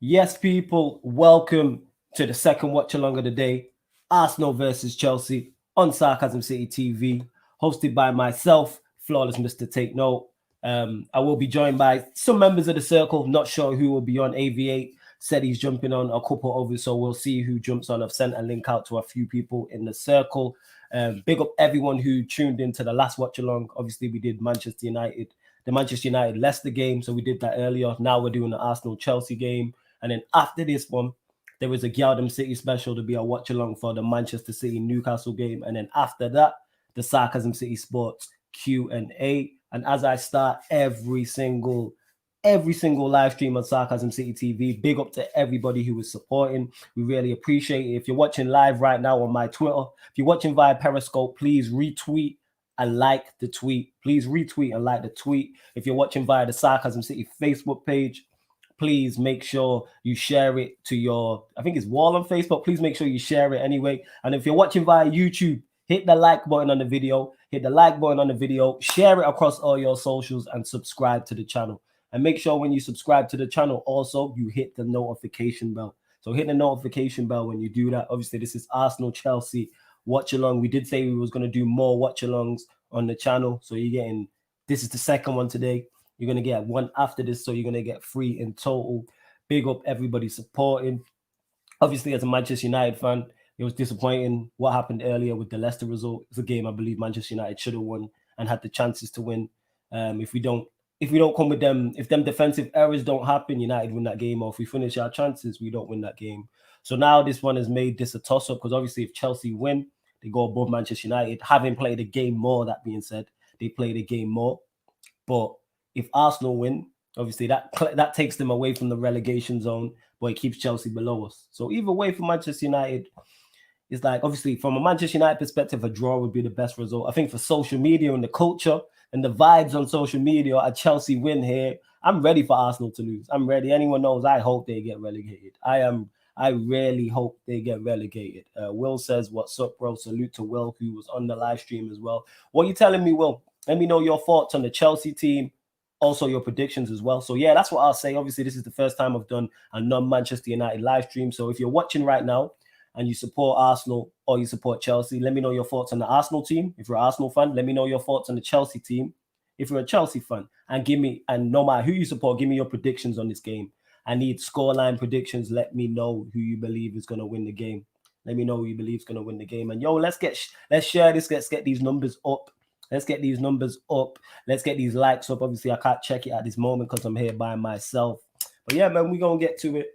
Yes, people, welcome to the second watch along of the day. Arsenal versus Chelsea on Sarcasm City TV, hosted by myself, Flawless Mr. Take Note. I will be joined by some members of the circle. Not sure who will be on. AV8 said he's jumping on a couple of us, so we'll see who jumps on. I've sent a link out to a few people in the circle. Big up everyone who tuned into the last watch along. Obviously, we did the Manchester United Leicester game, so we did that earlier. Now we're doing the Arsenal Chelsea game. And then after this one, there was a Galdem City special to be a watch along for the Manchester City Newcastle game. And then after that, the Sarcasm City Sports Q&A. And as I start every single live stream on Sarcasm City TV, big up to everybody who was supporting. We really appreciate it. If you're watching live right now on my Twitter, if you're watching via Periscope, please retweet and like the tweet. Please retweet and like the tweet. If you're watching via the Sarcasm City Facebook page, please make sure you share it to your, I think it's wall on Facebook. Please make sure you share it anyway. And if you're watching via YouTube, hit the like button on the video, share it across all your socials and subscribe to the channel. And make sure when you subscribe to the channel, also you hit the notification bell. So hit the notification bell when you do that. Obviously, this is Arsenal Chelsea watch along. We did say we was going to do more watch alongs on the channel. So this is the second one today. You're going to get one after this, so you're going to get 3 in total. Big up everybody supporting. Obviously, as a Manchester United fan, it was disappointing what happened earlier with the Leicester result. It's a game I believe Manchester United should have won and had the chances to win. If we don't come with them, if them defensive errors don't happen, United win that game. Or if we finish our chances, we don't win that game. So now this one has made this a toss-up, because obviously if Chelsea win, they go above Manchester United, having played a game more. That being said, they played a game more. But if Arsenal win, obviously that takes them away from the relegation zone, but it keeps Chelsea below us. So either way for Manchester United, it's like, obviously from a Manchester United perspective, a draw would be the best result. I think for social media and the culture and the vibes on social media, a Chelsea win here, I'm ready for Arsenal to lose. I'm ready. Anyone knows I hope they get relegated. I really hope they get relegated. Will says, what's up, bro? Salute to Will, who was on the live stream as well. What are you telling me, Will? Let me know your thoughts on the Chelsea team, also your predictions as well. So yeah, that's what I'll say. Obviously, this is the first time I've done a non-Manchester United live stream. So if you're watching right now and you support Arsenal or you support Chelsea, let me know your thoughts on the Arsenal team. If you're an Arsenal fan, let me know your thoughts on the Chelsea team. If you're a Chelsea fan, and no matter who you support, give me your predictions on this game. I need scoreline predictions. Let me know who you believe is going to win the game. Let me know who you believe is going to win the game. And yo, let's share this. Let's get these numbers up. Let's get these numbers up. Let's get these likes up. Obviously, I can't check it at this moment because I'm here by myself. But yeah, man, we're going to get to it.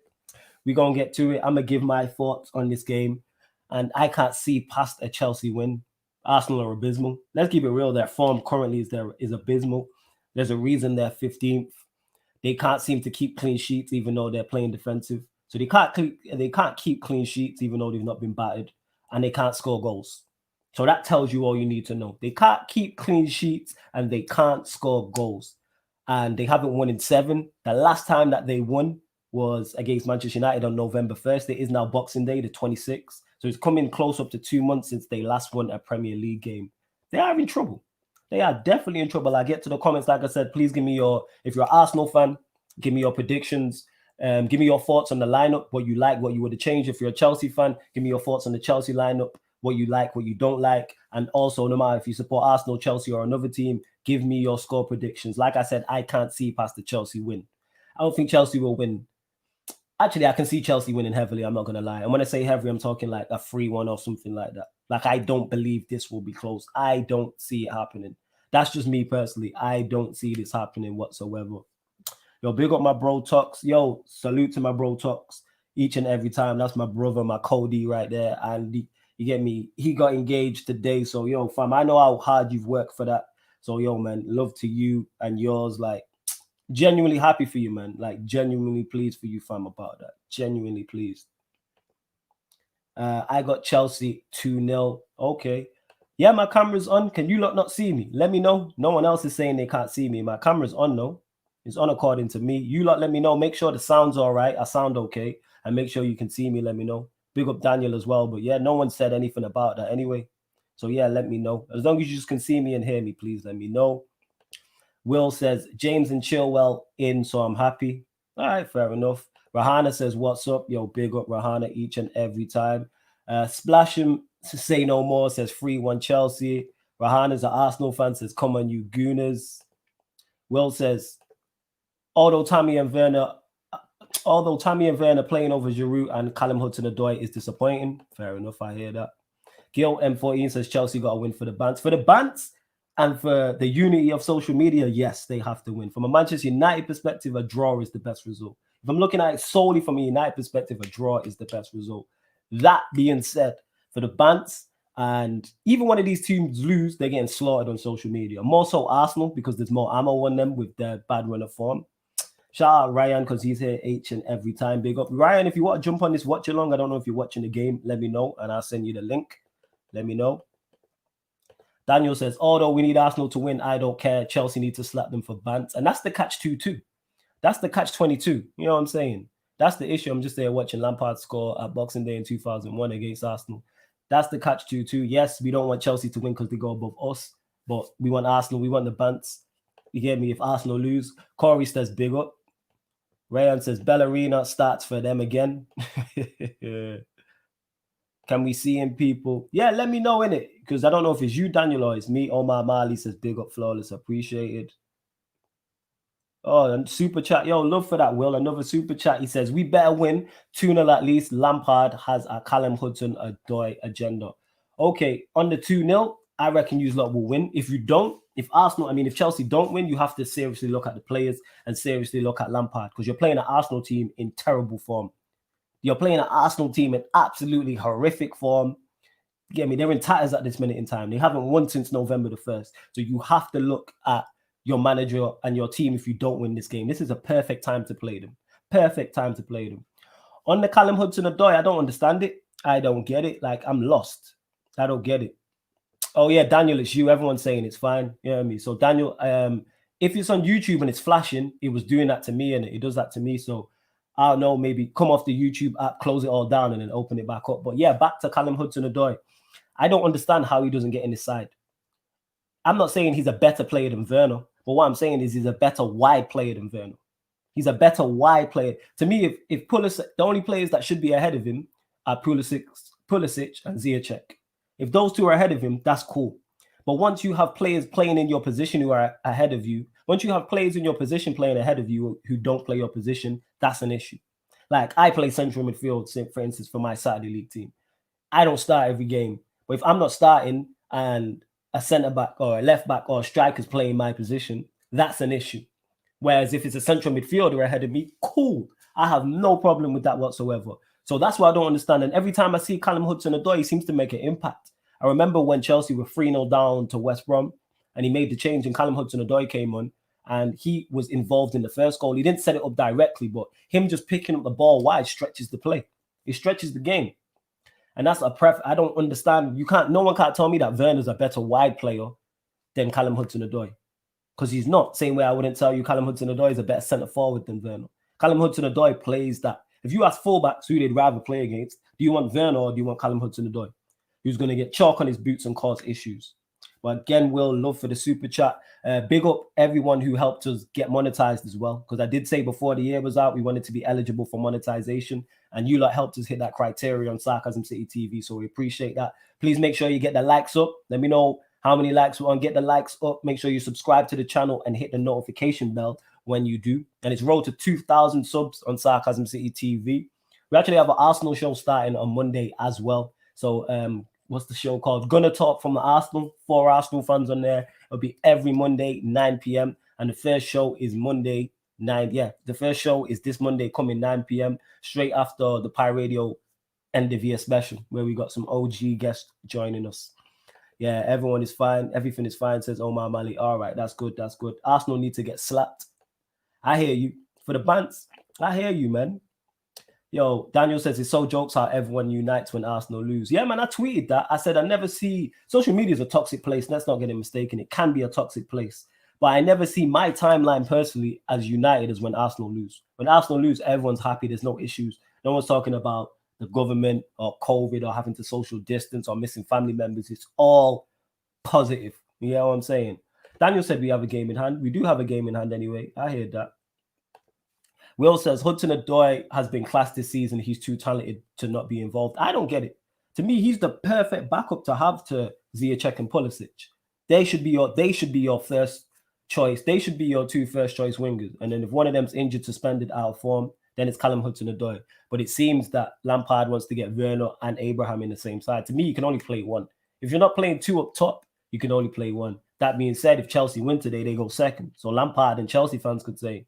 I'm going to give my thoughts on this game. And I can't see past a Chelsea win. Arsenal are abysmal. Let's keep it real. Their form currently is abysmal. There's a reason they're 15th. They can't seem to keep clean sheets even though they're playing defensive. So they can't keep clean sheets even though they've not been battered. And they can't score goals. So that tells you all you need to know. They can't keep clean sheets and they can't score goals. And they haven't won in 7. The last time that they won was against Manchester United on November 1st. It is now Boxing Day, the 26th. So it's coming close up to 2 months since they last won a Premier League game. They are in trouble. They are definitely in trouble. I get to the comments, like I said, please give me if you're an Arsenal fan, give me your predictions. Give me your thoughts on the lineup, what you like, what you would have changed. If you're a Chelsea fan, give me your thoughts on the Chelsea lineup, what you like, what you don't like. And also, no matter if you support Arsenal, Chelsea, or another team, give me your score predictions. Like I said, I can't see past the Chelsea win. I don't think Chelsea will win. Actually, I can see Chelsea winning heavily. I'm not going to lie. And when I say heavily, I'm talking like a 3-1 or something like that. Like, I don't believe this will be close. I don't see it happening. That's just me personally. I don't see this happening whatsoever. Yo, big up my bro Tux. Yo, salute to my bro Tux each and every time. That's my brother, my Cody right there. And you get me? He got engaged today. So, yo, fam, I know how hard you've worked for that. So, yo, man, love to you and yours. Like, genuinely happy for you, man. Like, genuinely pleased for you, fam, about that. Genuinely pleased. I got Chelsea 2-0. Okay. Yeah, my camera's on. Can you lot not see me? Let me know. No one else is saying they can't see me. My camera's on, though. It's on according to me. You lot let me know. Make sure the sound's all right. I sound okay. And make sure you can see me. Let me know. Big up Daniel as well. But yeah, no one said anything about that anyway. So yeah, let me know. As long as you just can see me and hear me, please let me know. Will says, James and Chilwell in, so I'm happy. All right, fair enough. Rahana says, what's up? Yo, big up Rahana each and every time. Splash him to say no more says 3-1 Chelsea. Rahana's an Arsenal fan, says, come on, you gooners. Will says, although Tammy and Werner playing over Giroud and Callum Hudson-Odoi is disappointing. Fair enough, I hear that. Gil M14 says Chelsea got to win for the Bants. For the Bants and for the unity of social media, yes, they have to win. From a Manchester United perspective, a draw is the best result. If I'm looking at it solely from a United perspective, a draw is the best result. That being said, for the Bants, and even one of these teams lose, they're getting slaughtered on social media. More so Arsenal, because there's more ammo on them with their bad run of form. Shout out Ryan, because he's here each and every time. Big up. Ryan, if you want to jump on this watch along, I don't know if you're watching the game, let me know, and I'll send you the link. Let me know. Daniel says, although we need Arsenal to win, I don't care. Chelsea need to slap them for Bants. And that's the catch-22. That's the catch-22. You know what I'm saying? That's the issue. I'm just there watching Lampard score at Boxing Day in 2001 against Arsenal. That's the catch-22. Yes, we don't want Chelsea to win because they go above us, but we want Arsenal. We want the Bants. You get me? If Arsenal lose, Corey says, big up. Ryan says, Ballerina starts for them again. Can we see him, people? Yeah, let me know, innit? Because I don't know if it's you, Daniel, or it's me. Omar Marley says, big up, flawless, appreciated. Oh, and super chat. Yo, love for that, Will. Another super chat. He says, we better win 2-0 at least. Lampard has a Callum Hudson-Odoi agenda. Okay, on the 2-0, I reckon you lot will win. If you don't, if Chelsea don't win, you have to seriously look at the players and seriously look at Lampard, because you're playing an Arsenal team in terrible form. You're playing an Arsenal team in absolutely horrific form. You get me? They're in tatters at this minute in time. They haven't won since November the 1st. So you have to look at your manager and your team if you don't win this game. This is a perfect time to play them. Perfect time to play them. On the Callum Hudson-Odoi, I don't understand it. I don't get it. Like, I'm lost. I don't get it. Oh, yeah, Daniel, it's you. Everyone's saying it's fine. You know what I mean? So, Daniel, if it's on YouTube and it's flashing, it was doing that to me, and it does that to me. So, I don't know, maybe come off the YouTube app, close it all down, and then open it back up. But yeah, back to Callum Hudson-Odoi. I don't understand how he doesn't get in his side. I'm not saying he's a better player than Werner, but what I'm saying is he's a better wide player than Werner. He's a better wide player. To me, if Pulisic, the only players that should be ahead of him are Pulisic and Ziyech. If those two are ahead of him, that's cool. But once you have players playing in your position who are ahead of you, once you have players in your position playing ahead of you who don't play your position, that's an issue. Like, I play central midfield, for instance, for my Saturday League team. I don't start every game. But if I'm not starting and a centre-back or a left-back or a striker's playing my position, that's an issue. Whereas if it's a central midfielder ahead of me, cool. I have no problem with that whatsoever. So that's what I don't understand. And every time I see Callum Hudson-Odoi, he seems to make an impact. I remember when Chelsea were 3-0 down to West Brom and he made the change and Callum Hudson-Odoi came on and he was involved in the first goal. He didn't set it up directly, but him just picking up the ball wide stretches the play. It stretches the game. And that's I don't understand. No one can't tell me that Werner's a better wide player than Callum Hudson-Odoi. Because he's not. Same way I wouldn't tell you Callum Hudson-Odoi is a better centre forward than Werner. Callum Hudson-Odoi plays that. If you ask fullbacks who they'd rather play against, do you want Werner or do you want Callum Hudson-Odoi? Who's going to get chalk on his boots and cause issues? But again, Will, love for the super chat. Big up everyone who helped us get monetized as well. Because I did say before the year was out, we wanted to be eligible for monetization. And you lot helped us hit that criteria on Sarcasm City TV. So we appreciate that. Please make sure you get the likes up. Let me know how many likes we want. Get the likes up. Make sure you subscribe to the channel and hit the notification bell when you do. And it's road to 2,000 subs on Sarcasm City TV. We actually have an Arsenal show starting on Monday as well. So what's the show called? Gonna Talk from the Arsenal. 4 Arsenal fans on there. It'll be every Monday, 9 p.m. And the first show is Monday, 9. Yeah, the first show is this Monday coming 9 p.m. straight after the Pi Radio end of year special, where we got some OG guests joining us. Yeah, everyone is fine. Everything is fine, says Omar Mali. All right, that's good. That's good. Arsenal need to get slapped. I hear you. For the Bants, I hear you, man. Yo, Daniel says it's so jokes how everyone unites when Arsenal lose. Yeah, man, I tweeted that. I said I never see... Social media is a toxic place. Let's not get it mistaken. It can be a toxic place. But I never see my timeline personally as united as when Arsenal lose. When Arsenal lose, everyone's happy. There's no issues. No one's talking about the government or COVID or having to social distance or missing family members. It's all positive. You know what I'm saying? Daniel said we have a game in hand. We do have a game in hand anyway. I heard that. Will says Hudson-Odoi has been classed this season. He's too talented to not be involved. I don't get it. To me, he's the perfect backup to have to Ziyech and Pulisic. They should be your first choice. They should be your two first choice wingers. And then if one of them's injured, suspended, out of form, then it's Callum Hudson-Odoi. But it seems that Lampard wants to get Werner and Abraham in the same side. To me, you can only play one. If you're not playing two up top, you can only play one. That being said, if Chelsea win today, they go second. So Lampard and Chelsea fans could say,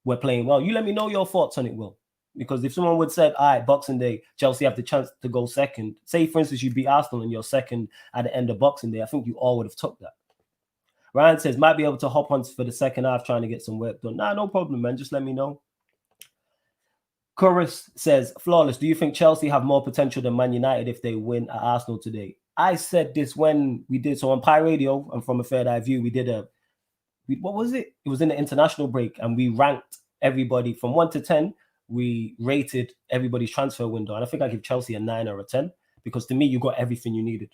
we're playing well. You let me know your thoughts on it, Will. Because if someone would say, all right, Boxing Day, Chelsea have the chance to go second. Say, for instance, you beat Arsenal and you're second at the end of Boxing Day. I think you all would have took that. Ryan says, might be able to hop on for the second half trying to get some work done. Nah, no problem, man. Just let me know. Chorus says, Flawless, do you think Chelsea have more potential than Man United if they win at Arsenal today? I said this when we did, so on Pi Radio and from a Third Eye View, we did what was it? It was in the international break and we ranked everybody from 1 to 10. We rated everybody's transfer window. And I think I give Chelsea a 9 or a 10 because to me, you got everything you needed.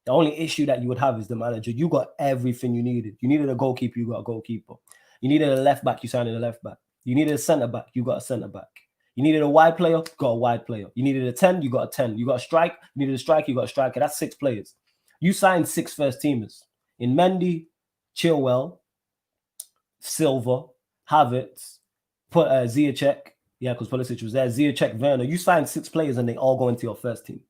The only issue that you would have is the manager. You got everything you needed. You needed a goalkeeper, you got a goalkeeper. You needed a left back, you signed a left back. You needed a centre back, you got a centre back. You needed a wide player, got a wide player. You needed a 10, you got a 10. You got a strike, you needed a striker, you got a striker. That's 6 players. You signed 6 first teamers. In Mendy, Chilwell, Silva, Havertz, put Ziyech, yeah, because Pulisic was there, Ziyech, Werner. You signed 6 players and they all go into your first team.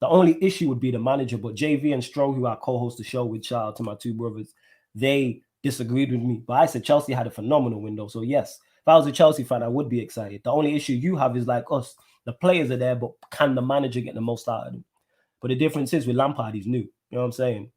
The only issue would be the manager, but JV and Stroh, who I co-host the show with, shout out to my 2 brothers, they disagreed with me. But I said Chelsea had a phenomenal window. So yes, if I was a Chelsea fan, I would be excited. The only issue you have is like us. The players are there, but can the manager get the most out of them? But the difference is with Lampard, he's new. You know what I'm saying?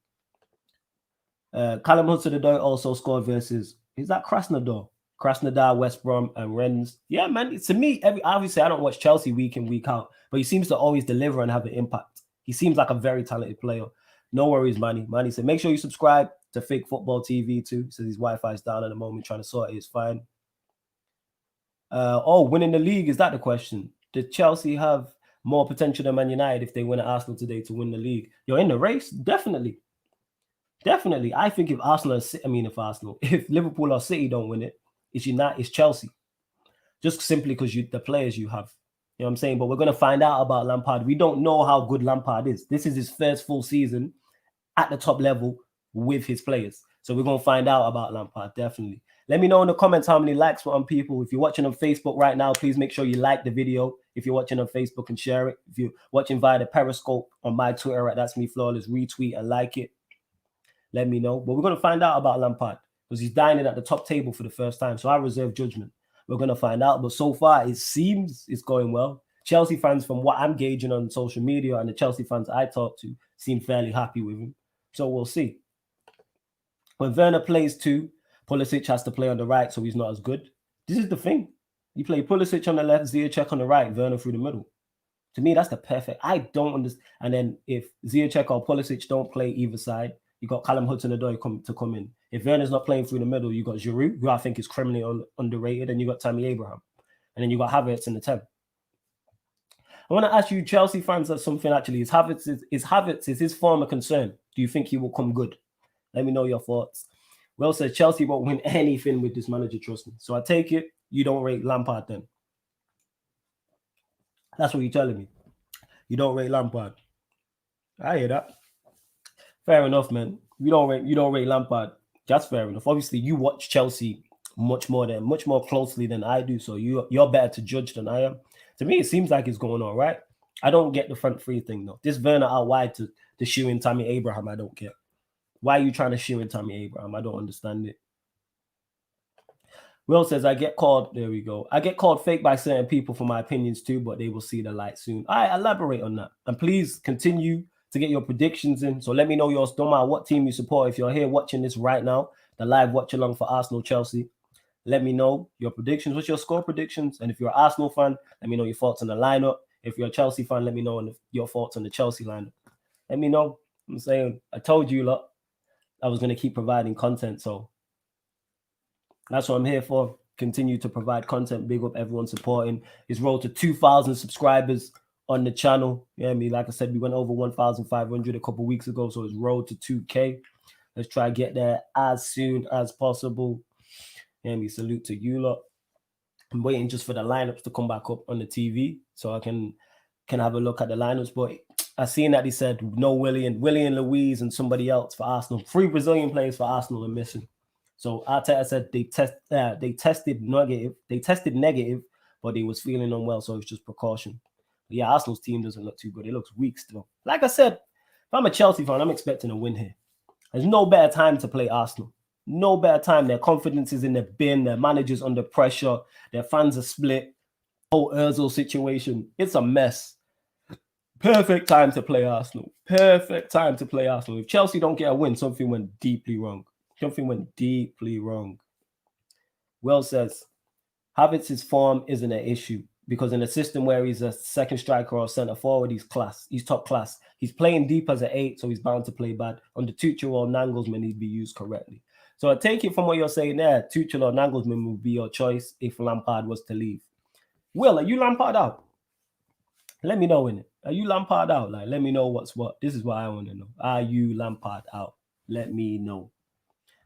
Callum Hudson-Odoi also scored versus, is that Krasnodar, West Brom, and Rennes. Yeah, man. To me, obviously, I don't watch Chelsea week in, week out, but he seems to always deliver and have an impact. He seems like a very talented player. No worries, Manny. Manny said, make sure you subscribe to Fake Football TV too. Says his Wi-Fi is down at the moment, trying to sort it. It's fine. Winning the league, is that the question? Did Chelsea have more potential than Man United if they win at Arsenal today to win the league? You're in the race? Definitely. Definitely. I think if Liverpool or City don't win it, it's Chelsea. Just simply because the players you have. You know what I'm saying? But we're going to find out about Lampard. We don't know how good Lampard is. This is his first full season at the top level with his players. So we're going to find out about Lampard, definitely. Let me know in the comments how many likes were on people. If you're watching on Facebook right now, please make sure you like the video. If you're watching on Facebook, and share it. If you're watching via the Periscope on my Twitter, right, that's me, Flawless, retweet and like it. Let me know. But we're going to find out about Lampard because he's dining at the top table for the first time. So I reserve judgment. We're going to find out. But so far, it seems it's going well. Chelsea fans, from what I'm gauging on social media and the Chelsea fans I talk to, seem fairly happy with him. So we'll see. When Werner plays too, Pulisic has to play on the right, so he's not as good. This is the thing. You play Pulisic on the left, Ziyech on the right, Werner through the middle. To me, that's the perfect. I don't understand. And then if Ziyech or Pulisic don't play either side, you got Callum Hudson-Odoi to come in. If Werner's not playing through the middle, you got Giroud, who I think is criminally underrated, and you got Tammy Abraham. And then you got Havertz in the 10. I want to ask you, Chelsea fans, something actually. Is his form a concern? Do you think he will come good? Let me know your thoughts. Well said, Chelsea won't win anything with this manager, trust me. So I take it, you don't rate Lampard then. That's what you're telling me. You don't rate Lampard. I hear that. Fair enough, man. You don't rate Lampard. That's fair enough. Obviously, you watch Chelsea much more closely than I do. So you're better to judge than I am. To me, it seems like it's going all right. I don't get the front three thing though. This Werner out wide to shoe in Tammy Abraham, I don't get. Why are you trying to shoe in Tammy Abraham? I don't understand it. Will says, I get called, there we go. I get called fake by certain people for my opinions too, but they will see the light soon. I elaborate on that. And please continue to get your predictions in. So let me know yours. Don't matter what team you support. If you're here watching this right now, the live watch along for Arsenal Chelsea, let me know your predictions. What's your score predictions? And if you're an Arsenal fan, let me know your thoughts on the lineup. If you're a Chelsea fan, let me know your thoughts on the Chelsea lineup. Let me know. I'm saying, I told you lot I was going to keep providing content. So that's what I'm here for. Continue to provide content. Big up everyone supporting. His road to 2,000 subscribers on the channel. Yeah, like I said, we went over 1,500 a couple weeks ago. So it's road to 2K. Let's try to get there as soon as possible. Yeah, salute to you lot. I'm waiting just for the lineups to come back up on the TV so I can have a look at the lineups. But I seen that he said no William Louise and somebody else for Arsenal. 3 Brazilian players for Arsenal are missing. So Arteta said they tested negative. They tested negative, but he was feeling unwell, so it's just precaution. But yeah, Arsenal's team doesn't look too good. It looks weak still. Like I said, if I'm a Chelsea fan, I'm expecting a win here. There's no better time to play Arsenal. No better time. Their confidence is in the bin. Their manager's under pressure. Their fans are split. Whole Ozil situation. It's a mess. Perfect time to play Arsenal. Perfect time to play Arsenal. If Chelsea don't get a win, something went deeply wrong. Something went deeply wrong. Will says, Havertz's form isn't an issue because in a system where he's a second striker or centre forward, he's class. He's top class. He's playing deep as an 8, so he's bound to play bad. Under Tuchel or Nagelsmann, he'd be used correctly. So I take it from what you're saying there, Tuchel or Nagelsmann would be your choice if Lampard was to leave. Will, are you Lampard out? Let me know, innit? Are you Lampard out? Like, let me know what's what. This is what I want to know. Are you Lampard out? Let me know.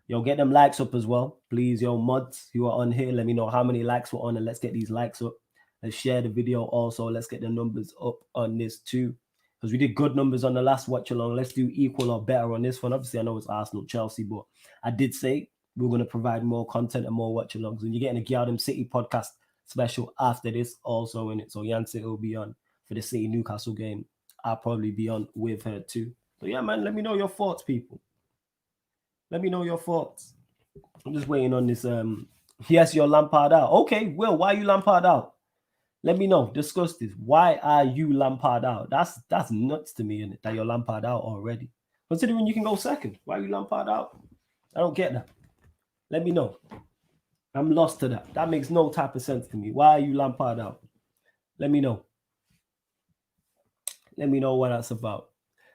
Yo, get them likes up as well. Please, yo, mods who are on here, let me know how many likes we're on and let's get these likes up. Let's share the video also. Let's get the numbers up on this too. Because we did good numbers on the last watch along. Let's do equal or better on this one. Obviously, I know it's Arsenal, Chelsea, but I did say we're going to provide more content and more watch alongs. And you're getting a Galdem City podcast special after this also in it. So Yancey will be on for the City Newcastle game. I'll probably be on with her too. So yeah, man, let me know your thoughts, people. Let me know your thoughts. I'm just waiting on this. Yes, you're Lampard out. Okay, Will, why are you Lampard out? Let me know. Discuss this. Why are you Lampard out? That's nuts to me, innit? That you're Lampard out already. Considering you can go second. Why are you Lampard out? I don't get that. Let me know. I'm lost to that. That makes no type of sense to me. Why are you Lampard out? Let me know. Let me know what that's about.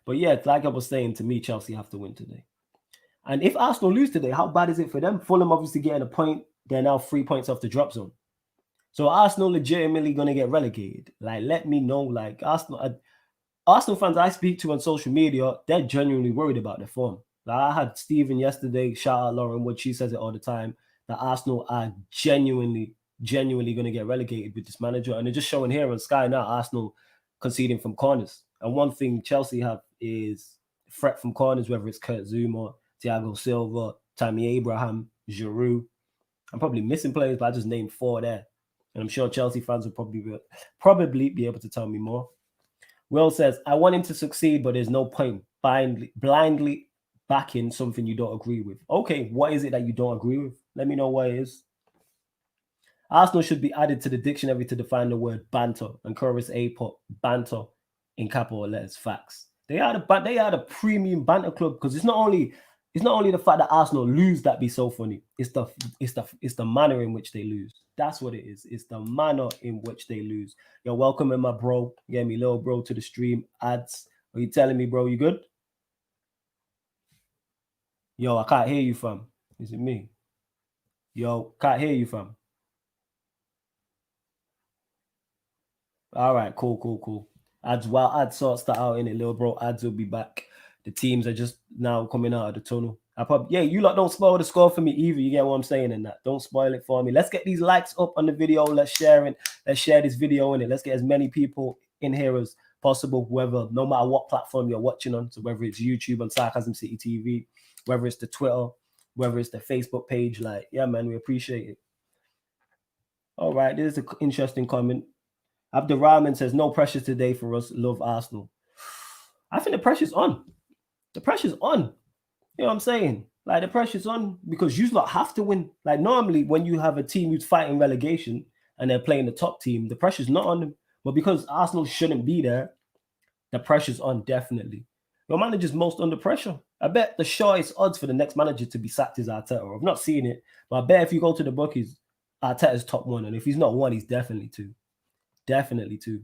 But yeah, like I was saying, to me, Chelsea have to win today. And if Arsenal lose today, how bad is it for them? Fulham obviously getting a point. They're now 3 points off the drop zone. So Arsenal legitimately going to get relegated. Like, let me know. Like, Arsenal fans I speak to on social media, they're genuinely worried about their form. Like, I had Stephen yesterday, shout out Lauren Wood, she says it all the time, that Arsenal are genuinely going to get relegated with this manager. And they're just showing here on Sky now, Arsenal conceding from corners. And one thing Chelsea have is threat from corners, whether it's Kurt Zouma, Thiago Silva, Tammy Abraham, Giroud. I'm probably missing players, but I just named 4 there. And I'm sure Chelsea fans will probably be able to tell me more. Will says, I want him to succeed, but there's no point blindly backing something you don't agree with. Okay, what is it that you don't agree with? Let me know what it is. Arsenal should be added to the dictionary to define the word banter. And Chorus A put banter in capital letters. Facts. They are the premium banter club because it's not only the fact that Arsenal lose that be so funny. It's the manner in which they lose. That's what it is. It's the manner in which they lose. You're welcoming my bro. Get me little bro to the stream. Ads. Are you telling me, bro, you good? Yo, I can't hear you, fam. Is it me? Yo, can't hear you, fam. All right, cool. Ads, while Ads sorts that out in it, little bro. Ads will be back. The teams are just now coming out of the tunnel. You lot don't spoil the score for me either. You get what I'm saying in that. Don't spoil it for me. Let's get these likes up on the video. Let's share it. Let's share this video in it. Let's get as many people in here as possible, whether, no matter what platform you're watching on. So whether it's YouTube on Sarcasm City TV, whether it's the Twitter, whether it's the Facebook page. Like, yeah, man, we appreciate it. All right, there's an interesting comment. Abdurrahman says, no pressure today for us. Love Arsenal. I think the pressure's on. The pressure's on. You know what I'm saying? Like, the pressure's on because you lot have to win. Like, normally when you have a team who's fighting relegation and they're playing the top team, the pressure's not on them. But because Arsenal shouldn't be there, the pressure's on, definitely. Your manager's most under pressure. I bet the shortest odds for the next manager to be sacked is Arteta. I've not seen it, but I bet if you go to the bookies, Arteta's top 1. And if he's not 1, he's definitely 2. Definitely 2.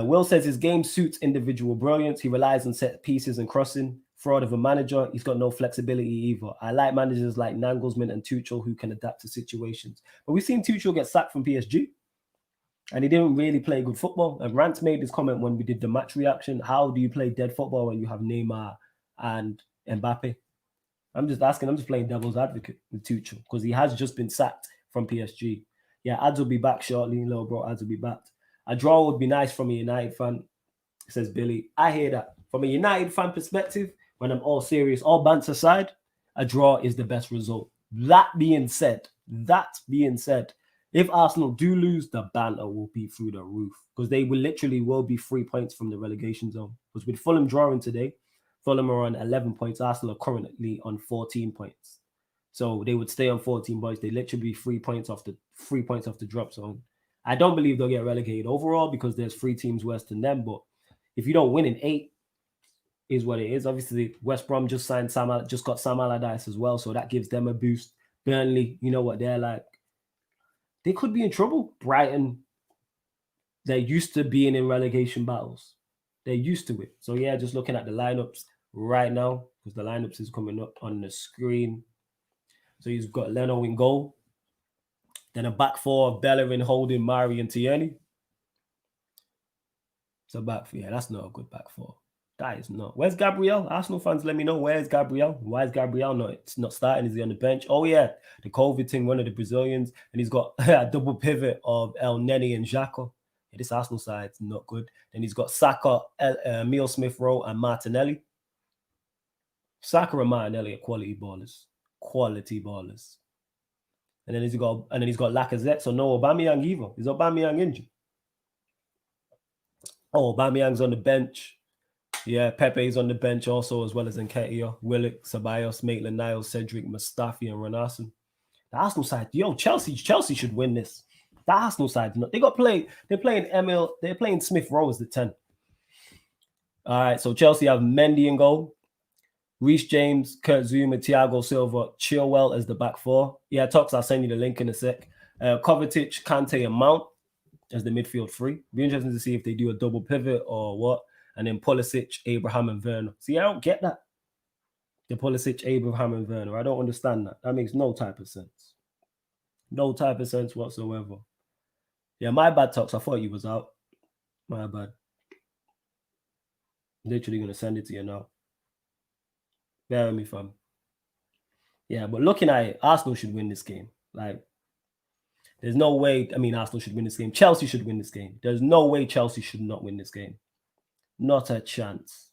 Will says his game suits individual brilliance. He relies on set pieces and crossing. Fraud of a manager. He's got no flexibility either. I like managers like Nagelsmann and Tuchel who can adapt to situations. But we've seen Tuchel get sacked from PSG. And he didn't really play good football. And Rance made this comment when we did the match reaction. How do you play dead football when you have Neymar and Mbappe? I'm just asking. I'm just playing devil's advocate with Tuchel because he has just been sacked from PSG. Yeah, ads will be back shortly. Little bro, ads will be back. A draw would be nice from a United fan, says Billy. I hear that. From a United fan perspective, when I'm all serious, all banter aside, a draw is the best result. That being said, if Arsenal do lose, the banter will be through the roof because they will literally be 3 points from the relegation zone. Because with Fulham drawing today, Fulham are on 11 points. Arsenal are currently on 14 points. So they would stay on 14 points. They literally be 3 points off the drop zone. I don't believe they'll get relegated overall because there's 3 teams worse than them. But if you don't win in 8, is what it is. Obviously, West Brom just got Sam Allardyce as well, so that gives them a boost. Burnley, you know what they're like. They could be in trouble. Brighton, they're used to being in relegation battles. They're used to it. So yeah, just looking at the lineups right now, because the lineups is coming up on the screen. So he's got Leno in goal. Then a back 4 of Bellerin, Holding, Mari, and Tierney. So back 4, yeah, that's not a good back 4. That is not. Where's Gabriel? Arsenal fans, let me know. Where's Gabriel? Why is Gabriel not starting? Is he on the bench? Oh, yeah. The COVID thing, one of the Brazilians. And he's got a double pivot of El Neni and Xhaka. Yeah, this Arsenal side's not good. Then he's got Saka, Emil Smith-Rowe, and Martinelli. Saka and Martinelli are quality ballers. Quality ballers. And then he's got Lacazette. So no Aubameyang either. Is Aubameyang injured? Oh, Aubameyang's on the bench. Yeah, Pepe's on the bench also, as well as Nketiah, Willock, Ceballos, Maitland-Niles, Cedric, Mustafi, and Renarson. The Arsenal side, Chelsea should win this. The Arsenal side, they're playing Smith-Rowe as the 10. All right, so Chelsea have Mendy in goal, Reece James, Kurt Zouma, Thiago Silva, Chilwell as the back 4. Yeah, Tox, I'll send you the link in a sec. Kovacic, Kante, and Mount as the midfield 3. Be interesting to see if they do a double pivot or what. And then Pulisic, Abraham, and Werner. See, I don't get that. The Pulisic, Abraham, and Werner. I don't understand that. That makes no type of sense. No type of sense whatsoever. Yeah, my bad, Tox. I thought you was out. My bad. Literally going to send it to you now. Bear with me, fam. Yeah, but looking at it, Arsenal should win this game. Like, there's no way, Arsenal should win this game. Chelsea should win this game. There's no way Chelsea should not win this game. Not a chance.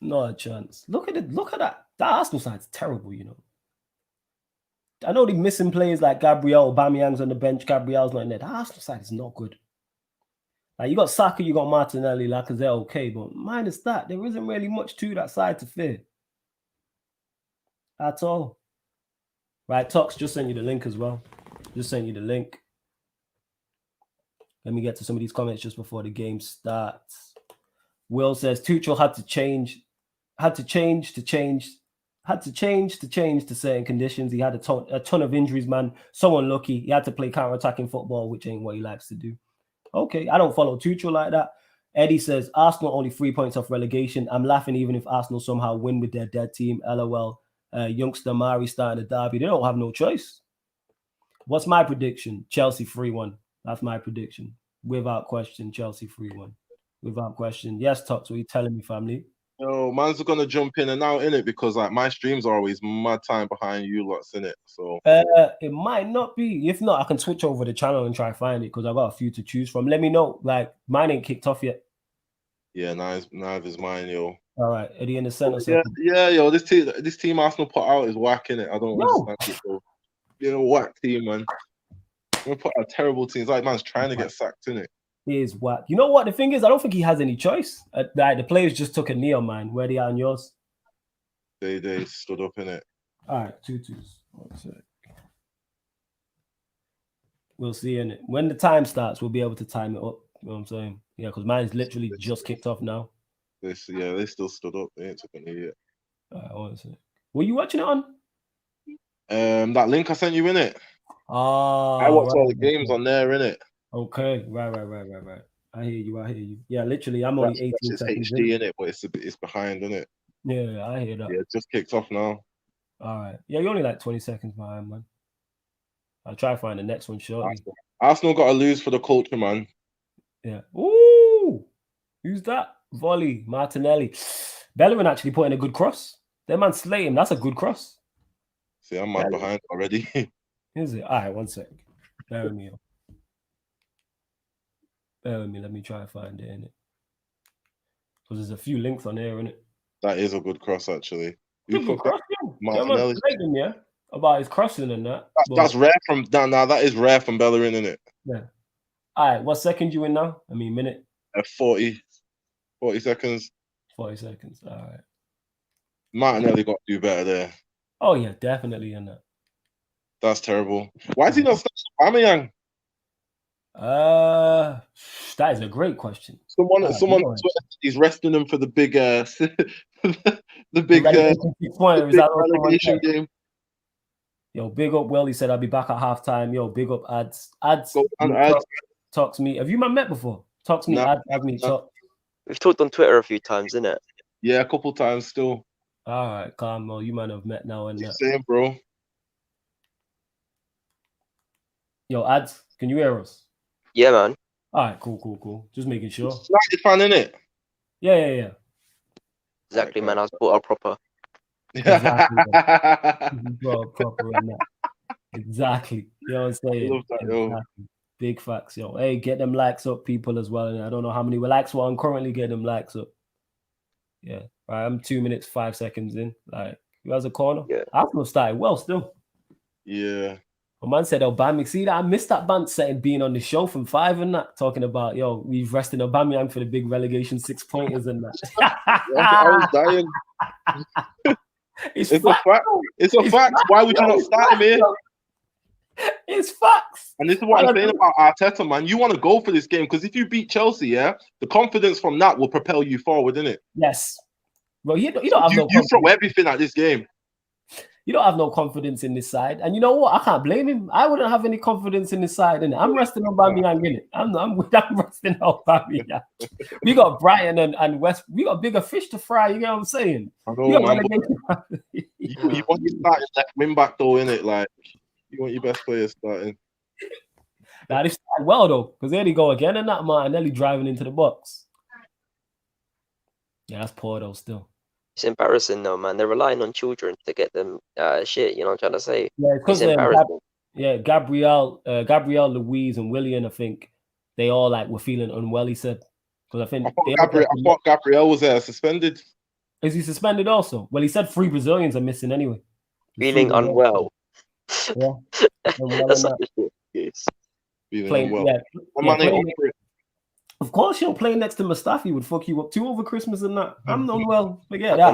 Not a chance. Look at it. Look at that. That Arsenal side's terrible, you know. I know they're missing players like Gabriel. Aubameyang's on the bench. Gabriel's not in there. The Arsenal side is not good. Like, you got Saka, you got Martinelli, Lacazette, okay, but minus that, there isn't really much to that side to fear. At all. Right, Tox, just sent you the link as well. Just sent you the link. Let me get to some of these comments just before the game starts. Will says Tuchel had to change to certain conditions. He had a ton of injuries, man. So unlucky. He had to play counter-attacking football, which ain't what he likes to do. Okay, I don't follow Tuchel like that. Eddie says Arsenal only 3 points off relegation. I'm laughing even if Arsenal somehow win with their dead team. LOL. Youngster Mari starting the derby. They don't have no choice. What's my prediction? Chelsea 3-1. That's my prediction. Without question, Chelsea 3-1. Without question. Yes, Tox, what are you telling me, family? Yo, man's gonna jump in and out in it because like my streams are always mad time behind you lots in it. So it might not be. If not, I can switch over the channel and try to find it because I've got a few to choose from. Let me know. Like, mine ain't kicked off yet. Yeah, neither is mine, yo. All right, Eddie in the center. Yeah, yo, this team Arsenal put out is whacking it. I don't understand it, though. You know, whack team, man. We put out terrible teams. Like, man's trying to get sacked in it. He is whack. You know what? The thing is, I don't think he has any choice. Like, the players just took a knee on mine. Where they are on yours? They stood up in it. All right, 2-2s. 1 sec. We'll see in it. When the time starts, we'll be able to time it up. You know what I'm saying? Yeah, because mine's literally just kicked off now. They still stood up. They ain't took a knee yet. All right, 1 sec. Were you watching it on? That link I sent you in it. Oh, I watch all the games on there, innit? Okay, right. I hear you. Yeah, literally, I'm only 18 that's seconds HD in it, but it's behind, innit? Yeah, I hear that. Yeah, it just kicked off now. All right. Yeah, you're only like 20 seconds behind, man. I'll try to find the next one shortly. Arsenal got to lose for the culture, man. Yeah. Ooh! Who's that? Volley, Martinelli. Bellerin actually put in a good cross. That man slay him. That's a good cross. See, I'm mad behind already. Is it? All right, 1 sec. Bear with me. Bear with me. Let me try and find it in it. Because there's a few links on here, innit? That is a good cross, actually. Good cross, Martinelli. Yeah, about his crossing and that. That's rare from now. That is rare from Bellerin, isn't it? Yeah. All right, what second you in now? I mean, minute. 40 seconds. 40 seconds. All right. Martinelli got to do better there. Oh yeah, definitely in that. That's terrible. Why is he not starting Aubameyang? That is a great question. Someone he's resting him for the big relegation game. Yo, big up Will. He said I'll be back at halftime. Yo, big up ads. Talks me. Have you met before? Talks me. Ads me. Talk. We've talked on Twitter a few times, innit? Yeah, a couple times still. All right, calm. Well, you might have met now and same, bro. Yo, ads. Can you hear us? Yeah, man. All right, cool. Just making sure. United fan, innit? Yeah. Exactly, man. I was brought up proper. Exactly. Proper in that. Exactly. You know what I'm saying? I love that, exactly. Big facts, yo. Hey, get them likes up, people, as well. And I don't know how many likes, but I'm currently getting them likes up. Yeah. Right. I'm 2 minutes, 5 seconds in. Like, who has a corner? Yeah. Arsenal started well still. Yeah. A man said Aubameyang. See that? I missed that band setting being on the show from 5 and that, talking about, yo, we've rested Aubameyang for the big relegation 6 pointers and that. I was dying. It's a fact. It's a fact. Why would you not start him here? It's facts. And this is what I'm saying about Arteta, man. You want to go for this game because if you beat Chelsea, the confidence from that will propel you forward, innit? Yes. Well, you don't have no confidence. You throw everything at this game. You don't have no confidence in this side. And you know what? I can't blame him. I wouldn't have any confidence in this side, innit? I'm resting on Aubameyang, innit? I'm resting on Aubameyang. We got Brighton and West. We got bigger fish to fry, you know what I'm saying? I know, man. You want your starting left wing back, though, innit? Like, you want your best players starting. Now, they started well, though, because there they go again, and that Martinelli driving into the box. Yeah, that's poor, though, still. It's embarrassing, though, man. They're relying on children to get them shit, you know what I'm trying to say? Yeah, because Gabriel, Louise, and Willian, I think, they all, like, were feeling unwell, he said. Because I thought Gabriel was suspended. Is he suspended also? Well, he said 3 Brazilians are missing anyway. Feeling unwell. Yeah. That's such a shit excuse. Feeling unwell. Of course, you'll play next to Mustafi would fuck you up too over Christmas and that. I'm unwell. Forget that. I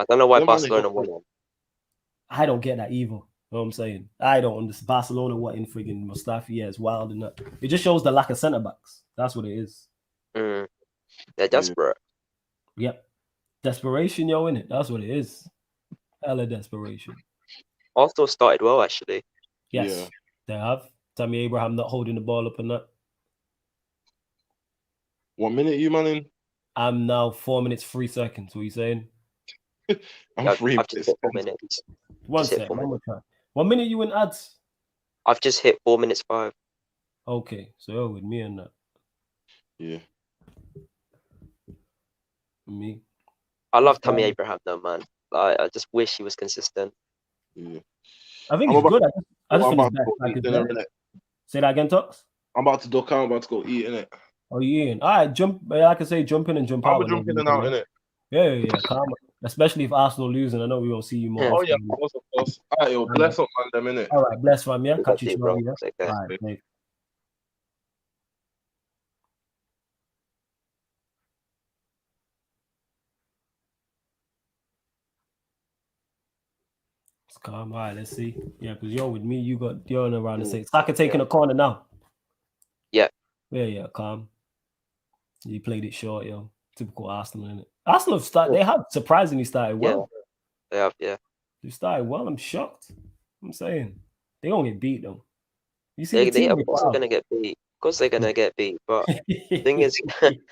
don't know why Barcelona won. I don't get that either. You know what I'm saying? I don't understand. Barcelona wanting friggin' Mustafi, yeah, it's wild and that. It just shows the lack of centre backs. That's what it is. They're desperate. Yep. Desperation, yo, innit? That's what it is. Hella desperation. Arsenal started well, actually. Yes, they have. Tammy Abraham not holding the ball up and that. What minute are you, man, in? I'm now 4 minutes, 3 seconds. What are you saying? I've just hit 4 minutes. 1 second. One more time. 1 minute you in ads? I've just hit 4 minutes 5. Okay, so you're with me and that. Yeah. Me. I love Tammy Abraham, though, man. I just wish he was consistent. Yeah. I think he's good. I just think he's best. Say that again, Tux? I'm about to duck out. I'm about to go eat, innit? Oh, you eating? All right, jump. Like I say, jump in and jump out. I'm jumping in and out, innit? Yeah. Calm. Especially if Arsenal losing. I know we won't see you more. Oh, yeah, of course. All right, yo, bless up, man, them, innit? All right, bless, fam, yeah? Catch you tomorrow, yeah? All right, mate. It's calm. All right, let's see. Yeah, because you're with me. You're in around the same. Saka taking a corner now. Yeah, calm. You played it short, yo. Typical Arsenal, innit? Arsenal they have surprisingly started well. They have, yeah. They started well. I'm shocked. I'm saying they don't get beat though. You see, they of course they're gonna get beat. Of course they're gonna get beat. But the thing is,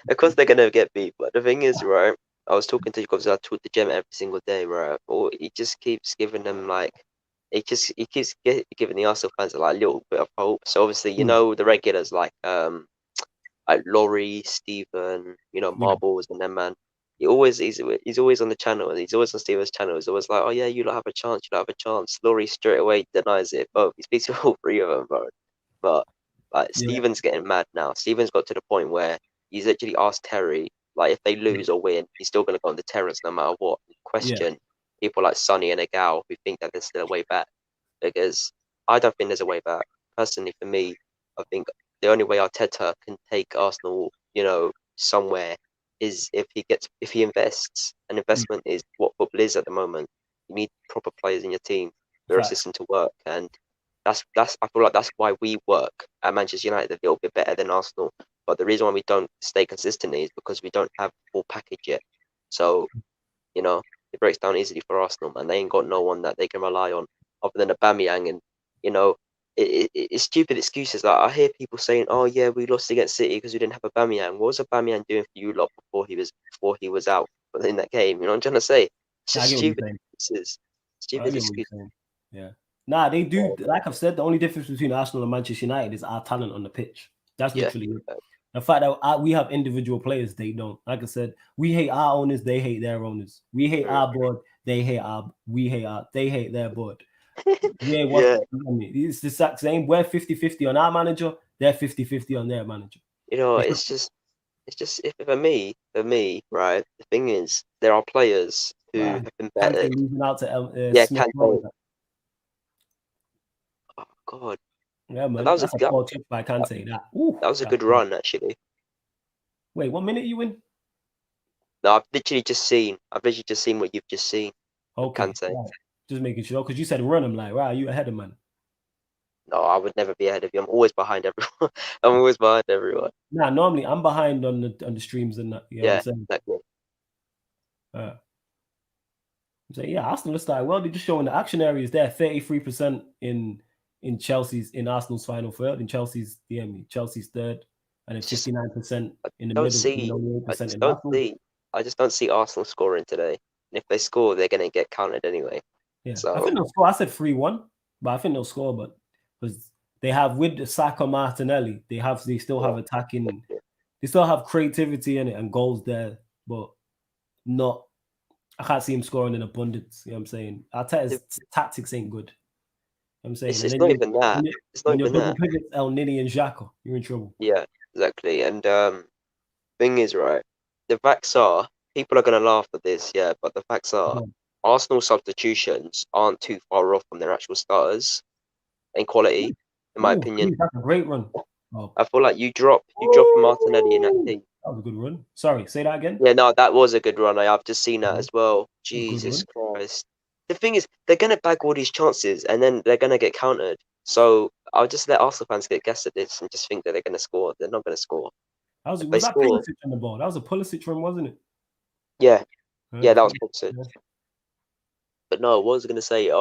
of course they're gonna get beat. But the thing is, right? I was talking to because I talk to Jem every single day, right? Or he just keeps giving them like, he keeps giving the Arsenal fans like a little bit of hope. So obviously, you know, the regulars like Laurie, Stephen, you know, Marbles and them, man. he's always on the channel, and he's always on Steven's channel. He's always like, oh yeah, you don't have a chance, you don't have a chance. Laurie straight away denies it. Both he speaks to all three of them, bro. But like Steven's getting mad now. Steven's got to the point where he's actually asked Terry, like, if they lose or win, he's still gonna go on the terrace no matter what. Question people like Sonny and Agal who think that there's still a way back, because I don't think there's a way back. Personally, for me, I think the only way Arteta can take Arsenal, somewhere is if he invests. And investment is what football is at the moment. You need proper players in your team for a system to work, and that's I feel like that's why we work at Manchester United a little bit better than Arsenal. But the reason why we don't stay consistently is because we don't have a full package yet. So, it breaks down easily for Arsenal, man. They ain't got no one that they can rely on other than Aubameyang, and it's stupid excuses. Like, I hear people saying, "Oh yeah, we lost against City because we didn't have Aubameyang." What was Aubameyang doing for you lot before he was out in that game? You know what I'm trying to say? It's just stupid excuses. Stupid excuses. Yeah. Nah, they do. Like I've said, the only difference between Arsenal and Manchester United is our talent on the pitch. That's literally it. The fact that we have individual players, they don't. Like I said, we hate our owners, they hate their owners. We hate our board, they hate they hate their board. It's the exact same. We're 50-50 on our manager, they're 50-50 on their manager. It's just for me, right? The thing is, there are players who have been better. Losing out to Smith. Oh God. Yeah, man. That was a poor tip by Kante. That was a good run, actually. Wait, what minute are you in? No, I've literally just seen what you've just seen. Okay. Kante. Right. Just making sure, because you said run. I'm like, wow, you ahead of man. No, I would never be ahead of you. I'm always behind everyone. Nah, normally I'm behind on the streams and that. You know what I'm saying? Exactly. So Arsenal started well. They're just showing the action areas there. 33% in Arsenal's final third, in Chelsea's third, and then 59% in the middle. I just don't see Arsenal scoring today. And if they score, they're going to get counted anyway. Yeah, so I think they'll score. I said 3-1, but I think they'll score. But because they have, with the Saka, Martinelli, they still have attacking, they still have creativity in it and goals there, but not. I can't see him scoring in abundance. You know what I'm saying? Arteta's tactics ain't good. I'm saying it's not even that. It's not even that. Pivots El Nini and Xhaka, you're in trouble. Yeah, exactly. And thing is, right, the facts are, people are gonna laugh at this, but the facts are, Arsenal substitutions aren't too far off from their actual starters in quality, in my opinion. That's a great run. I feel like you drop Martinelli in that team. That was a good run. Sorry, say that again. Yeah, no, that was a good run. I've just seen that as well. Jesus Christ. The thing is, they're going to bag all these chances and then they're going to get countered. So I'll just let Arsenal fans get guessed at this and just think that they're going to score. They're not going to score. Was that Pulisic on the ball? That was a Pulisic run, wasn't it? Yeah. Yeah, that was Pulisic. But no, what was I going to say?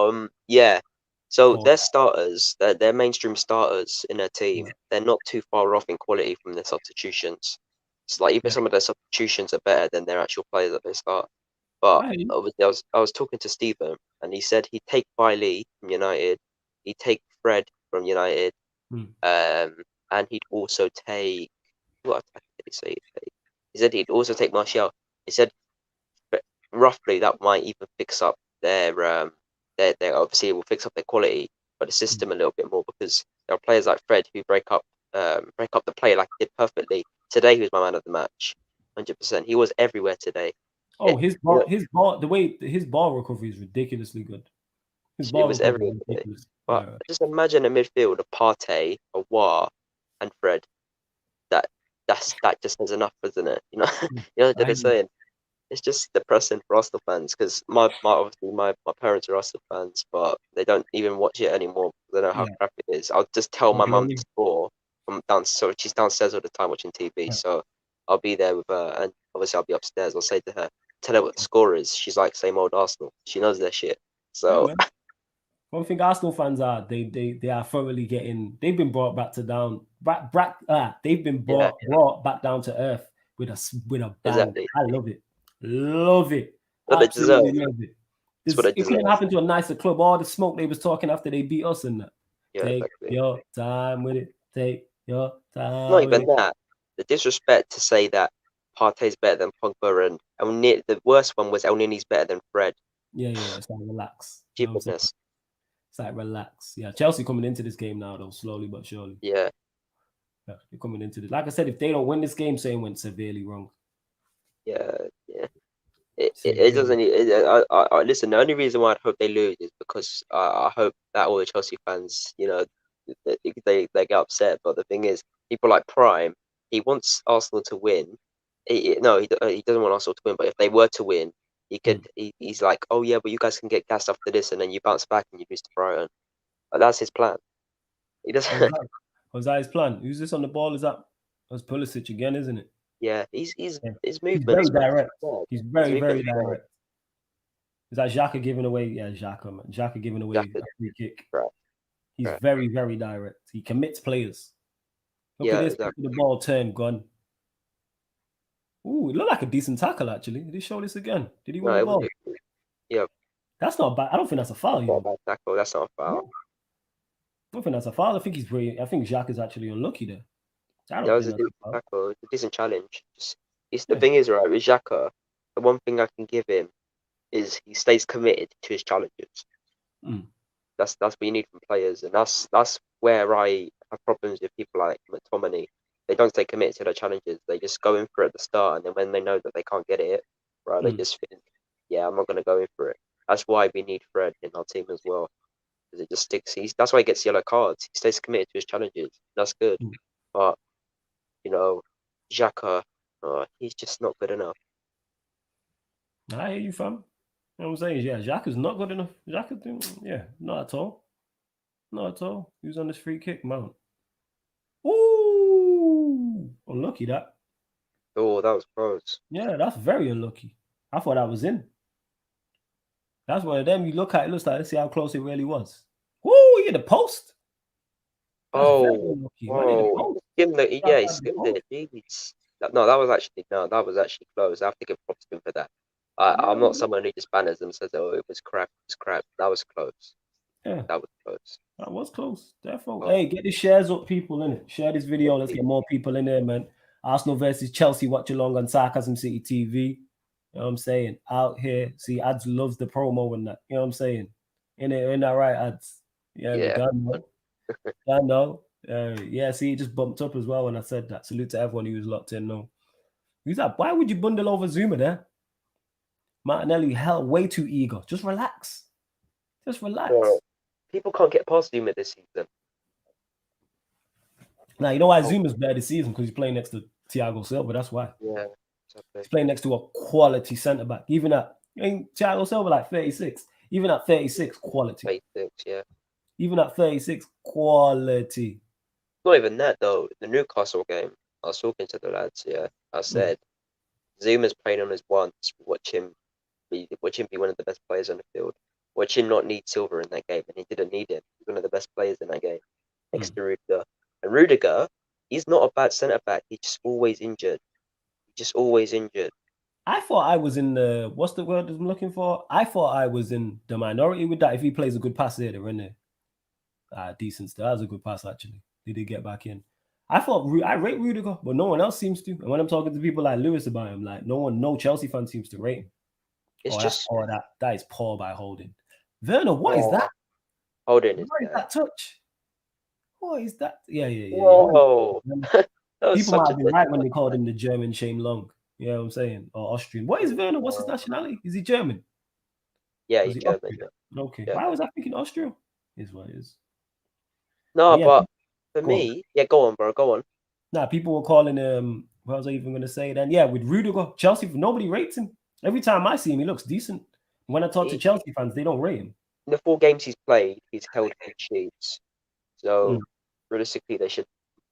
So their starters, their mainstream starters in their team, they're not too far off in quality from their substitutions. It's like even some of their substitutions are better than their actual players that they start. But obviously, I was talking to Stephen, and he said he'd take Bailey from United, he'd take Fred from United, and he'd also take, what attack did he say? He said he'd also take Martial. He said roughly that might even fix up their obviously it will fix up their quality, but the system a little bit more, because there are players like Fred who break up the play like he did perfectly. Today he was my man of the match, 100%. He was everywhere today. Oh, his ball, the way his ball recovery is ridiculously good. It was everywhere today. But just imagine a midfield of Partey, Aouar, and Fred. That just says enough, isn't it? You know what they're saying. It's just depressing for Arsenal fans, because my parents are Arsenal fans, but they don't even watch it anymore. They know how crap it is. I'll just tell my mum to score from downstairs. She's downstairs all the time watching TV, so I'll be there with her, and obviously I'll be upstairs. I'll say to her, tell her what the score is. She's like, same old Arsenal. She knows their shit. So one thing Arsenal fans are, they are thoroughly they've been brought back to they've been brought back down to earth with a bang. Exactly. I love it. Love it. What they deserve. Love it. It couldn't happen to a nicer club. All the smoke they was talking after they beat us and that. Take your time with it. Take your time. Not even that. The disrespect to say that Partey's better than Pogba, and the worst one was El Nini's better than Fred. Yeah. It's like relax. Stupidness. It's like relax. Yeah, Chelsea coming into this game now though, slowly but surely. Yeah. They're coming into this. Like I said, if they don't win this game, Shane went severely wrong. Yeah. It doesn't. Listen. The only reason why I hope they lose is because I hope that all the Chelsea fans, they get upset. But the thing is, people like Prime, he wants Arsenal to win. He doesn't want Arsenal to win. But if they were to win, he could. He's like, oh yeah, but you guys can get gassed after this, and then you bounce back and you lose to Brighton. But that's his plan. He doesn't. Was that his plan? Who's this on the ball? That's Pulisic again, isn't it? Yeah, his movement. He's very direct. He's very direct. Is that Xhaka giving away? Yeah, Xhaka, man. Xhaka giving away a free kick. Right. He's very direct. He commits players. Look at this. Exactly. The ball turn gone. Ooh, it looked like a decent tackle actually. Did he show this again? Did he win the ball? Yeah. That's not bad. I don't think that's a foul. Not a bad tackle. That's not a foul. I don't think that's a foul. I think he's brilliant. I think Xhaka is actually unlucky there. That was a decent tackle. It's a decent challenge. The thing is, right, with Xhaka, the one thing I can give him is he stays committed to his challenges. That's what you need from players, and that's where I have problems with people like McTominay. They don't stay committed to their challenges. They just go in for it at the start, and then when they know that they can't get it, right, they just think, yeah, I'm not going to go in for it. That's why we need Fred in our team as well, because it just sticks. That's why he gets yellow cards. He stays committed to his challenges. That's good, but Xhaka, he's just not good enough. I hear you, fam. You know what I'm saying? Yeah, Xhaka's not good enough. Xhaka, not at all. Not at all. He was on this free kick, man. Ooh, unlucky that. Oh, that was close. Yeah, that's very unlucky. I thought that was in. That's one of them you look at, it looks like, let's see how close it really was. Woo, he hit the post. He skimmed it. Jeez. No, that was actually close. I have to give props to him for that. I'm not someone who just banners them and says, oh, it was crap. That was close. Yeah. That was close. That was close. Therefore, hey, get the shares up, people, in it. Share this video. Let's get more people in there, man. Arsenal versus Chelsea, watch along on Sarcasm City TV. You know what I'm saying? Out here. See, Ads loves the promo and that. You know what I'm saying? In that right, Ads? Yeah. I know. See, it just bumped up as well when I said that. Salute to everyone who was locked in. No. Who's that? Why would you bundle over Zuma there? Martinelli, hell, way too eager. Just relax. Well, people can't get past Zuma this season. Now, you know why Zuma's better this season? Because he's playing next to Thiago Silva. That's why. Yeah. Exactly. He's playing next to a quality centre-back. Even at Thiago Silva, like 36. Even at 36, quality. 36, yeah. Even at 36, quality. Not even that, though. The Newcastle game, I was talking to the lads, yeah. I said, Zuma's playing on his ones. Watch him be one of the best players on the field. Watch him not need Silva in that game, and he didn't need him. He's one of the best players in that game, next to Rudiger. And Rudiger, he's not a bad centre-back. He's just always injured. I thought I was in the, what's the word I'm looking for? I thought I was in the minority with that. If he plays a good pass there, they're in there. Decent stuff. That was a good pass, actually. He did get back in. I rate Rudiger, but no one else seems to. And when I'm talking to people like Lewis about him, like no Chelsea fan seems to rate him. That is poor by Holding. Werner, what is that? Holding is that touch? What is that? Yeah. Whoa. People might have been right when they called him the German Shane Long. You know what I'm saying? Or Austrian. What is Werner? What's his nationality? Is he German? Yeah, he's German. Yeah. Okay. Yeah. Why was I thinking Austria? Is what it is. No, but for me, go on, bro. Go on. Nah, people were calling him. What was I even going to say then? Yeah, with Rudiger, Chelsea, nobody rates him. Every time I see him, he looks decent. When I talk to Chelsea fans, they don't rate him. In the 4 games he's played, he's held clean sheets. So realistically, they should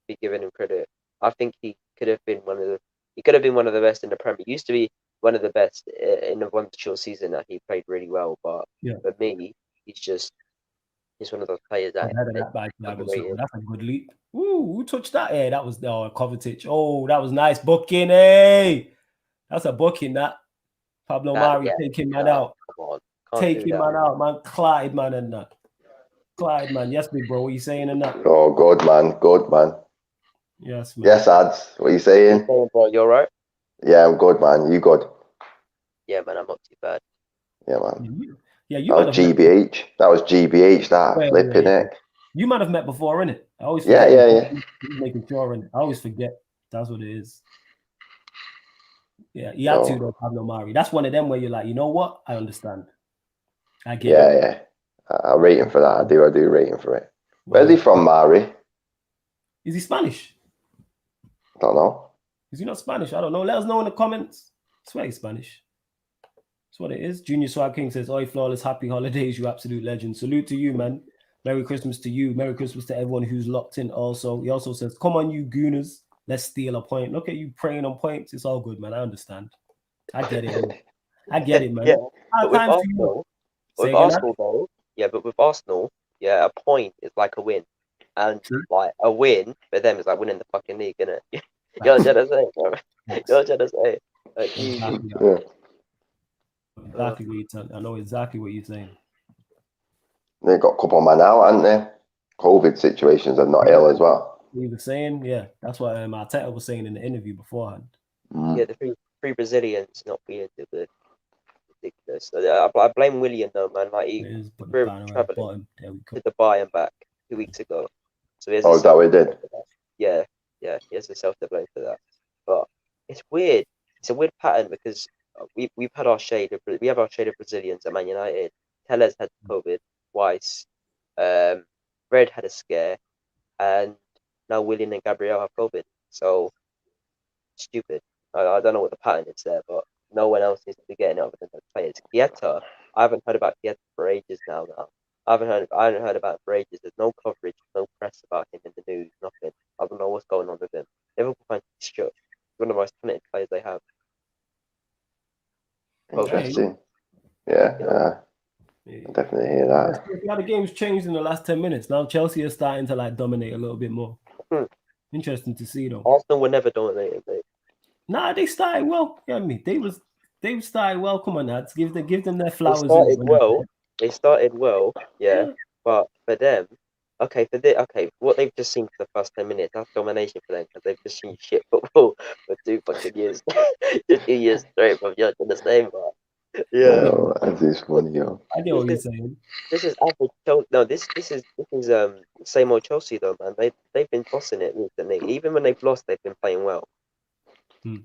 be giving him credit. I think he could have been one of the best in the Premier. He used to be one of the best in the one short season that he played really well. But for me, he's one of those players that. That's a good leap. Ooh, who touched that? Yeah, that was Kovacic. Oh, that was nice booking. Hey, that's a booking. That Pablo Mari taking man out. Taking man out, man. Clyde, man, and that. Clyde, man. Yes, big bro. What are you saying in that? Oh, good, man. Good, man. Yes, man. Yes, Ads. What are you saying? Oh, bro, you all right? Yeah, I'm good, man. You good? Yeah, man, I'm not too bad. Yeah, man. Yeah, you That might was have met. GBH. That was GBH. That Yeah, flipping yeah. it. You might have met before, innit? I always Yeah, forget. yeah. He's making sure, innit? I always forget. That's what it is. Yeah, he had No. to though, Pablo Mari. That's one of them where you're like, you know what? I understand. I get Yeah, it. yeah. I rate him for that. I do rate him for it. Where's he from, Mari? Is he Spanish? Don't know. Is he not Spanish? I don't know. Let us know in the comments. I swear he's Spanish. That's what it is. Junior Swag King says, Oi, Flawless, happy holidays, you absolute legend. Salute to you, man. Merry Christmas to you. Merry Christmas to everyone who's locked in also. He also says, come on, you gooners. Let's steal a point. Look at you praying on points. It's all good, man. I understand. I get it. I get it, man. Yeah, but with Arsenal, though, but with Arsenal, yeah, a point is like a win. And like a win for them is like winning the fucking league, isn't it? You know what I'm trying to say, bro? You know what I'm trying to say? Like, exactly. Yeah. Exactly what you're saying. I know exactly what you're saying. They got a couple of man out, haven't they? COVID situations are not ill as well. He was saying, yeah, that's what Arteta was saying in the interview beforehand. Yeah, the three Brazilians not being ridiculous. I blame William though, man. Like he traveling to Dubai and back 2 weeks ago. So he has is that what he did? Yeah, he has himself to blame for that. But it's weird. It's a weird pattern because we've had our shade of Brazilians at Man United. Tellez had COVID twice. Red had a scare, and now William and Gabriel have COVID. So stupid. I don't know what the pattern is there, but no one else seems to be getting it other than the players. Kieta, I haven't heard about Kieta for ages now. I haven't heard about him for ages. There's no coverage, no press about him in the news, nothing. I don't know what's going on with him. Liverpool fans shook. He's one of the most talented players they have. Interesting. Yeah, I definitely hear that. Yeah, the game's changed in the last 10 minutes. Now Chelsea is starting to like dominate a little bit more. Interesting to see though. Arsenal were never dominated, mate. Nah, they started well. You know what I mean? They started well. Come on, lads. Give them their flowers. They started well, yeah. But for them, what they've just seen for the first 10 minutes, that's domination for them because they've just seen shit football for 2 fucking years. 2 years straight, but you're the same, bro. Yeah. No, that is funny, yo. I get what you're saying. This is average Chelsea. No, this is same old Chelsea though, man. They've been tossing it recently. Even when they've lost, they've been playing well. They've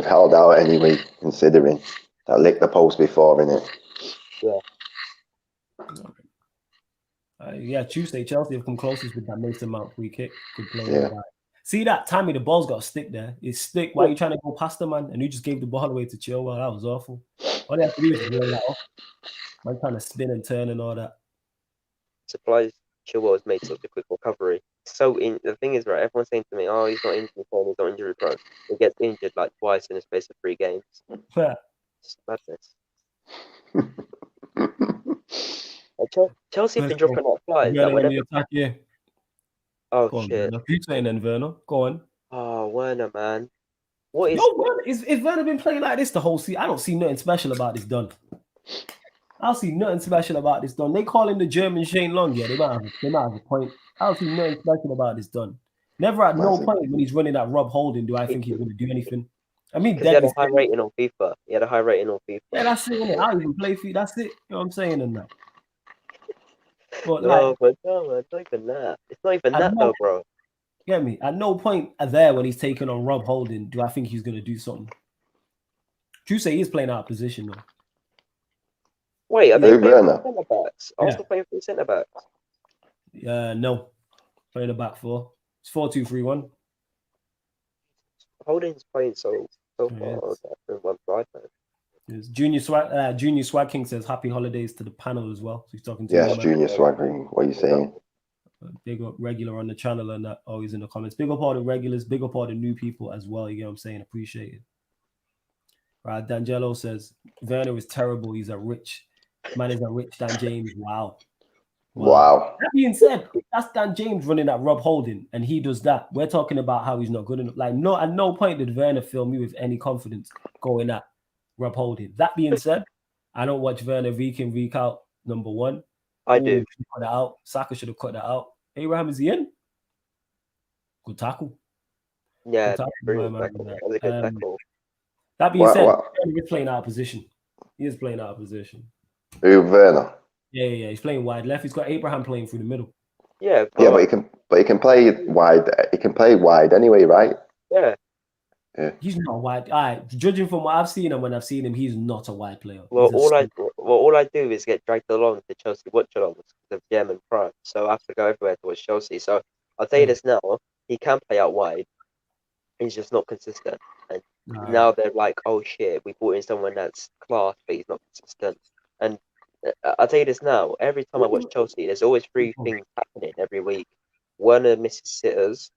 held out anyway, considering that licked the post before, innit? Yeah. Tuesday, Chelsea have come closest with that Mason Mount free kick. Good play. Yeah. See that, Tammy, the ball's got a stick there. It's stick. Why are you trying to go past the man? And you just gave the ball away to Chilwell. That was awful. All they have to do is roll that off. Man trying to spin and turn and all that. Surprised Chilwell has made such a quick recovery. The thing is, right, everyone's saying to me, oh, he's not injury prone, he's not injury prone. He gets injured like twice in the space of 3 games. It's madness. Chelsea have been dropping out flies. Oh, shit. Who's saying then, Werner? Go on. Oh, Werner, man. What is... Is Werner been playing like this the whole season? I don't see nothing special about this done. I don't see nothing special about this done. They call him the German Shane Long. Yeah, they might have a point. I don't see nothing special about this done. Never at no point when he's running that Rob Holding do I think he's going to do anything. I mean, he had a high rating on FIFA. Yeah, that's it. I don't even play FIFA. That's it. You know what I'm saying? And that. But no, it's not even that. It's not even that though, bro. Get me? At no point there when he's taking on Rob Holding do I think he's going to do something. True say he's playing out of position though. Wait, are they playing for centre backs? Arsenal playing for centre backs? No. Playing a back 4. It's 4-2-3-1. Holding's playing so far. One side, man. Yes. Junior Swag King says happy holidays to the panel as well. So he's talking to you. Yes, Junior Swag King. What are you saying? Big up regular on the channel and that always in the comments. Big up all the regulars, big up all the new people as well. You know what I'm saying? Appreciate it. Right, D'Angelo says Werner is terrible. He's a rich Dan James. Wow. That being said, that's Dan James running that Rob Holding, and he does that. We're talking about how he's not good enough. Like, no, at no point did Werner fill me with any confidence going at Rob Holding. That being said, I don't watch Werner week in, week out, number one. I do. Cut that out. Saka should have cut that out. Abraham, is he in? Good tackle. Yeah, Good tackle, brilliant my man. tackle. That was a good tackle. That being What? said, What? he's playing out of position. He is playing out of position. Who, Werner? Yeah. He's playing wide left. He's got Abraham playing through the middle. Yeah, Yeah, but he can play wide. He can play wide anyway, right? yeah. He's not wide. Judging from what I've seen and when I've seen him, he's not a wide player. Well, all I do is get dragged along to Chelsea Watchalong because of German prime. So I have to go everywhere to watch Chelsea. So I'll tell you this now: he can play out wide. He's just not consistent. And now they're like, oh shit, we brought in someone that's class, but he's not consistent. And I'll tell you this now: every time I watch Chelsea, there's always three things happening every week. Werner misses sitters,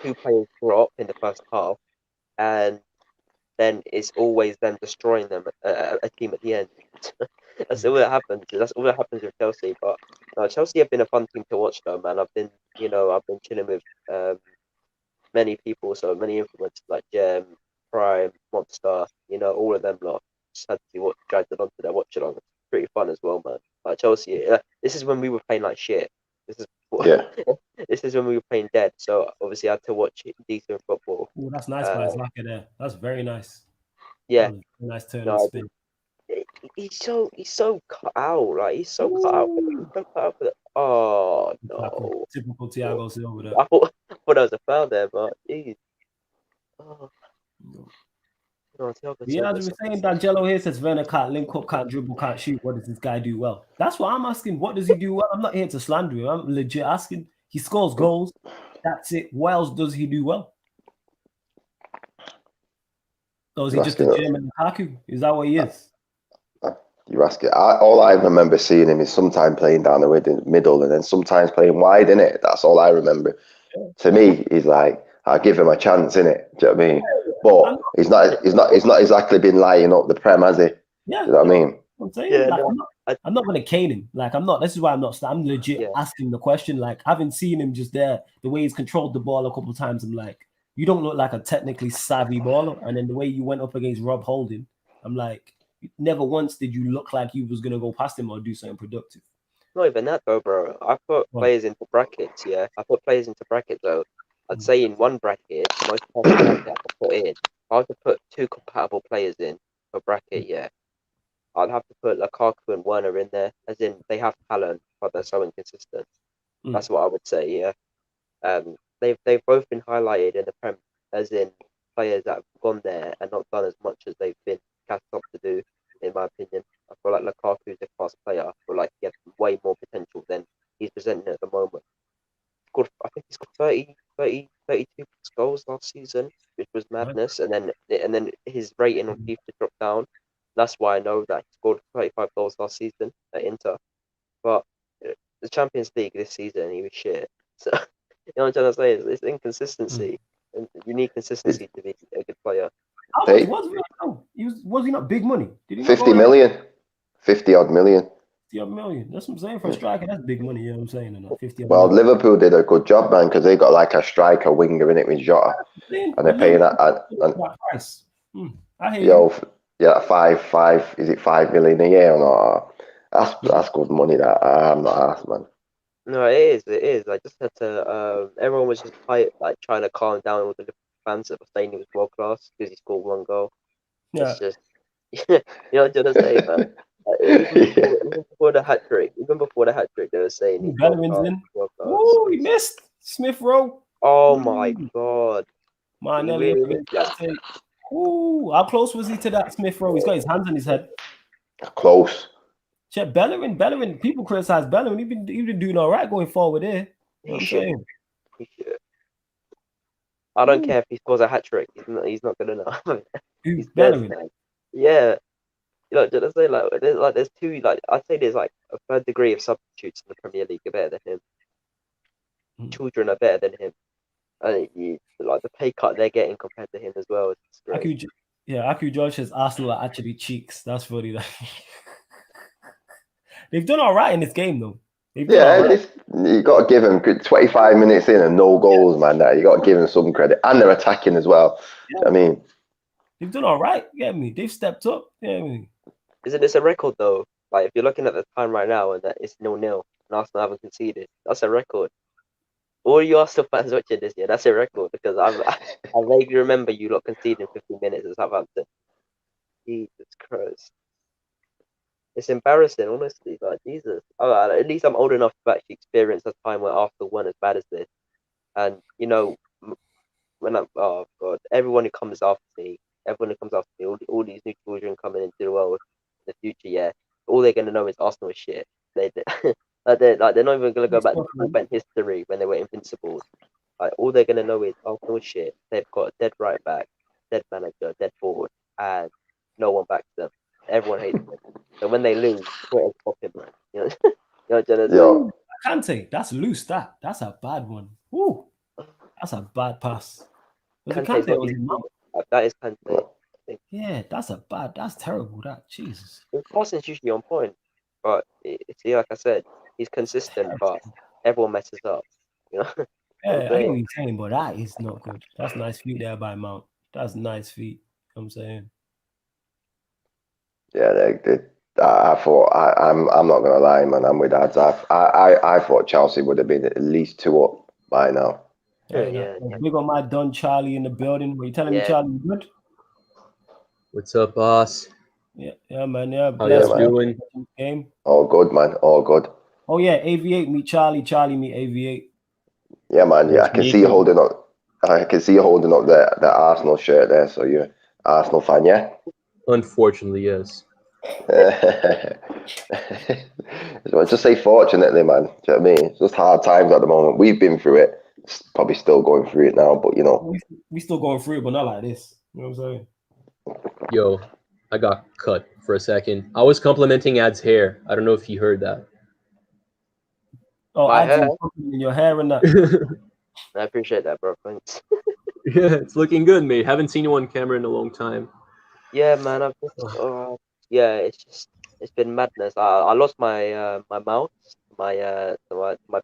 2 players drop in the first half, and then it's always them destroying them a team at the end. That's all that happens. That's all that happens with Chelsea. But no, Chelsea have been a fun team to watch, though, man. I've been chilling with many people, so many influencers like Gem, Prime, Monster. All of them lot. Just had to see what dragged it onto their watch along. It's pretty fun as well, man. Like Chelsea, this is when we were playing like shit. This is this is when we were playing dead. So obviously I had to watch decent football. Oh, that's nice, by Zlaka there. That's very nice. Yeah, nice turn and spin. He's so cut out. Like he's so cut out. He's so cut out for the. Oh no! Typical Thiago Silva there. I thought there was a foul there, but geez. Oh. No, As we were saying, D'Angelo here says Werner can't link up, can't dribble, can't shoot. What does this guy do well? That's what I'm asking. What does he do well? I'm not here to slander him. I'm legit asking. He scores goals. That's it. What else does he do well? Or is he just a German Lukaku? Is that what he is? You're asking. All I remember seeing him is sometimes playing down the middle and then sometimes playing wide, innit? That's all I remember. Yeah. To me, he's like, I'll give him a chance, innit? Do you know what I mean? But he's not exactly been lighting up the Prem, has he? Yeah. Do you know what I mean? I'm saying, I'm not going to cane him. Like, I'm not. This is why I'm not. I'm legit asking the question. Like, having seen him just there, the way he's controlled the ball a couple of times, I'm like, you don't look like a technically savvy baller. And then the way you went up against Rob Holding, I'm like, never once did you look like you was going to go past him or do something productive. Not even that though, bro. I put players into brackets, yeah. I put players into brackets though. I'd say in one bracket, most perfect bracket I could put in, if I had to put 2 compatible players in a bracket, yeah. I'd have to put Lukaku and Werner in there, as in they have talent, but they're so inconsistent. That's what I would say, yeah. They've both been highlighted in the Prem, as in players that have gone there and not done as much as they've been cast up to do, in my opinion. I feel like Lukaku's a class player. I feel like he has way more potential than he's presenting at the moment. I think he's got 32 goals last season, which was madness. And then his rating on FIFA dropped down. That's why I know that he scored 35 goals last season at Inter. But the Champions League this season, he was shit. So, you know what I'm trying to say? It's inconsistency. And you need consistency to be a good player. How much was he not big money? Did he 50 million? 50 odd million. 50 odd million. That's what I'm saying. For a striker, that's big money. You know what I'm saying? And 50 well, million. Liverpool did a good job, man, because they got like a striker winger in it with Jota. And they're paying that price. I hear you. Yeah, 5 is it 5 million a year or not? That's good money. That I'm not asked, man. No, it is. I just had to. Everyone was just trying to calm down all the fans that were saying he was world class because he scored 1 goal. Yeah. It's just, you know what I'm trying to say, man. Even before the hat trick, they were saying he's world class. Oh, he missed Smith Rowe. Oh my god, man! Ooh, how close was he to that Smith Rowe? He's got his hands on his head. Close. Check Bellerin. People criticize Bellerin. He been doing all right going forward there. You know what I'm saying? I don't care if he scores a hat trick. He's not good enough. Who's Bellerin? Yeah. You know, did I say there's 2 I'd say there's like a third degree of substitutes in the Premier League are better than him. Children are better than him. And the pay cut they're getting compared to him as well. Aku George says Arsenal are actually cheeks. That's funny. They've done all right in this game, though. You got to give them 25 minutes in and no goals, man. You got to give them some credit, and they're attacking as well. Yeah. I mean, they've done all right. Get me? They've stepped up. Isn't this a record though? Like if you're looking at the time right now and that it's 0-0 and Arsenal haven't conceded, that's a record. all you Arsenal fans watching this year, that's a record because I vaguely remember you lot conceding 15 minutes at Southampton. Jesus Christ. It's embarrassing, honestly. Like, Jesus. At least I'm old enough to actually experience a time where Arsenal weren't as bad as this. And, you know, when oh, God, everyone who comes after me, all these new children coming into the world in the future, yeah, all they're going to know is Arsenal is shit. They're not even going to go back to full-bent history when they were invincible. Like, all they're going to know is Arsenal is shit. They've got a dead right back, dead manager, dead forward, and no one backs them. Everyone hates them. So when they lose, Twitter's popping, man. You know, what I'm Yo, Kante, that's loose. That's a bad one. Ooh, that's a bad pass. Was it Kante's Kante or not was it easy. Mount? That is Kante. Yeah, that's terrible. That Jesus. His passing's usually on point, but see, like I said, he's consistent, but everyone messes up. You know. Yeah, I hear what you're saying, but that is not good. That's nice feet there by Mount. That's nice feet. You know what I'm saying. yeah, I thought I'm not gonna lie, man. I'm with Ads. I thought Chelsea would have been at least 2 up by now. Yeah. Big on my Don Charlie in the building. Were you telling me Charlie good? What's up, boss? Yeah, man. Yeah, how you doing? Game. All good, man. All good. Oh yeah, AV8 meet Charlie. Charlie meet AV8. Yeah, man. Yeah, I can see you holding up. I can see you holding up the Arsenal shirt there. So you're an Arsenal fan, yeah? Unfortunately, yes. Well, just say fortunately, man. Do you know what I mean? It's just hard times at the moment. We've been through it. It's probably still going through it now, but you know. We still going through it, but not like this. You know what I'm saying? Yo, I got cut for a second. I was complimenting Ad's hair. I don't know if you heard that. Oh, I do in your hair and that. I appreciate that, bro. Thanks. Yeah, it's looking good, mate. Haven't seen you on camera in a long time. Yeah, man. I've just, it's been madness. I lost my my mouse, my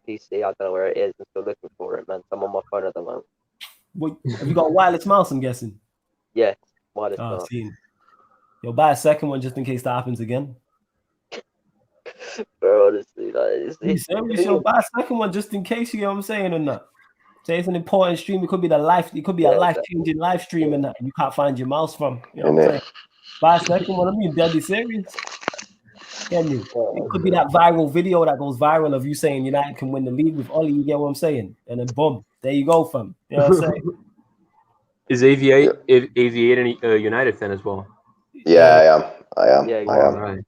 PC. I don't know where it is. I'm still looking for it, man. So I'm on my phone at the moment. What, have you got a wireless mouse? I'm guessing. Yeah, wireless mouse. You'll buy a second one just in case that happens again. Bro, honestly, like, you'll buy a second one just in case. You know what I'm saying or not? Say it's an important stream. It could be a life-changing live stream and that you can't find your mouse from. You know what I'm saying? Buy a second one. I mean, deadly serious. Get me? It could be that viral video that goes viral of you saying United can win the league with Ollie. You get what I'm saying? And then boom, there you go, fam. You know what I'm saying? Is AV8 a United fan as well? Yeah, I am. Yeah, I am. Right.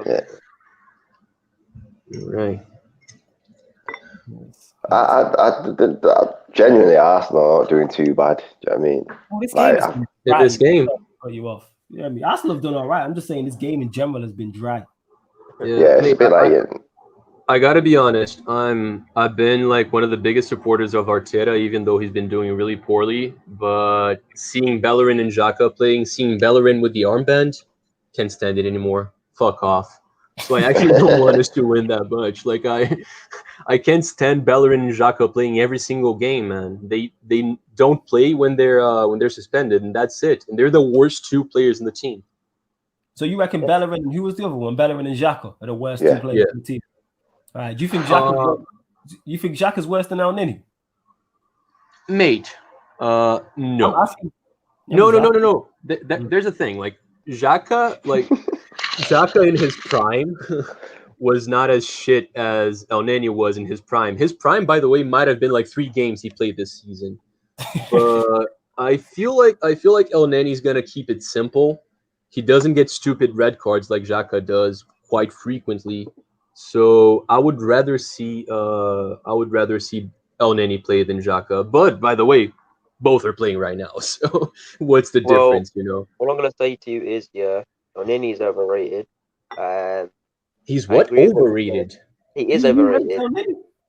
Yeah. Right. I genuinely Arsenal are not doing too bad. Do you know what I mean? Well, this game. Cut you off. You know what I mean? Arsenal have done all right. I'm just saying this game in general has been dry. Yeah, it's a bit like it. I gotta be honest. I've been like one of the biggest supporters of Arteta, even though he's been doing really poorly. But seeing Bellerin and Xhaka playing, seeing Bellerin with the armband, can't stand it anymore. Fuck off. So I actually don't want us to win that much. Like I can't stand Bellerin and Xhaka playing every single game, man. They don't play when they're suspended, and that's it. And they're the worst 2 players in the team. So you reckon Bellerin? Who was the other one? Bellerin and Xhaka are the worst 2 players in the team. All right. Do you think Xhaka's worse than El Nini? Mate, no. No. There's a thing. Like Xhaka in his prime was not as shit as El Nini was in his prime. His prime, by the way, might have been like 3 games he played this season. But I feel like El Nini's gonna keep it simple. He doesn't get stupid red cards like Xhaka does quite frequently. So I would rather see El Nini play than Xhaka. But by the way, both are playing right now. So what's the difference, you know? What I'm gonna say to you is, El Nini is overrated. He's what? Overrated? He is overrated.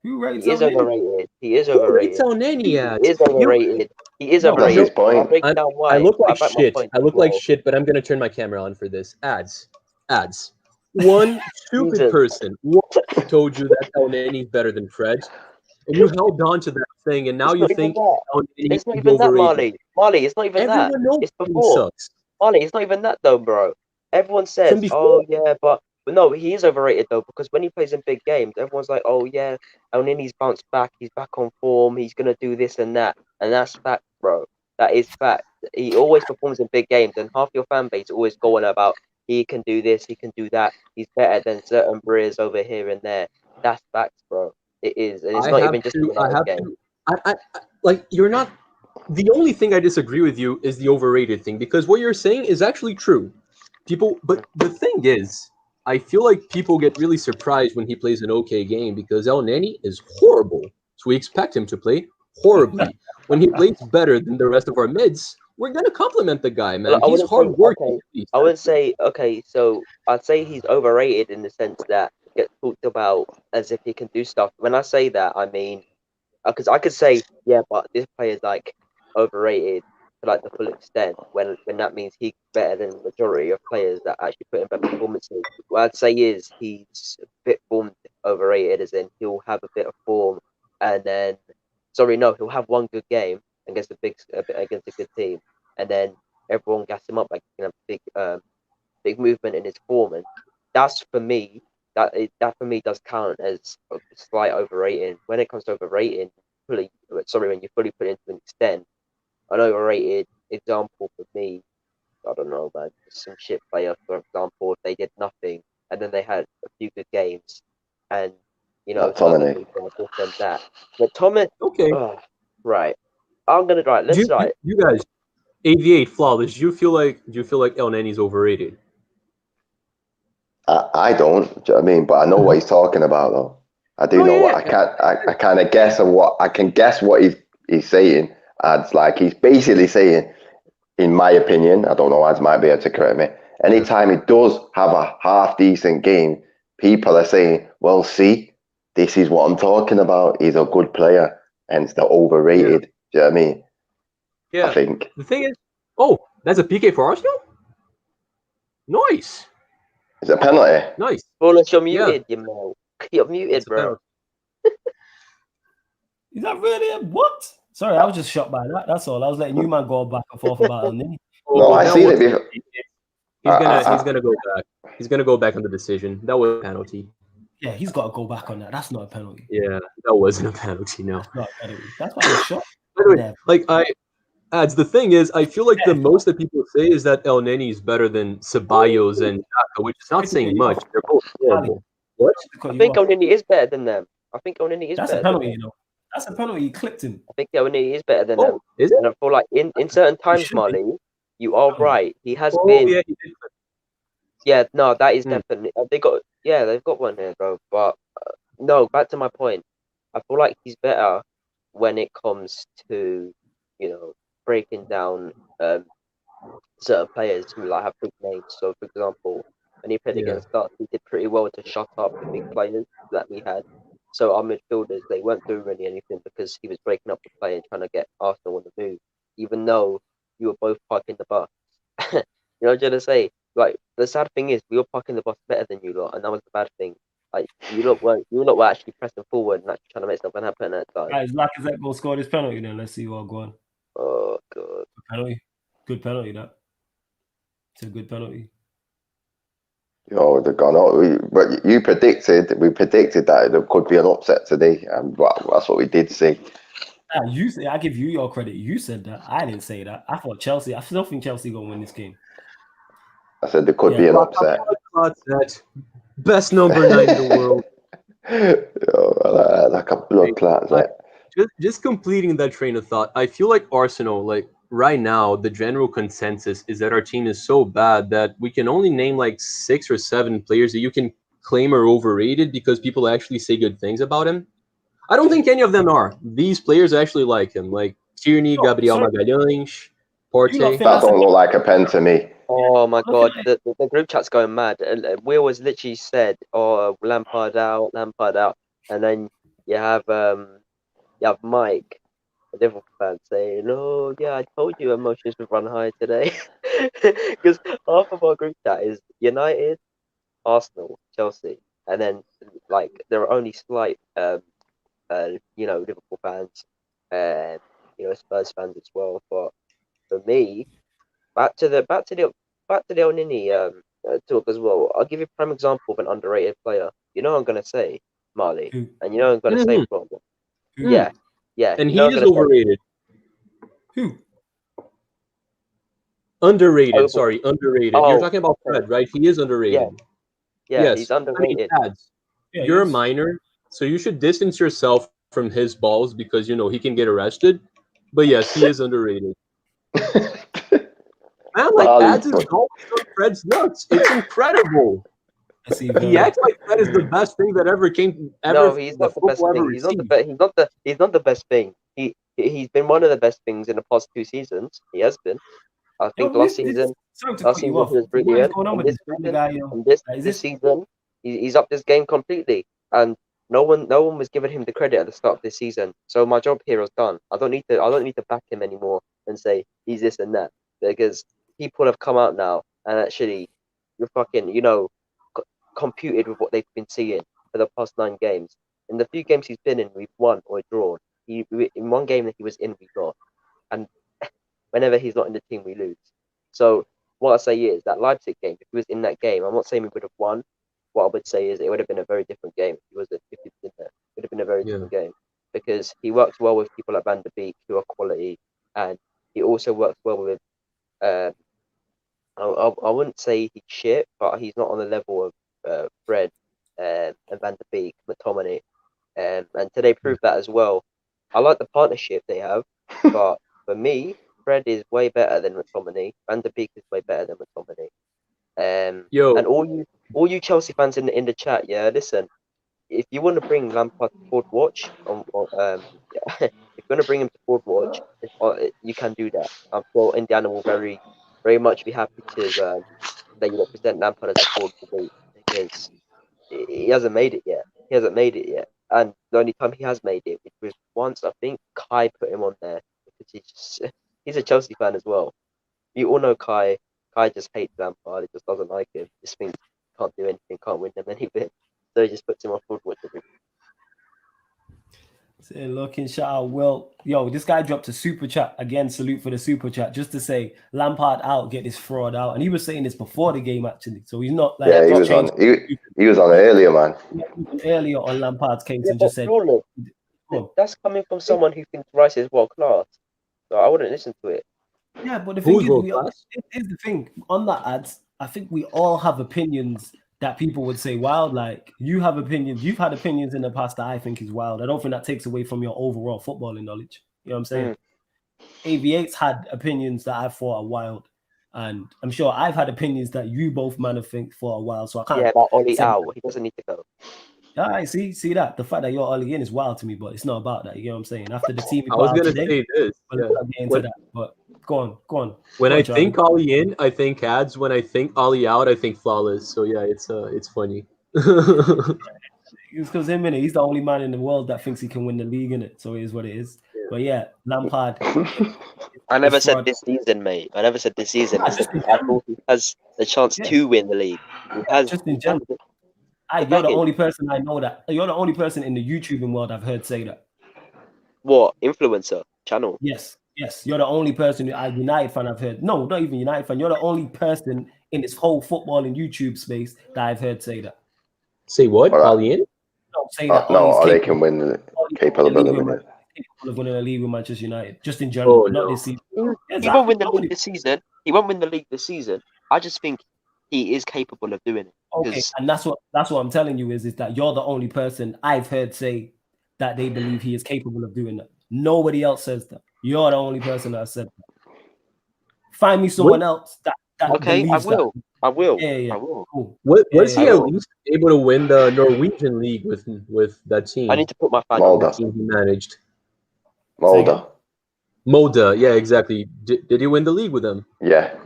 Who rates He is overrated. He is overrated. El Nini at? He is overrated. He is That's his overrated. point. I look like shit. I look like shit, but I'm gonna turn my camera on for this. Ads. One stupid person told you that El Nini's better than Fred, and you held on to that thing, and now you think El Nini it's not even that, Marley. Marley, it's not even Everyone that. It's before. sucks. Marley, it's not even that though, bro. Everyone says, "Oh yeah, but But no, he is overrated though, because when he plays in big games, everyone's like, "Oh yeah, and then he's bounced back. He's back on form. He's gonna do this and that." And that's fact, bro. That is fact. He always performs in big games, and half your fan base always going about he can do this, he can do that. He's better than certain Briers over here and there. That's facts, bro. It is, and it's not even just a United game. Like, you're not. The only thing I disagree with you is the overrated thing, because what you're saying is actually true. But the thing is, I feel like people get really surprised when he plays an okay game, because El Neni is horrible. So we expect him to play horribly. When he plays better than the rest of our mids, we're gonna compliment the guy, man. I He's wouldn't say, hardworking. okay. I would say, okay, so I'd say he's overrated in the sense that he gets talked about as if he can do stuff. When I say that, I mean, because I could say, yeah, but this player's like overrated to like the full extent when that means he's better than the majority of players that actually put in better performances. What I'd say is he's a bit formed overrated, as in he'll have a bit of form and then, sorry, no, he'll have one good game against against a good team, and then everyone gas him up like he can have big movement in his form, and that's for me. That for me does count as a slight overrating. When it comes to overrating, when you fully put it into an extent, an overrated example for me, I don't know, man, some shit player, for example, if they did nothing and then they had a few good games, and Tomine. this and that. But Thomas, Okay. right, I'm gonna right. Let's try it. You guys, 88 flawless. Do you feel like El Neni's overrated? I don't. Do you know what I mean? But I know what he's talking about, though. I do know what I can't. I kind of guess of what I can guess what he's saying. And it's like he's basically saying, in my opinion, I don't know, Ads might be able to correct me. Anytime he does have a half decent game, people are saying, "Well, see, this is what I'm talking about. He's a good player, hence they're overrated." Do you know what I mean? Yeah. I think The thing is, oh, that's a PK for Arsenal? Nice. it's a penalty. Nice. Wallace, you're muted, you know. You're muted, It's a bro. penalty. Is that really a what? Sorry, I was just shocked by that. That's all. I was letting you man go back and forth about it. No, I seen it before. He's gonna go back. He's gonna go back on the decision. That was a penalty. Yeah, he's got to go back on that. That's not a penalty. Yeah, that wasn't a penalty. No. That's not a penalty. That's why I was shocked. By the way, Yeah. like Ads, the thing is, I feel like the most that people say is that El Neni is better than Ceballos and Xhaka, which is not saying much. They're both horrible. What? I think Onini is better than them. I think Onini is That's better. a penalty, you know. That's a penalty. He clipped him. I think Onini is better than them. Is it? And I feel like in certain times, should be. Marley, you are right. He has Oh, been. yeah, he did. Yeah, no, that is definitely. They've got one here, bro. But no, back to my point. I feel like he's better when it comes to, breaking down certain players who like have big names. So, for example, when he played against us, he did pretty well to shut up the big players that we had. So our midfielders, they weren't doing really anything because he was breaking up the play and trying to get Arsenal on the move, even though you were both parking the bus. You know what I'm trying to say? Like, the sad thing is, we were parking the bus better than you lot, and that was the bad thing. Like, you lot were actually pressing forward and actually trying to make something happen at that time. Right, is Lacazette going to score this penalty then? Let's see what going. Oh, God. Good penalty, that. It's a good penalty. Yo, they're gone out. But we predicted that it could be an upset today, and that's what we did see. I give you your credit. You said that. I didn't say that. I thought Chelsea. I still think Chelsea going to win this game. I said there could be an upset. Best number 9 in the world. Yo, like a blood clot. Just completing that train of thought, I feel like Arsenal, like right now, the general consensus is that our team is so bad that we can only name like 6 or 7 players that you can claim are overrated because people actually say good things about him. I don't think any of them are. These players actually like him, like Tierney, Gabriel Magalhães, Partey. That don't look like a pen to me. Oh my God, the group chat's going mad. Will has literally said, "Oh, Lampard out," and then you have Mike, a Liverpool fan, saying, "Oh yeah, I told you emotions would run high today," because half of our group chat is United, Arsenal, Chelsea, and then like there are only slight Liverpool fans and Spurs fans as well. But for me, back to the El Nini talk as well. I'll give you a prime example of an underrated player. You know I'm gonna say Marley, Who? and you know I'm gonna say Florida. Who? Yeah, yeah. And you know he I'm is gonna say overrated. Who? Underrated. Over. Sorry, underrated. You're Oh, talking about okay. Fred, right? He is underrated. Yeah, Yes. he's underrated. Pads, Yeah, you're a yes. minor, so you should distance yourself from his balls because he can get arrested. But yes, he is underrated. Man, like Marley's Ads is funny. going on Fred's nuts. It's incredible. I see. He acts like Fred is the best thing that ever No, he's the not the best football ever thing. He's not the received. best. He's not the best thing. He's been one of the best things in the past 2 seasons. He has been. I think last season Sorry to last cut you season off. he was What is brilliant. going on And with this this season, guy? and this Is this this? season, he's upped his game completely. And no one was giving him the credit at the start of this season. So my job here is done. I don't need to back him anymore and say he's this and that, because people have come out now and actually you're fucking computed with what they've been seeing for the past 9 games. In the few games he's been in, we've won or drawn. In one game that he was in, we got. And whenever he's not in the team, we lose. So what I say is that Leipzig game, if he was in that game, I'm not saying we would have won. What I would say is it would have been a very different game. If he was in there, it would have been a very different game, because he works well with people like Van der Beek, who are quality, and he also works well with. I wouldn't say he's shit, but he's not on the level of Fred and Van der Beek, McTominay, and today proved that as well. I like the partnership they have, but for me, Fred is way better than McTominay. Van der Beek is way better than McTominay. And all you Chelsea fans in the chat, yeah, listen. If you want to bring Lampard to Ford Watch, if you want to bring him to Ford Watch, you can do that. I'm sure Indiana will very, very much be happy to that you represent Lampard as a Ford debate, because he hasn't made it yet. He hasn't made it yet, and the only time he has made it was once. I think Kai put him on there because he's a Chelsea fan as well. You all know Kai. Kai just hates Lampard. He just doesn't like him. Just thinks he can't do anything, can't win them anything. So he just puts him on forward with him. Say, looking, shout out Will. Yo, this guy dropped a super chat again. Salute for the super chat, just to say Lampard out, get this fraud out. And he was saying this before the game actually, so he's not like he was on. He was on earlier, man. Earlier on Lampard's case and but just said, that's coming from someone who thinks Rice is world class. So I wouldn't listen to it. Yeah, but the thing is, here's the thing on that ads. I think we all have opinions that people would say wild. Like you have opinions, you've had opinions in the past that I think is wild. I don't think that takes away from your overall footballing knowledge. You know what I'm saying? AV8's had opinions that I thought are wild, and I'm sure I've had opinions that you both man have think for a while. So I can't. Yeah, about Ollie out. He doesn't need to go. All right, see that the fact that you're Ollie in is wild to me, but it's not about that. You know what I'm saying? After the team, I was gonna say this. We'll get into that, but go on. When I think Ollie in, I think ads. When I think Ollie out, I think flawless. So yeah, it's funny. It's because he's the only man in the world that thinks he can win the league, in it. So it is what it is. Yeah. But yeah, Lampard. I never said this season, mate. I never said this season. I thought he has the chance to win the league. He has, just in general. You're the only person I know that. You're the only person in the YouTubing world I've heard say that. What? Influencer channel? Yes. You're the only person, United fan I've heard. No, not even United fan. You're the only person in this whole football and YouTube space that I've heard say that. Say what? Ollie in? No, say that. Ollie can win. Capable of winning it. Capable of winning the league with Manchester United, just in general, not this season. He won't win the league this season. He won't win the league this season. I just think he is capable of doing it. Okay, and that's what I'm telling you is that you're the only person I've heard say that they believe he is capable of doing that. Nobody else says that. You're the only person that said that. Find me someone else that okay, I will. That. I will. Yeah. I will. Cool. Was he at least able to win the Norwegian league with that team? I need to put my fan on the team he managed. Molde. Yeah, exactly. Did he win the league with them? Yeah.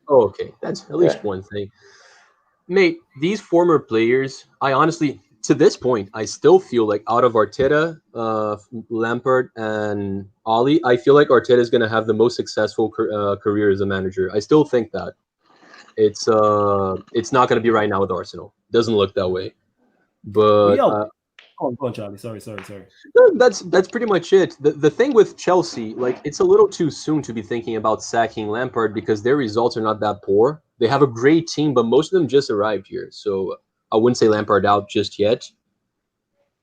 Oh, okay. That's at least one thing. Mate, these former players, I honestly, to this point, I still feel like out of Arteta, Lampard, and Ollie, I feel like Arteta is going to have the most successful career as a manager. I still think that. It's not going to be right now with Arsenal. Doesn't look that way. But Go on, Charlie. Sorry. No, that's pretty much it. The thing with Chelsea, like, it's a little too soon to be thinking about sacking Lampard because their results are not that poor. They have a great team, but most of them just arrived here, so I wouldn't say Lampard out just yet.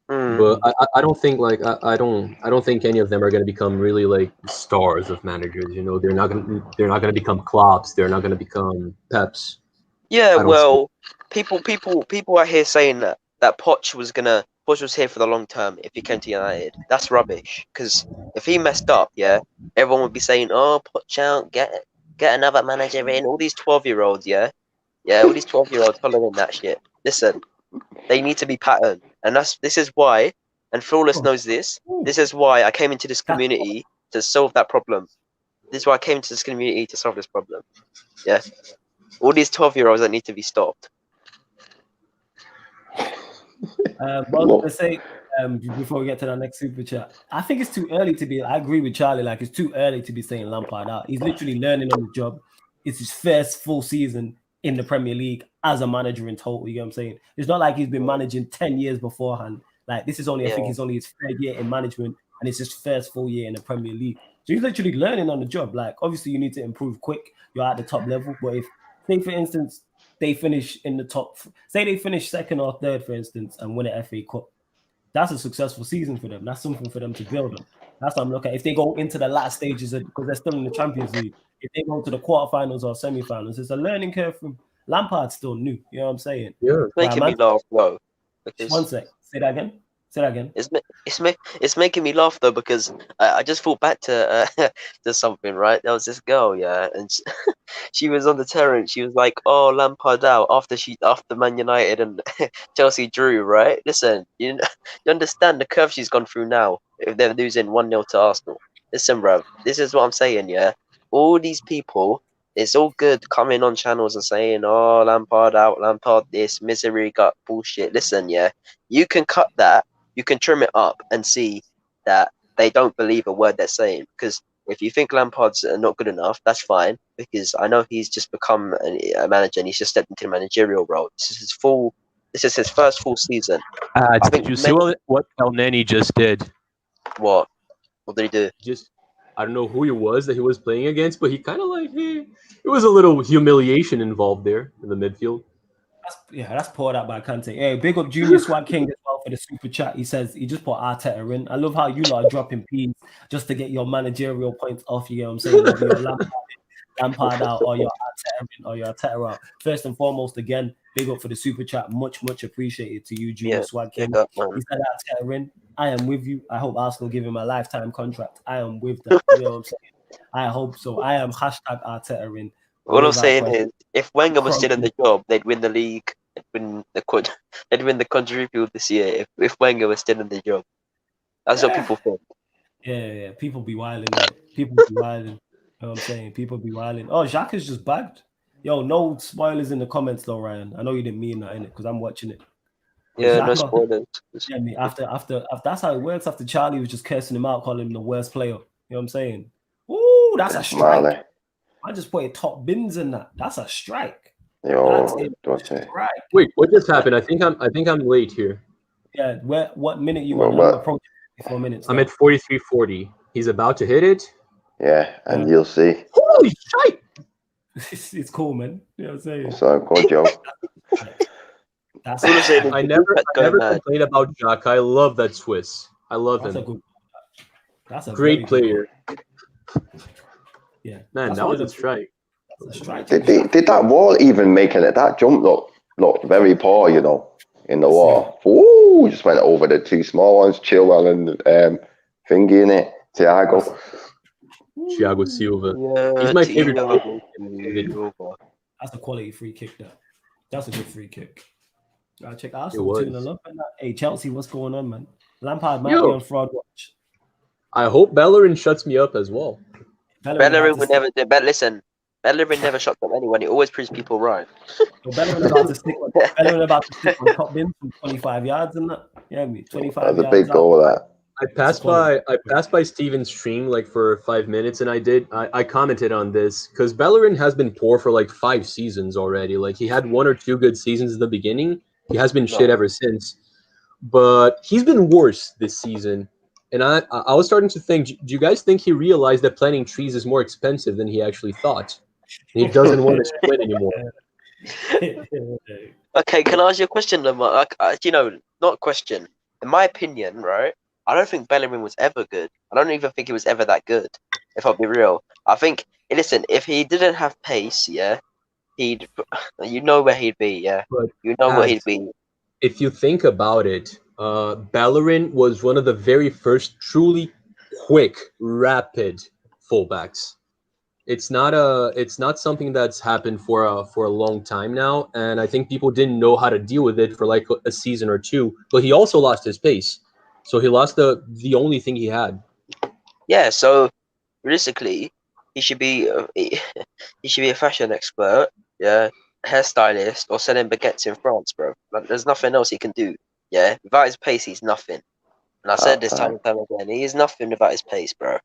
But I don't think I don't think any of them are going to become really like stars of managers. You know, they're not going to become Klopps. They're not going to become Peps. Yeah, well, people are here saying that Poch was here for the long term if he came to United. That's rubbish. Because if he messed up, yeah, everyone would be saying, "Oh, Poch out, get another manager in." All these 12-year-olds, all these 12-year-olds following that shit. Listen, they need to be patterned, and this is why. And Flawless knows this. This is why I came into this community to solve that problem. This is why I came into this community to solve this problem. Yeah. All these 12-year-olds that need to be stopped. What I was going to say before we get to the next super chat, I think it's too early to be. I agree with Charlie. Like, it's too early to be saying Lampard out. He's literally learning on the job. It's his first full season in the Premier League as a manager in total. You know what I'm saying? It's not like he's been managing 10 years beforehand. Like, this is only, I think, it's only his third year in management, and it's his first full year in the Premier League. So he's literally learning on the job. Like, obviously, you need to improve quick. You're at the top level, but if, say, for instance, they finish in the top, say they finish second or third, for instance, and win an FA Cup, that's a successful season for them. That's something for them to build on. That's what I'm looking at. If they go into the last stages, because they're still in the Champions League, if they go to the quarterfinals or semi-finals, it's a learning curve from Lampard's still new. You know what I'm saying? Yeah. It's making me laugh, bro. One sec. Say that again. It's making me laugh though, because I just thought back to to something, right? There was this girl, and she was on the terrace. She was like, "Oh, Lampard out," after Man United and Chelsea drew, right? Listen, you understand the curve she's gone through now if they're losing 1-0 to Arsenal. Listen, bro, this is what I'm saying, yeah. All these people, it's all good coming on channels and saying, "Oh, Lampard out, Lampard this, misery gut bullshit." Listen, yeah, you can cut that. You can trim it up and see that they don't believe a word they're saying. Because if you think Lampard's not good enough, that's fine. Because I know he's just become a manager and he's just stepped into the managerial role. This is his first full season. Did you see what El Neni just did? What? What did he do? I don't know who he was that he was playing against, but he kind of it was a little humiliation involved there in the midfield. That's poured out by Kante. Hey, big up Junior Swag King as well for the super chat. He says he just put Arteta in. I love how you lot are dropping P's just to get your managerial points off. You know what I'm saying? Like your Lampard out or your Arteta in or your Arteta out. First and foremost, again, big up for the super chat. Much appreciated to you, Junior Swag King. He said Arteta in. I am with you. I hope Arsenal give him a lifetime contract. I am with that. You know what I'm saying? I hope so. I am #Arteta in. What I'm saying is, if Wenger was still in the job, they'd win the league. They'd win the quadruple this year. If Wenger was still in the job, that's what people think. Yeah. People be wilding. People be wilding. You know what I'm saying? People be wilding. Oh, Jacques is just bagged. Yo, no spoilers in the comments though, Ryan. I know you didn't mean that in it because I'm watching it. Yeah, no spoilers. Yeah, after that's how it works. After Charlie was just cursing him out, calling him the worst player. You know what I'm saying? Ooh, that's a strike. I just put top bins in that. That's a strike. Right. Wait, what just happened? I think I'm late here. Yeah, what minute you on? I'm approaching 4 minutes. I'm at 43:40. He's about to hit it. Yeah, and you'll see. Holy shit! It's cool, man. You know what I'm saying? So good, Joe. I never complained about Jacques. I love that Swiss. I love him. That's a great player. Yeah, man, that was a strike. Did that wall even make it? That jump looked very poor, you know, in the wall. Ooh, just went over the two small ones, Chilwell and Thingy in it, Thiago Silva. Yeah, he's my favorite. That's a quality free kick. That's a good free kick. I check Arsenal 2-0 up. Hey, Chelsea, what's going on, man? Lampard might be on fraud watch. I hope Bellerin shuts me up as well. Bellerin would never do. But listen, Bellerin never shuts up anyone. He always proves people right. Bellerin about to stick on top bins from 25 yards and that. Yeah, 25 yards. That's a big goal of that. I passed by Steven's stream like for 5 minutes, and I commented on this because Bellerin has been poor for like 5 seasons already. Like he had 1 or 2 good seasons in the beginning. He has been shit ever since. but he's been worse this season. And I was starting to think, do you guys think he realized that planting trees is more expensive than he actually thought? And he doesn't want to split anymore. Okay, can I ask you a question, Lamar? Not a question. In my opinion, right, I don't think Bellerin was ever good. I don't even think he was ever that good, if I'll be real. I think, listen, if he didn't have pace, yeah, you know where he'd be, yeah. But You know what he'd be. If you think about it, Bellerin was one of the very first truly quick, rapid fullbacks. It's not something that's happened for a long time now, and I think people didn't know how to deal with it for like a season or two. But he also lost his pace, so he lost the only thing he had. Yeah, so realistically, he should be a fashion expert, yeah, hairstylist, or selling baguettes in France, bro. Like, there's nothing else he can do. Yeah, without his pace, he's nothing. And I said this time and time again, he is nothing without his pace, bro.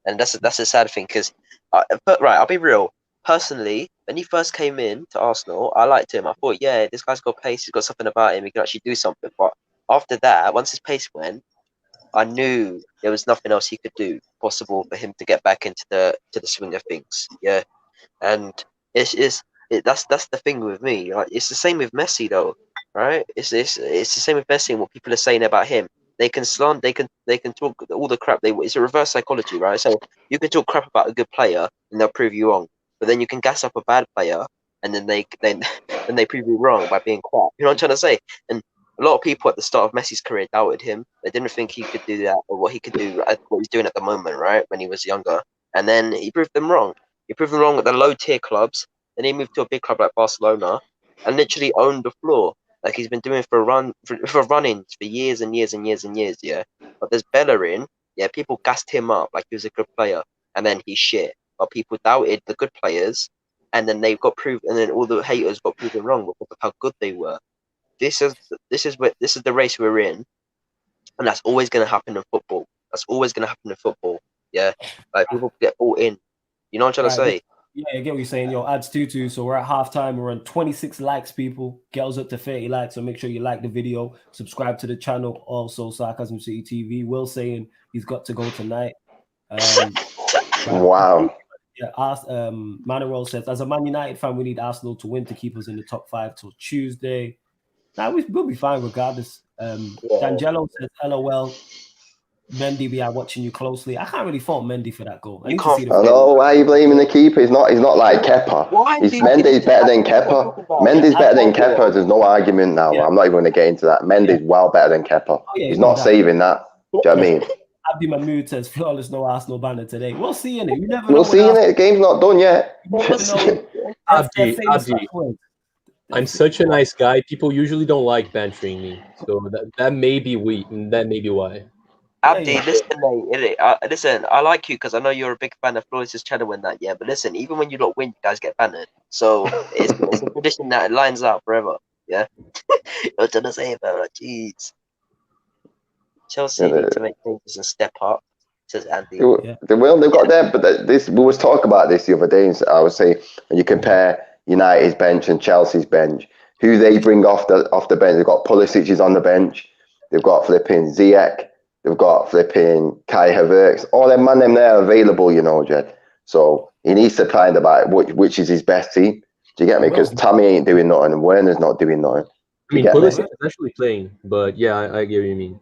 And that's a sad thing because, I'll be real. Personally, when he first came in to Arsenal, I liked him. I thought, yeah, this guy's got pace. He's got something about him. He can actually do something. But after that, once his pace went, I knew there was nothing else he could do possible for him to get back into the swing of things. Yeah, and that's the thing with me. Like, it's the same with Messi though, right? It's the same with Messi and what people are saying about him. They can slant, they can talk all the crap it's a reverse psychology, right? So you can talk crap about a good player and they'll prove you wrong, but then you can gas up a bad player and then they prove you wrong by being crap. You know what I'm trying to say? And a lot of people at the start of Messi's career doubted him. They didn't think he could do that or what he could do, what he's doing at the moment, right? When he was younger, and then he proved them wrong. He proved them wrong at the low tier clubs. Then he moved to a big club like Barcelona and literally owned the floor. Like he's been doing for run-ins for years and years and years and years, yeah. But there's Bellerin, yeah, people gassed him up like he was a good player, and then he's shit. But people doubted the good players, and then they've got proved, and then all the haters got proven wrong because of how good they were. This is the race we're in, and that's always going to happen in football. That's always going to happen in football, yeah. Like people get bought in. You know what I'm trying to say? Yeah, I get what you're saying. Yo, adds 2-2. So we're at halftime. We're on 26 likes, people. Girls up to 30 likes. So make sure you like the video. Subscribe to the channel. Also, Sarcasm City TV. Will saying he's got to go tonight. Wow. Yeah, Managerial says, as a Man United fan, we need Arsenal to win to keep us in the top 5 till Tuesday. Now we'll be fine regardless. D'Angelo says, LOL. Mendy, we are watching you closely. I can't really fault Mendy for that goal. I know. Why are you blaming the keeper? He's not like Kepa. Mendy's better than Kepa. Mendy's better than Kepa. There's no argument now. Yeah. I'm not even going to get into that. Mendy's well better than Kepa. He's not saving that. Do you know what I mean? Abdi Mahmood says, flawless, no Arsenal banner today. We'll see in it. You never know. We'll see in it. The game's not done yet. Abdi, I'm such a nice guy. People usually don't like bantering me. So that may be why. Abdi, listen, mate. Listen, I like you because I know you're a big fan of Floyd's channel and that, yeah. But listen, even when you don't win, you guys get bannered. So it's a tradition that lines up forever, yeah. You're trying to say about it, jeez. Chelsea need to make changes and step up, says Andy. They will. They've got there, but we was talking about this the other day. And I would say when you compare United's bench and Chelsea's bench, who they bring off the bench, they've got Pulisic is on the bench. They've got flipping Ziyech. They've got flipping Kai Havertz. All them there are available, you know, Jed. So he needs to find about which is his best team. Do you get me? Because Tammy ain't doing nothing and Werner's not doing nothing. I mean, Pulisic is actually playing, but yeah, I get what you mean.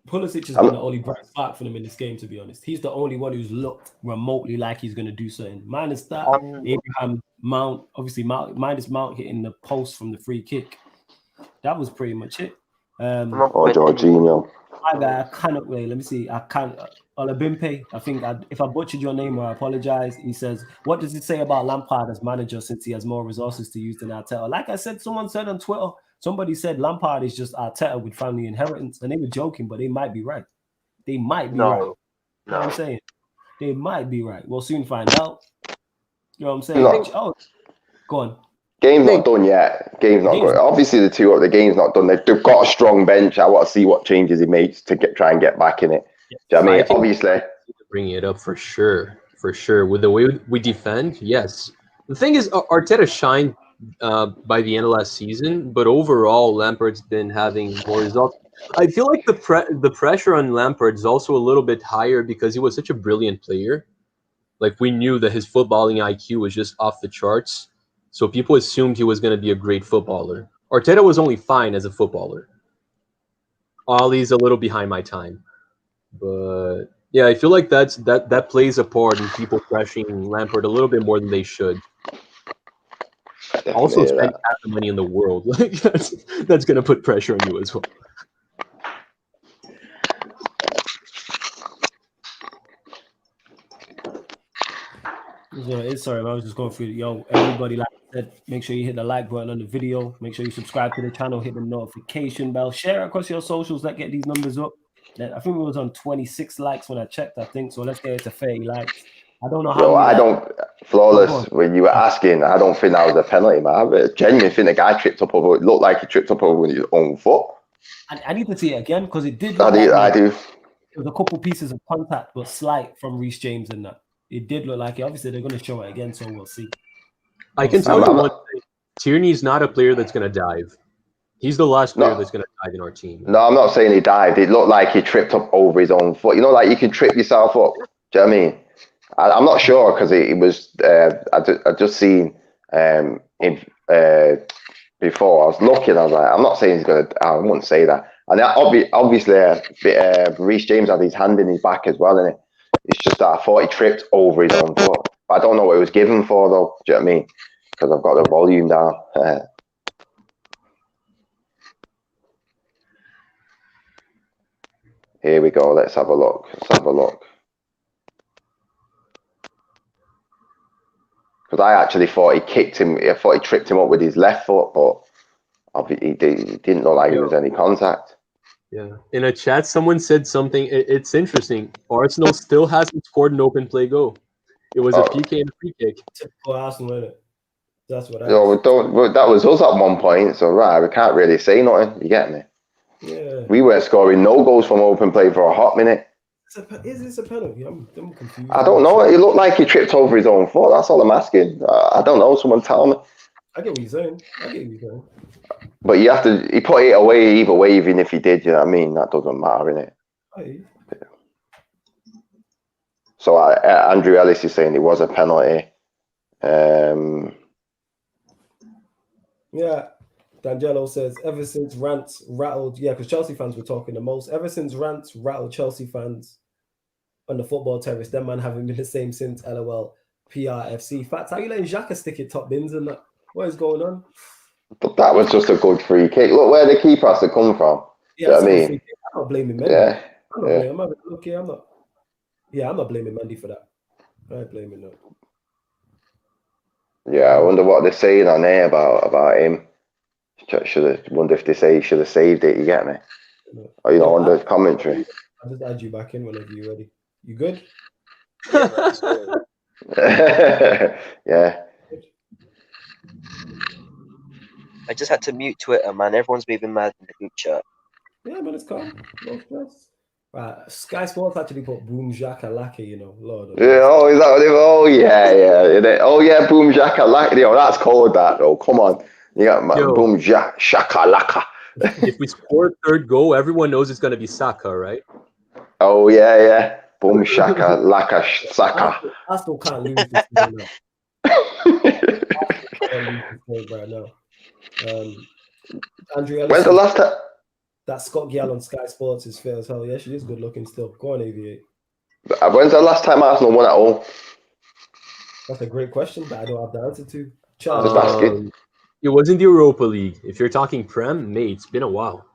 Pulisic has been the only bright spark for them in this game, to be honest. He's the only one who's looked remotely like he's going to do something. Minus that, Abraham Mount, obviously minus Mount hitting the post from the free kick. That was pretty much it. Jorginho. I cannot wait. Let me see. I can't. Olabimpe, I think if I butchered your name, I apologize. He says, what does it say about Lampard as manager since he has more resources to use than Arteta? Like I said, someone said on Twitter, somebody said Lampard is just Arteta with family inheritance, and they were joking, but they might be right. They might be right. You know what I'm saying? They might be right. We'll soon find out. You know what I'm saying? No. Go on. Game's not done yet. Game's not done. Obviously, the game's not done. They've got a strong bench. I want to see what changes he makes to try and get back in it. Do you know what I mean? Obviously. Bringing it up for sure. With the way we defend, yes. The thing is, Arteta shined by the end of last season, but overall, Lampard's been having more results. I feel like the pressure on Lampard is also a little bit higher because he was such a brilliant player. Like, we knew that his footballing IQ was just off the charts, so people assumed he was going to be a great footballer. Arteta was only fine as a footballer. Ollie's a little behind my time, but yeah, I feel like that plays a part in people pressuring Lampard a little bit more than they should. Also, spend half the money in the world, like that's going to put pressure on you as well. Sorry, I was just going through. Yo, everybody, like I said, make sure you hit the like button on the video. Make sure you subscribe to the channel, hit the notification bell, share it across your socials. Let's get these numbers up. I think it was on 26 likes when I checked, I think. So let's get it to 30 likes. I don't know how. I don't, Flawless, when you were asking, I don't think that was a penalty, man. I genuinely think the guy tripped up over, it looked like he tripped up over his own foot. I need to see it again because it did. I do. It was a couple pieces of contact, but slight from Reece James and that. It did look like it. Obviously, they're going to show it again, so we'll see. I can tell you one thing. Tierney's not a player that's going to dive. He's the last player that's going to dive in our team. No, I'm not saying he dived. It looked like he tripped up over his own foot. You know, like you can trip yourself up. Do you know what I mean? I'm not sure because it was. I just seen him before. I was looking. I was like, I'm not saying he's going to. I wouldn't say that. And obviously, Reece James had his hand in his back as well, innit? It's just that I thought he tripped over his own foot. But I don't know what it was given for, though. Do you know what I mean? Because I've got the volume down. Here we go. Let's have a look. Because I actually thought he kicked him. I thought he tripped him up with his left foot, but he didn't look like there was any contact. Yeah. In a chat, someone said something. It's interesting. Arsenal still hasn't scored an open play goal. It was a PK and a free kick. For Arsenal, isn't it? That's what I that was us at one point, so right, we can't really say nothing. You get me? Yeah. We weren't scoring no goals from open play for a hot minute. Is this a penalty? I'm confused. I don't know. It looked like he tripped over his own foot. That's all I'm asking. I don't know. Someone tell me. I get what you're saying. But you have to. He put it away either way, even if he did. You know what I mean? That doesn't matter, innit? Hey. So Andrew Ellis is saying it was a penalty. Yeah. D'Angelo says, ever since rants rattled, because Chelsea fans were talking the most. Ever since rants rattled Chelsea fans on the football terrace, them man haven't been the same since. LOL. PRFC. Facts. How you letting Xhaka stick it top bins and that? What is going on? But that was just a good free kick. Look where the keeper has to come from. Yeah, you know what I mean? I'm not blaming Mendy. Yeah. I'm not blaming Mendy for that. I ain't blaming that. Yeah, I wonder what they're saying on there about him. Wonder if they say he should have saved it. You get me? Or on the commentary. I'll just add you back in whenever you're ready. You good? Yeah. I just had to mute Twitter, man. Everyone's moving mad in the group chat. Yeah, man, it's calm. No stress. Right, Sky Sports actually put Boom Xhaka Laka, Lord. Yeah, is that what it? Oh yeah. Oh yeah, Boom Xhaka Laka. That's cold, that though. Come on. You got Boom Xhaka Laka. If we score a third goal, everyone knows it's going to be Saka, right? Oh yeah. Boom Xhaka Laka Saka. I still can't lose this game right now. Andrew Ellis, when's the last time? That Scott Giall on Sky Sports is fair as hell. Yeah, she is good looking still. Go on, AV8. When's the last time Arsenal won at home? That's a great question, but I don't have the answer to. Charles, it was in the Europa League. If you're talking Prem, mate, it's been a while.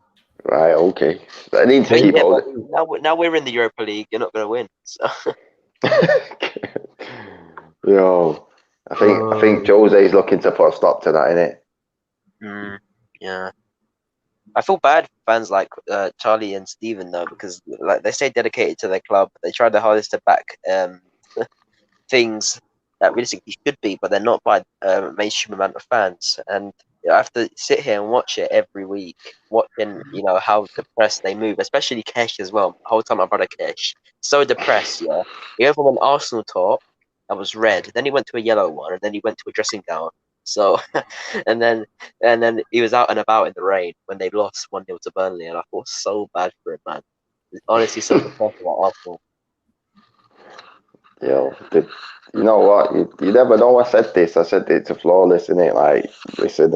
Right, okay. I need to keep holding. Now we're in the Europa League. You're not going to win. So. Yo, I think Jose's looking to put a stop to that, innit? Yeah. I feel bad for fans like Charlie and Steven though, because like they stay dedicated to their club. They try their hardest to back things that realistically should be, but they're not by a mainstream amount of fans. And I have to sit here and watch it every week, watching how depressed they move, especially Kesh as well. The whole time my brother Kesh, so depressed. Yeah, he went from an Arsenal top that was red, then he went to a yellow one, and then he went to a dressing gown. So, and then he was out and about in the rain when they lost 1-0 to Burnley, and I felt so bad for him, man. Honestly, so depressed about Arsenal. You know what? You never know. I said it to Flawless, innit? Like, listen,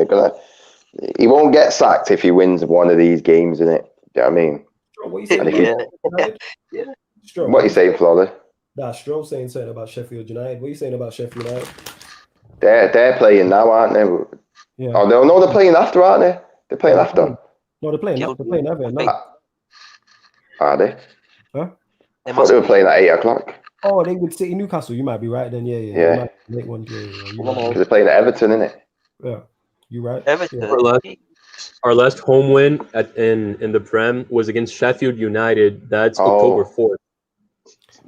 he won't get sacked if he wins one of these games, innit? Do you know what I mean? What are you saying? Yeah. What are you saying, Flawless? Nah, Stroll saying something about Sheffield United. What are you saying about Sheffield United? They're playing now, aren't they? Yeah. Oh, no, they're playing after, aren't they? They're playing after. No, they're playing. They're playing after. No. Are they? Huh? I thought they were playing at 8:00. Oh, they would City Newcastle. You might be right then. Yeah. You might make one. Yeah. They're playing at Everton, innit? Yeah, you right. Everton. Yeah. Our last home win in the Prem was against Sheffield United. That's October 4th.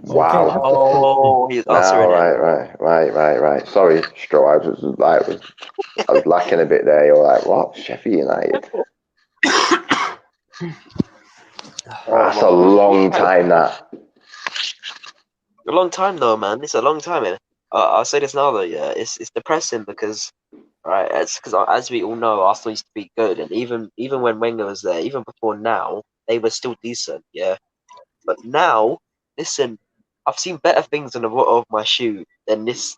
Wow. Oh, he's answering it. Right. Sorry, Stro. I was lacking a bit there. You're like, what? Sheffield United. That's a long time. That. A long time though, man. It's a long time. I'll say this now though. Yeah, it's depressing because, right? It's because as we all know, Arsenal used to be good, and even when Wenger was there, even before now, they were still decent. Yeah, but now, listen, I've seen better things on the bottom of my shoe than this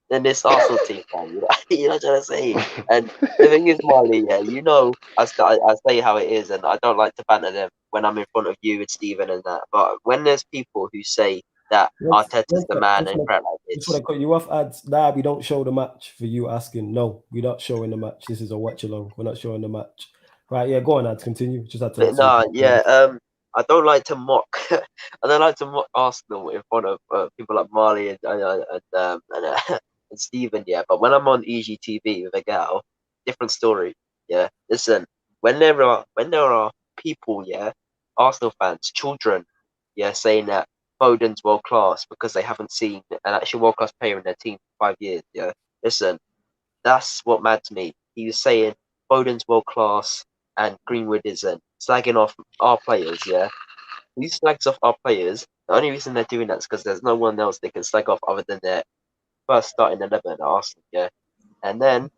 than this Arsenal team. Man. You know what I'm trying to say? And the thing is, Marley, yeah, you know, I say how it is, and I don't like to banter them when I'm in front of you and Stephen and that. But when there's people who say that Arteta's the man and crap like this. Just want to cut you off, ads. Nah, we don't show the match for you asking. No, we're not showing the match. This is a watch along. We're not showing the match. Right, yeah, go on, ads. Continue. Just had to. No, yeah. I don't like to mock. I don't like to mock Arsenal in front of people like Marley and Stephen. Yeah, but when I'm on EGTV with a gal, different story. Yeah, listen. When there are people, yeah, Arsenal fans, children, yeah, saying that Foden's world class because they haven't seen an actual world class player in their team for 5 years. Yeah, listen, that's what mads me. He was saying Foden's world class and Greenwood isn't, slagging off our players. Yeah, he slags off our players. The only reason they're doing that is because there's no one else they can slag off other than their first starting 11 at Arsenal. Yeah, and then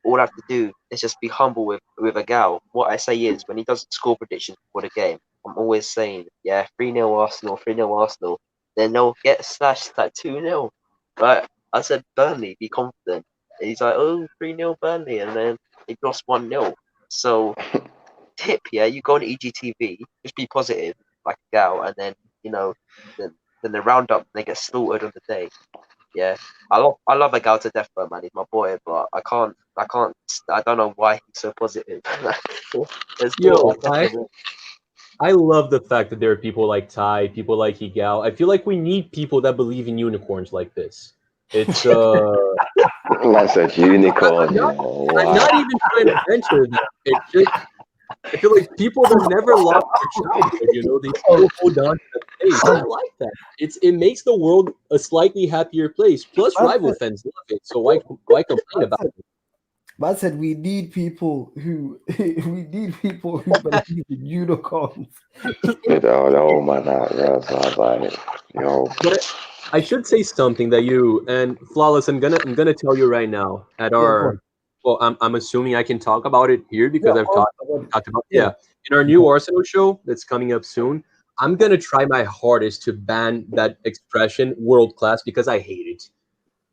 all I have to do is just be humble with a gal. What I say is, when he doesn't score predictions before the game, I'm always saying, yeah, 3-0 Arsenal, 3-0 Arsenal. Then they'll get slashed like 2-0. Right? I said, Burnley, be confident. And he's like, oh, 3-0 Burnley. And then they lost 1-0. So, tip, yeah, you go on EGTV, just be positive, like a gal, and then, you know, then they round up and they get slaughtered on the day. Yeah, I love a gal to death, though, man. He's my boy, but I don't know why he's so positive. I love the fact that there are people like Ty, people like Higal. I feel like we need people that believe in unicorns like this. It's That's a unicorn. I'm not even trying to venture that. It's just I feel like people that never lost their childhood, you know, they still hold on to the faith. I like that. It makes the world a slightly happier place. Plus, rival fans love it, so why complain about it? Man said we need people who believe in unicorns. No, man, that's like, But I should say something that you and Flawless. I'm gonna tell you right now at our. Well, I'm assuming I can talk about it here because I've talked about in our new Arsenal show that's coming up soon. I'm gonna try my hardest to ban that expression "world class" because I hate it.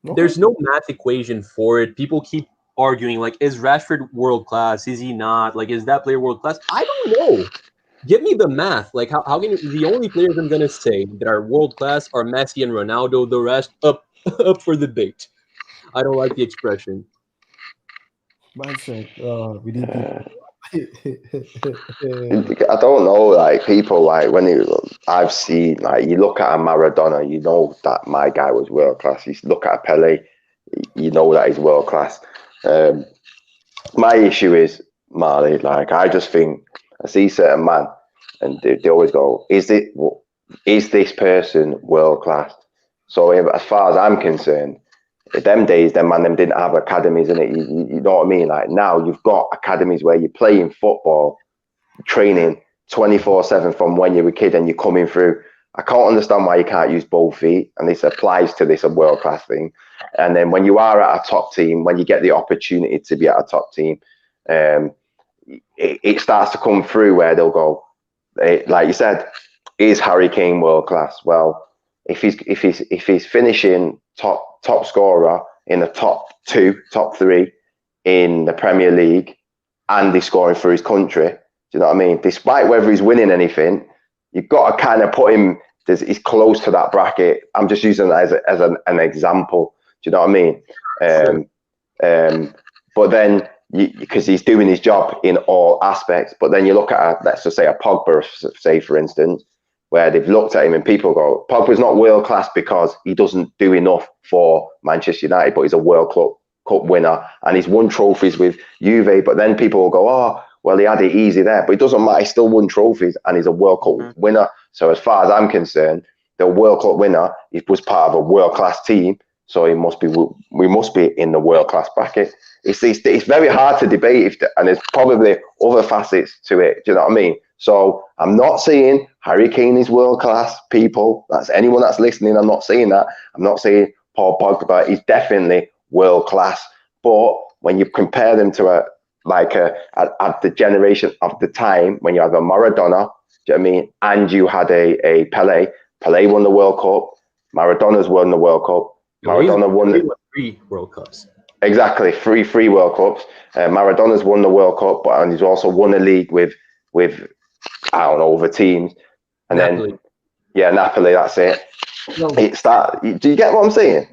Okay. There's no math equation for it. People keep arguing like, is Rashford world class? Is he not? Like, is that player world class? I don't know. Give me the math. Like, how can the only players I'm gonna say that are world class are Messi and Ronaldo. The rest up for debate. I don't like the expression. Man said, we need people. I don't know, like people like I've seen like you look at a Maradona, you know that my guy was world class. You look at a Pele, you know that he's world class. My issue is Marley. Like I just think I see certain man, and they always go, "Is this person world class?" So as far as I'm concerned. Them days, them didn't have academies in it. You know what I mean? Like now, you've got academies where you're playing football, training 24/7 from when you're a kid, and you're coming through. I can't understand why you can't use both feet, and this applies to this world class thing. And then when you are at a top team, when you get the opportunity to be at a top team, it starts to come through where they'll go, like you said, is Harry Kane world class? Well, if he's finishing top scorer in the top 2, top 3 in the Premier League, and he's scoring for his country, do you know what I mean? Despite whether he's winning anything, you've got to kind of put him. He's close to that bracket. I'm just using that as an example. Do you know what I mean? But then, because he's doing his job in all aspects, but then you look at, let's just say a Pogba, say for instance, where they've looked at him and people go, Pogba's not world class because he doesn't do enough for Manchester United, but he's a World Cup winner and he's won trophies with Juve. But then people will go, oh, well, he had it easy there, but it doesn't matter. He still won trophies and he's a World Cup winner. So as far as I'm concerned, the World Cup winner, he was part of a world class team. So we must be in the world class bracket. It's very hard to debate, and there's probably other facets to it. Do you know what I mean? So I'm not saying Harry Kane is world class, people. That's anyone that's listening. I'm not saying that. I'm not saying Paul Pogba is definitely world class. But when you compare them to at the generation of the time, when you have a Maradona, do you know what I mean? And you had a Pele. Pele won the World Cup. Maradona's won the World Cup. Maradona won 3 World Cups. Exactly, three World Cups. Maradona's won the World Cup, and he's also won a league with I don't know, other teams. And Napoli. Then Napoli. That's it. No. It's that. Do you get what I'm saying?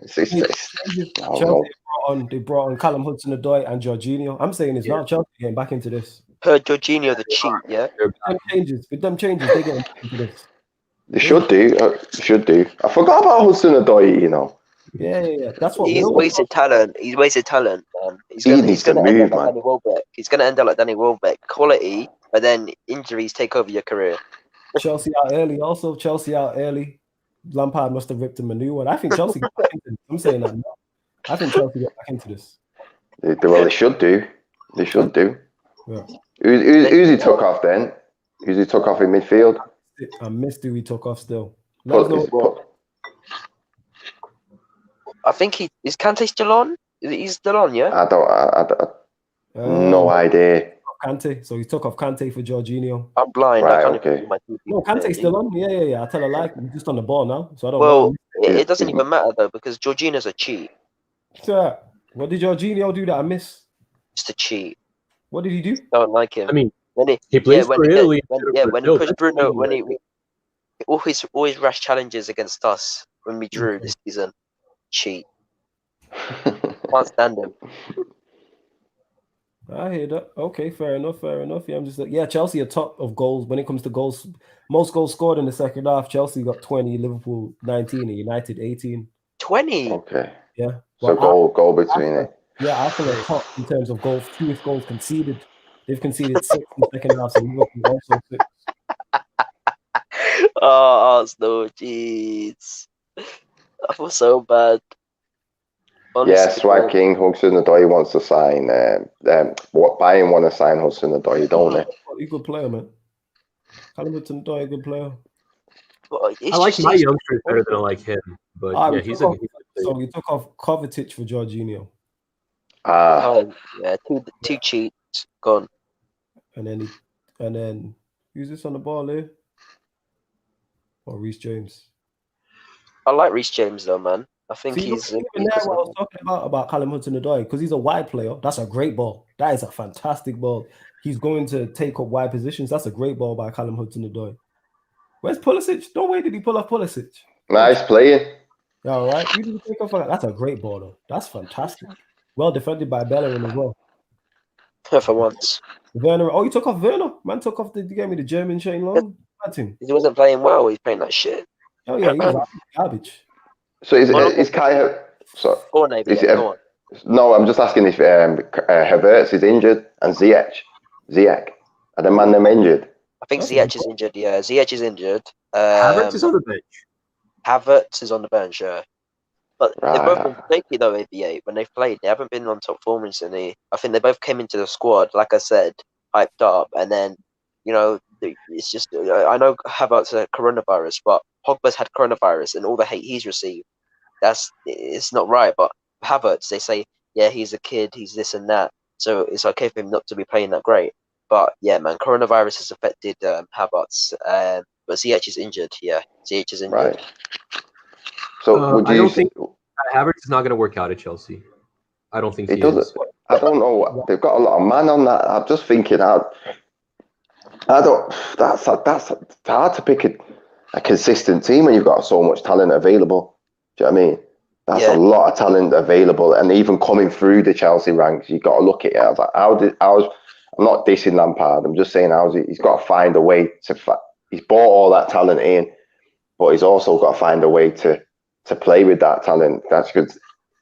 They brought on Callum Hudson-Odoi and Jorginho. I'm saying it's not Chelsea getting back into this. Jorginho the cheat, yeah. With them changes, they get into this. They should do. I forgot about Hudson-Odoi. You know. Yeah. That's what he's wasted talent. He's wasted talent, man. He's gonna end up like Danny Welbeck. He's gonna end up like Danny Welbeck. Quality, but then injuries take over your career. Chelsea out early. Lampard must have ripped him a new one. I think Chelsea got back into this. I'm saying that now. I think Chelsea got back into this. They should do. They should do. Yeah. Who's he took off then? Who's he took off in midfield? I missed who he took off still. I think is Kante still on? He's still on, yeah? I don't no idea. Kante. So he took off Kante for Jorginho. I'm blind. Right, I can't No, Kante's still on. Yeah. I tell a lie. He's just on the ball now. So I don't know. know. It doesn't even matter though, because Jorginho's a cheat. Sir, what did Jorginho do that I miss? Just a cheat. What did he do? I don't like him. I mean, when he plays for Italy. When he pushed Bruno, all his rash challenges against us when we drew this season, cheat. Can't stand him. I hear that. Okay, fair enough. Yeah, I'm just like, Chelsea are top of goals when it comes to goals. Most goals scored in the second half. Chelsea got 20, Liverpool 19, and United 18. 20. Okay. Yeah. So goal between it. Yeah, Arsenal are top in terms of goals. Fewest goals conceded. They've conceded 6 in the second half, so Liverpool also 6. Oh, Arsenal, jeez. I feel so bad. Honestly, Swag King Hudson-Odoi wants to sign. Bayern want to sign Hudson-Odoi, don't they? He's a good player, man. Callum Hudson-Odoi, a good player. I like my youngsters better than I like him, but he's a good player. So he took off Kovacic for Jorginho. Two cheats gone. And then who's this on the ball there? Or Reece James. I like Reece James though, man. I think he's. What I was talking about Callum Hudson-Odoi, because he's a wide player. That's a great ball. That is a fantastic ball. He's going to take up wide positions. That's a great ball by Callum Hudson-Odoi. Where's Pulisic? No way did he pull off Pulisic. Nice playing. All right. Who did he take off? That's a great ball, though. That's fantastic. Well defended by Bellerin as well. For once. Werner. Oh, you took off Werner. Man took off you gave me the German Shane Long. He wasn't playing well. He's playing like shit. Oh, yeah. He was garbage. So is Kai... So, go on, Navy, go on. No, I'm just asking if Havertz is injured and Ziyech. Are the man them injured? I think Ziyech is injured, yeah. Ziyech is injured. Havertz is on the bench. Havertz is on the bench, yeah. But they've both been shaky though, ABA. When they've played, they haven't been on top form recently. I think they both came into the squad, like I said, hyped up, and then, it's just I know Havertz had coronavirus, but Pogba's had coronavirus, and all the hate he's received. It's not right. But Havertz, they say, yeah, he's a kid, he's this and that, so it's okay for him not to be playing that great. But yeah, man, coronavirus has affected Havertz, but Ziyech is injured. Yeah, Ziyech is injured. Right. So would you? I don't think Havertz is not going to work out at Chelsea. I don't think he doesn't. is. I don't know. They've got a lot of man on that. I'm just thinking. I don't. That's hard to pick a consistent team when you've got so much talent available. Do you know what I mean? That's a lot of talent available, and even coming through the Chelsea ranks, you've got to look at it. I was like, I'm not dissing Lampard. I'm just saying he's got to find a way to. He's brought all that talent in, but he's also got to find a way to play with that talent. That's good.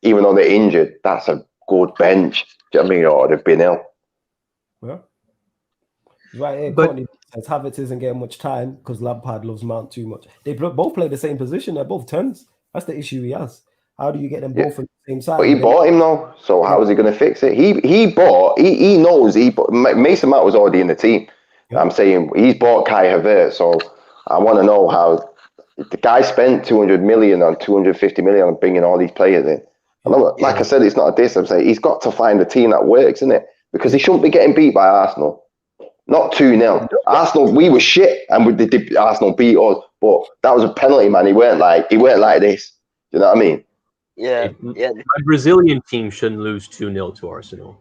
Even though they're injured, that's a good bench. Do you know what I mean? Or they've been ill. Yeah. Right here, But Courtney says Havertz isn't getting much time because Lampard loves Mount too much. They both play the same position. They're both 10s. That's the issue he has. How do you get them both on the same side? But he bought him though, so how is he going to fix it? He knows Mason Mount was already in the team. Yeah. I'm saying he's bought Kai Havertz, so I want to know how the guy spent 200 million on 250 million on bringing all these players in. Like I said, it's not a diss. I'm saying he's got to find a team that works, isn't it? Because he shouldn't be getting beat by Arsenal. Not 2-0. Arsenal, we were shit, and Arsenal beat us. But that was a penalty, man. He weren't like this. You know what I mean? Yeah. My Brazilian team shouldn't lose 2-0 to Arsenal.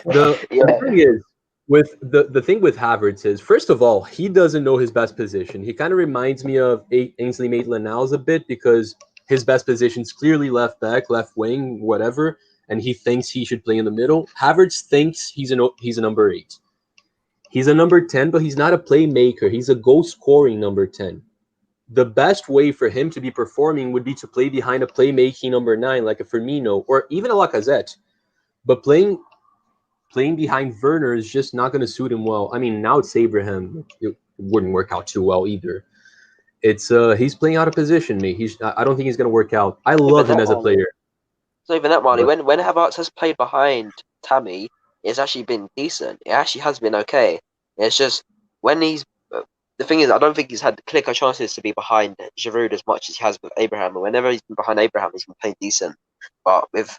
The thing is, with the thing with Havertz is, first of all, he doesn't know his best position. He kind of reminds me of Ainsley Maitland-Niles a bit, because his best position is clearly left back, left wing, whatever, and he thinks he should play in the middle. Havertz thinks he's a number 8. He's a number 10, but he's not a playmaker. He's a goal-scoring number 10. The best way for him to be performing would be to play behind a playmaking number 9, like a Firmino or even a Lacazette. But playing behind Werner is just not going to suit him well. I mean, now it's Abraham. It wouldn't work out too well either. It's he's playing out of position, mate. I don't think he's going to work out. I love him as a player. So even that, Marley, when Havertz has played behind Tammy, it's actually been decent. It actually has been okay. It's just when he's the thing is, I don't think he's had clear chances to be behind Giroud as much as he has with Abraham. And whenever he's been behind Abraham, he's been playing decent. But with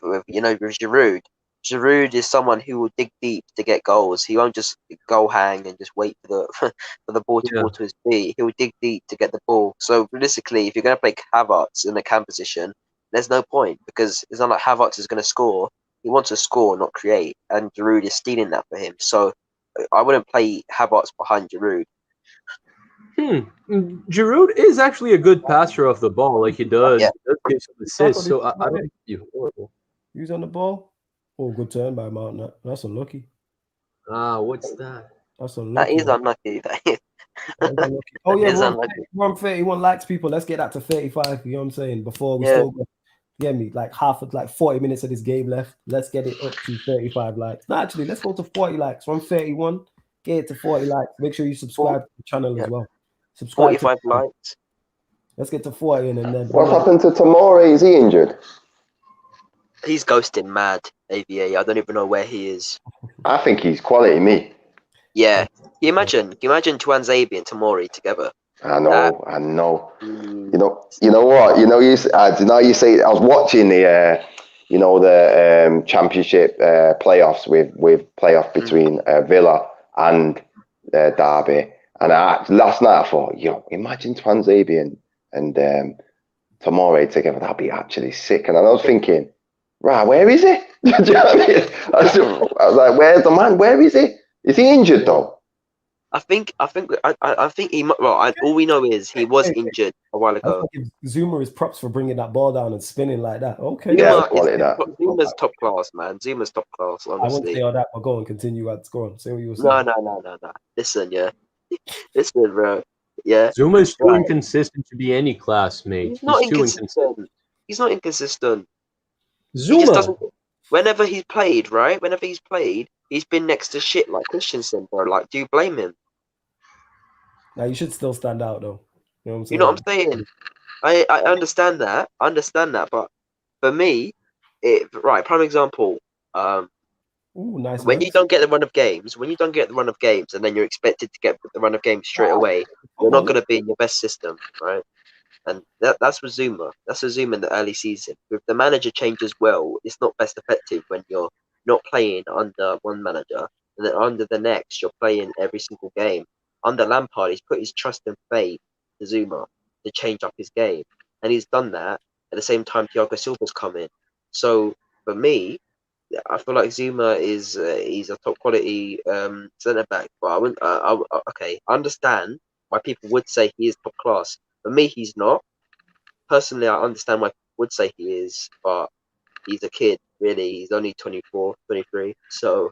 Giroud is someone who will dig deep to get goals. He won't just goal hang and just wait for the ball to fall to his feet. He'll dig deep to get the ball. So realistically, if you're going to play Havertz in the cam position, there's no point, because it's not like Havertz is going to score. He wants to score, not create, and Giroud is stealing that for him. So I wouldn't play Havertz behind Giroud. Giroud is actually a good passer off the ball, like he does. Yeah. He does give some assists, so I don't think he's horrible. Who's on the ball? Oh, good turn by Mount. That's unlucky. What's that? That's unlucky. That is unlucky. Unlucky. Oh yeah, we're on 31 likes, people. Let's get that to 35. You know what I'm saying? Before we still go. Get me? Like 40 minutes of this game left. Let's get it up to 35 likes. No, actually, let's go to 40 likes. We're on 31. Get it to 40 likes. Make sure you subscribe to the channel as well. Subscribe. 45 likes. Let's get to 40 and then. What happened to Tomori? Is he injured? He's ghosting mad, AVA. I don't even know where he is. I think he's quality, me. Yeah. Can you imagine Tuanzebe and Tomori together? I know. You know what? You say I was watching the championship playoffs with playoff between Villa and Derby, and last night I thought, imagine Tuanzebe and Tomori together. That'd be actually sick. And I was thinking, right, where is he? Do you know what I mean? I was like, where's the man? Where is he? Is he injured though? I think he. Well, all we know is he was injured a while ago. Zuma is props for bringing that ball down and spinning like that. Okay, Zuma's top class, man. Zuma's top class. Honestly, I won't say all that, but go on, continue. Go on. Say what you were saying. No. Listen, bro. Yeah. Zuma is too inconsistent to be any class, mate. He's not inconsistent. He's not inconsistent. Zuma. He just doesn't. Whenever he's played, he's been next to shit like Christensen, bro. Like, do you blame him? Now you should still stand out, though. You know what I'm saying? You know what I'm saying? I understand that. But for me, prime example. Ooh, nice. When you don't get the run of games, and then you're expected to get the run of games straight away, you're not going to be in your best system, right? And that's with Zuma. That's with Zuma in the early season. If the manager changes well, it's not best effective when you're not playing under one manager, and then under the next, you're playing every single game. Under Lampard, he's put his trust and faith to Zuma to change up his game, and he's done that at the same time Thiago Silva's come in. So for me, I feel like Zuma is he's a top quality centre back, but I wouldn't. Okay, I understand why people would say he is top class. For me, he's not. Personally, I understand why people would say he is, but he's a kid. Really, he's only 24, 23. So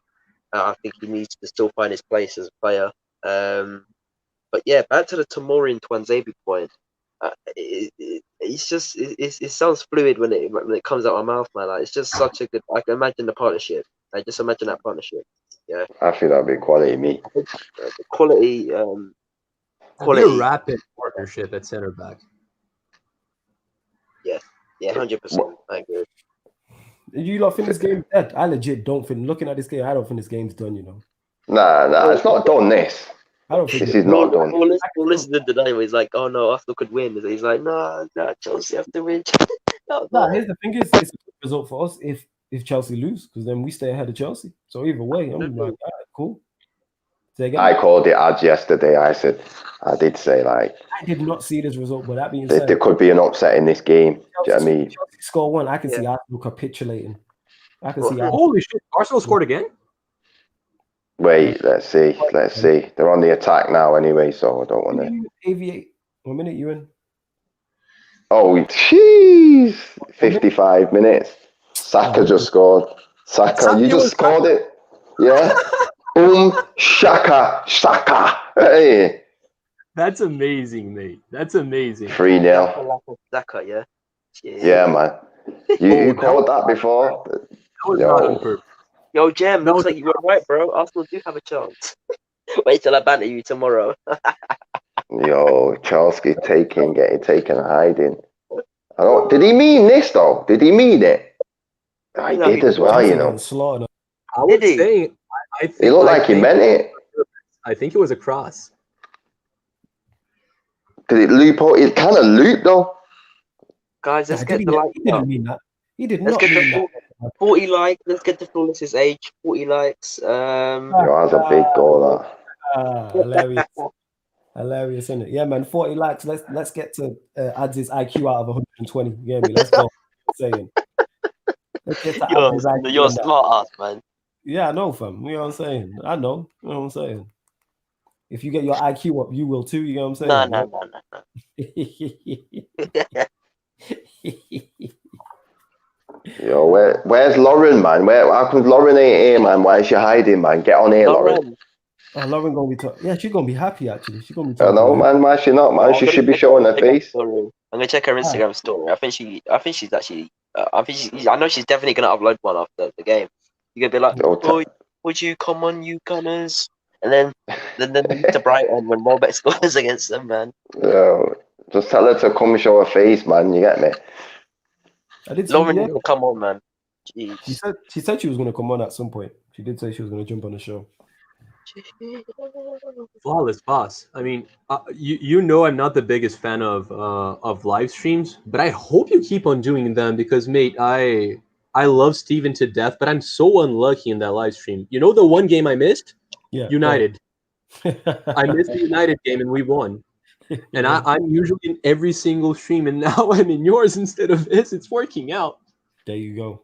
I think he needs to still find his place as a player. But yeah, back to the Tomori and Twanzebe point. It sounds fluid when it comes out of my mouth, man. Like, it's just such a good. I can imagine the partnership. I just imagine that partnership. Yeah, I think that'd be quality, me. The quality. Quality. A rapid partnership at center back. Yeah, 100%. I agree. You lot think this game's dead? I legit don't think. Looking at this game, I don't think this game's done. You know. Nah, it's not done. This is not done. All this did the day he's like, oh no, Arsenal could win. He's like, no, Chelsea have to win. Here's the thing: it's a good result for us if Chelsea lose, because then we stay ahead of Chelsea. So either way, I'm like, all right, cool. I called it ads yesterday. I did say, like, I did not see this result, but that being said, there could be an upset in this game. Chelsea, do you know what I mean? Chelsea score one. I can see Arsenal capitulating. I can see. Holy shit! Arsenal scored again. Wait, let's see. They're on the attack now, anyway. So I don't want to aviate. 1 minute, you in? Oh, jeez! 55 minutes. Saka just scored. Saka, you just scored it. Yeah. Boom, Saka. Hey. That's amazing, mate. That's amazing. 3-0. Saka, yeah. Yeah, man. You called that before? That was not on purpose. Yo, Jem, looks like you were right, bro. Arsenal do have a chance. Wait till I banter you tomorrow. Yo, Chelsea getting taken hiding. Did he mean this though? Did he mean it? I did as well, you know. I was saying, I think it looked like he meant it. I think it was a cross. Did it loop out? It kind of looped though. Guys, let's get the likes. He didn't mean that. He did not mean that. 40 likes. Let's get to Flawless's age. 40 likes. That's a big goal. Hilarious. Hilarious, isn't it? Yeah, man. 40 likes. Let's get to Ads' IQ out of 120. You get me? Let's go. Saying. Let's get to you're a smart ass, man. Yeah, I know, fam. You know what I'm saying? I know. You know what I'm saying? If you get your IQ up, you will too. You know what I'm saying? No. Yo, where's Lauren, man? How come Lauren ain't here, man? Why is she hiding, man? Get on here, Lauren. Lauren gonna be she's gonna be happy actually. She's gonna be. I know, man. Why she not, man? She should be showing her face. I'm gonna check her Instagram story. I think she's actually. I know she's definitely gonna upload one after the game. You're gonna be like, "Oh, would you come on, you Gunners?" And then to Brighton when Welbeck scores against them, man. Yo, just tell her to come show her face, man. You get me? Lauren, come on, man. Jeez. She said she was gonna come on at some point. She did say she was gonna jump on the show. Flawless, boss. I mean, you know I'm not the biggest fan of live streams, but I hope you keep on doing them because, mate, I love Steven to death, but I'm so unlucky in that live stream. You know the one game I missed? Yeah, United. I missed the United game and we won. And I'm usually in every single stream, and now I'm in yours instead of this. It's working out. There you go.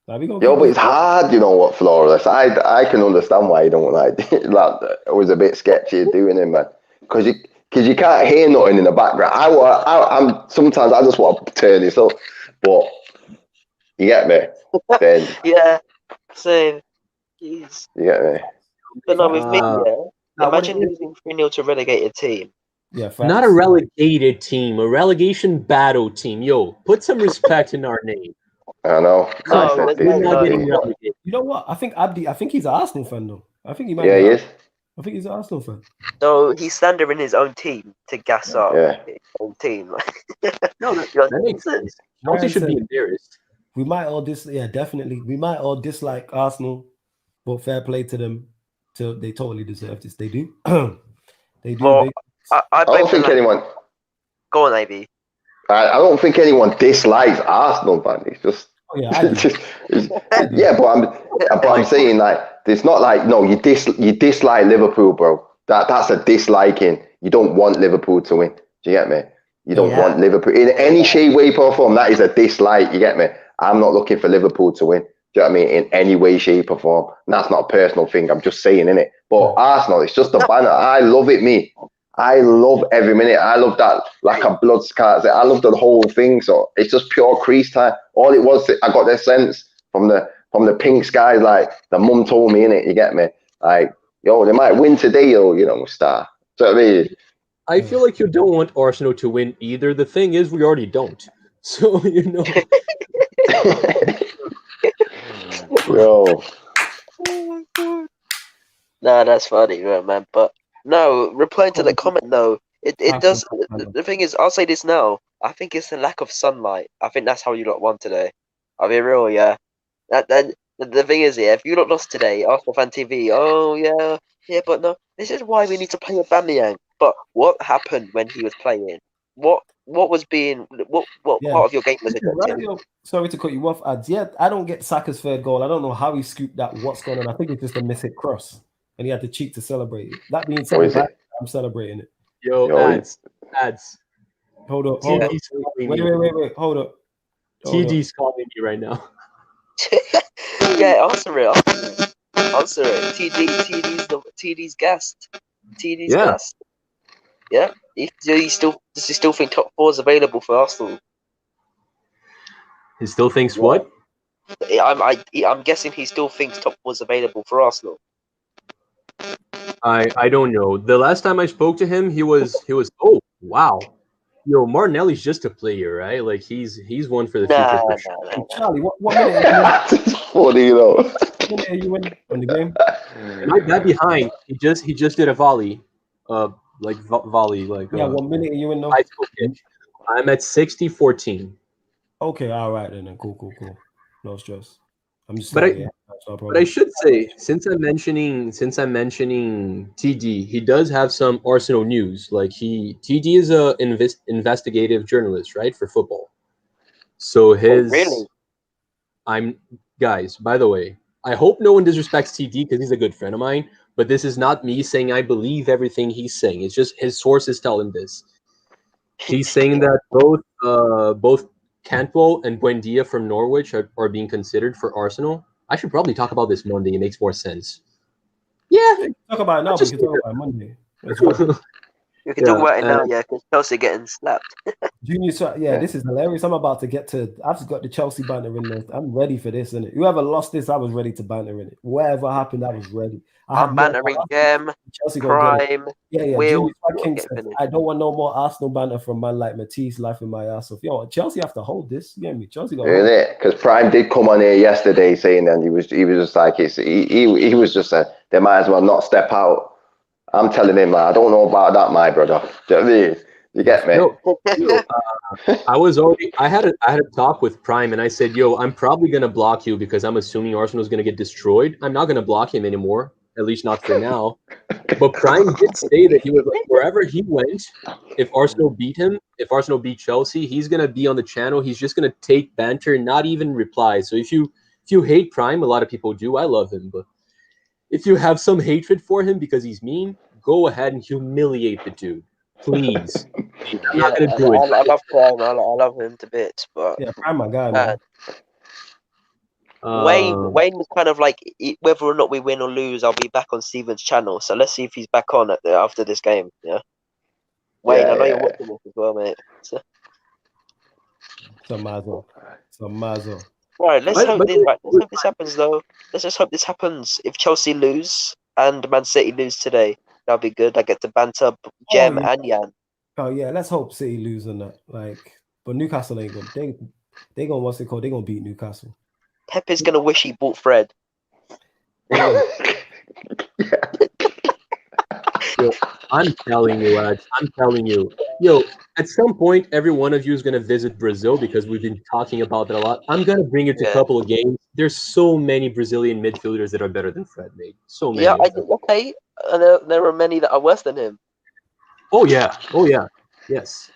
But it's hard, you know what, Flawless. I can understand why you don't like that. It was a bit sketchy doing it, man. Because you can't hear nothing in the background. I'm sometimes I just want to turn this up, but you get me. Then yeah, same. Jeez. You get me. But no, with me, imagine losing 3-0 to a relegated team. Yeah, not a relegated team, a relegation battle team. Yo, put some respect in our name. I know. You know what? I think he's an Arsenal fan though. I think he might. Yeah, he is. I think he's an Arsenal fan. So he's slandering his own team to gas up his own team. No, that makes sense. Chelsea should be embarrassed. We might all definitely. We might all dislike Arsenal. but fair play to them. They totally deserve this. They do. They do. Well, I don't think anyone. Go on, AB. I don't think anyone dislikes Arsenal, man. It's just. Oh, yeah, I do. But I'm saying like it's not like no, you dislike Liverpool, bro. That's a disliking. You don't want Liverpool to win. Do you get me? You don't want Liverpool in any shape, way, or form. That is a dislike. You get me? I'm not looking for Liverpool to win. Do you know what I mean? In any way, shape, or form. And that's not a personal thing. I'm just saying, innit? But Arsenal, it's just a banner. I love it, me. I love every minute. I love that like a blood scarlet. I love the whole thing. So it's just pure crease time. All it was, I got the sense from the pink skies. Like the mum told me, innit? You get me? Like, yo, they might win today, yo, star. Do you know what I mean? I feel like you don't want Arsenal to win either. The thing is, we already don't. So, Yo. Nah, that's funny, man. But no, replying to the comment though, it does. The thing is, I'll say this now. I think it's the lack of sunlight. I think that's how you lot won today. I'll be real, yeah. The thing is, yeah, if you lot lost today, Arsenal Fan TV, oh yeah, but no, this is why we need to play with Aubameyang. But what happened when he was playing? What was being what part of your game was it? Sorry to cut you off, Ads. Yeah, I don't get Saka's third goal. I don't know how he scooped that. What's going on? I think it's just a miss-hit cross, and he had the cheek to celebrate it. That being said, I'm celebrating it. Yo, Ads. Hold up. Wait. Hold up. TG's calling me right now. Yeah, answer it. TD's gassed. TD's gassed. Yeah. Does he still think top 4 is available for Arsenal? He still thinks what? I'm guessing he still thinks top 4 is available for Arsenal. I don't know. The last time I spoke to him, he was oh wow. Yo, Martinelli's just a player, right? Like he's one for the future for sure. Hey, Charlie, what minute are you in? It's funny, What minute are you in the game? My guy behind, he just did a volley. Volley. Like what minute are you in now? I'm at 60-14. Okay, all right then. Cool. No stress. I'm just. But I should say, since I'm mentioning TD, he does have some Arsenal news. Like TD is a investigative journalist, right, for football. So really? Guys, by the way, I hope no one disrespects TD because he's a good friend of mine. But this is not me saying I believe everything he's saying. It's just his sources tell him this. He's saying that both Cantwell and Buendia from Norwich are being considered for Arsenal. I should probably talk about this Monday. It makes more sense. Yeah. Talk about it now. We can talk about it Monday. You can talk about it now, because Chelsea getting slapped. Junior, this is hilarious. I'm about to get to. I've just got the Chelsea banter in there. I'm ready for this, innit? Whoever lost this, I was ready to banter in it. Whatever happened, I was ready. I'm bantering Gem, Chelsea Prime, Will. I don't want no more Arsenal banter from man like Matisse, life in my ass. So, Chelsea have to hold this. You get me? Chelsea got it because Prime did come on here yesterday saying that he was just like he was just saying they might as well not step out. I'm telling him, I don't know about that, my brother. Do you know what I mean? You get me? I had a talk with Prime, and I said, "Yo, I'm probably gonna block you because I'm assuming Arsenal's gonna get destroyed. I'm not gonna block him anymore, at least not for now." But Prime did say that he was like, wherever he went, if Arsenal beat Chelsea, he's gonna be on the channel. He's just gonna take banter, not even reply. So if you hate Prime, a lot of people do. I love him, but if you have some hatred for him because he's mean, go ahead and humiliate the dude, please. I'm not gonna do it. I love Prime. I love him to bits, but Prime, my guy, man. Wayne was kind of like, whether or not we win or lose, I'll be back on Steven's channel. So let's see if he's back on after this game. Yeah, Wayne, I know you're watching this as well, mate. Some mazo. Right, let's hope this happens though. Let's just hope this happens. If Chelsea lose and Man City lose today, that'll be good. I get to banter Jem and Jan. Oh yeah, let's hope City lose on that. But Newcastle ain't gonna. They gonna what's it called? They gonna beat Newcastle. Pep is gonna wish he bought Fred. Yeah. Yo, I'm telling you, lads. Yo, at some point, every one of you is gonna visit Brazil because we've been talking about that a lot. I'm gonna bring you to a Yeah. couple of games. There's so many Brazilian midfielders that are better than Fred, mate. So many. Yeah, of them. okay. And there are many that are worse than him. Oh yeah. Yes.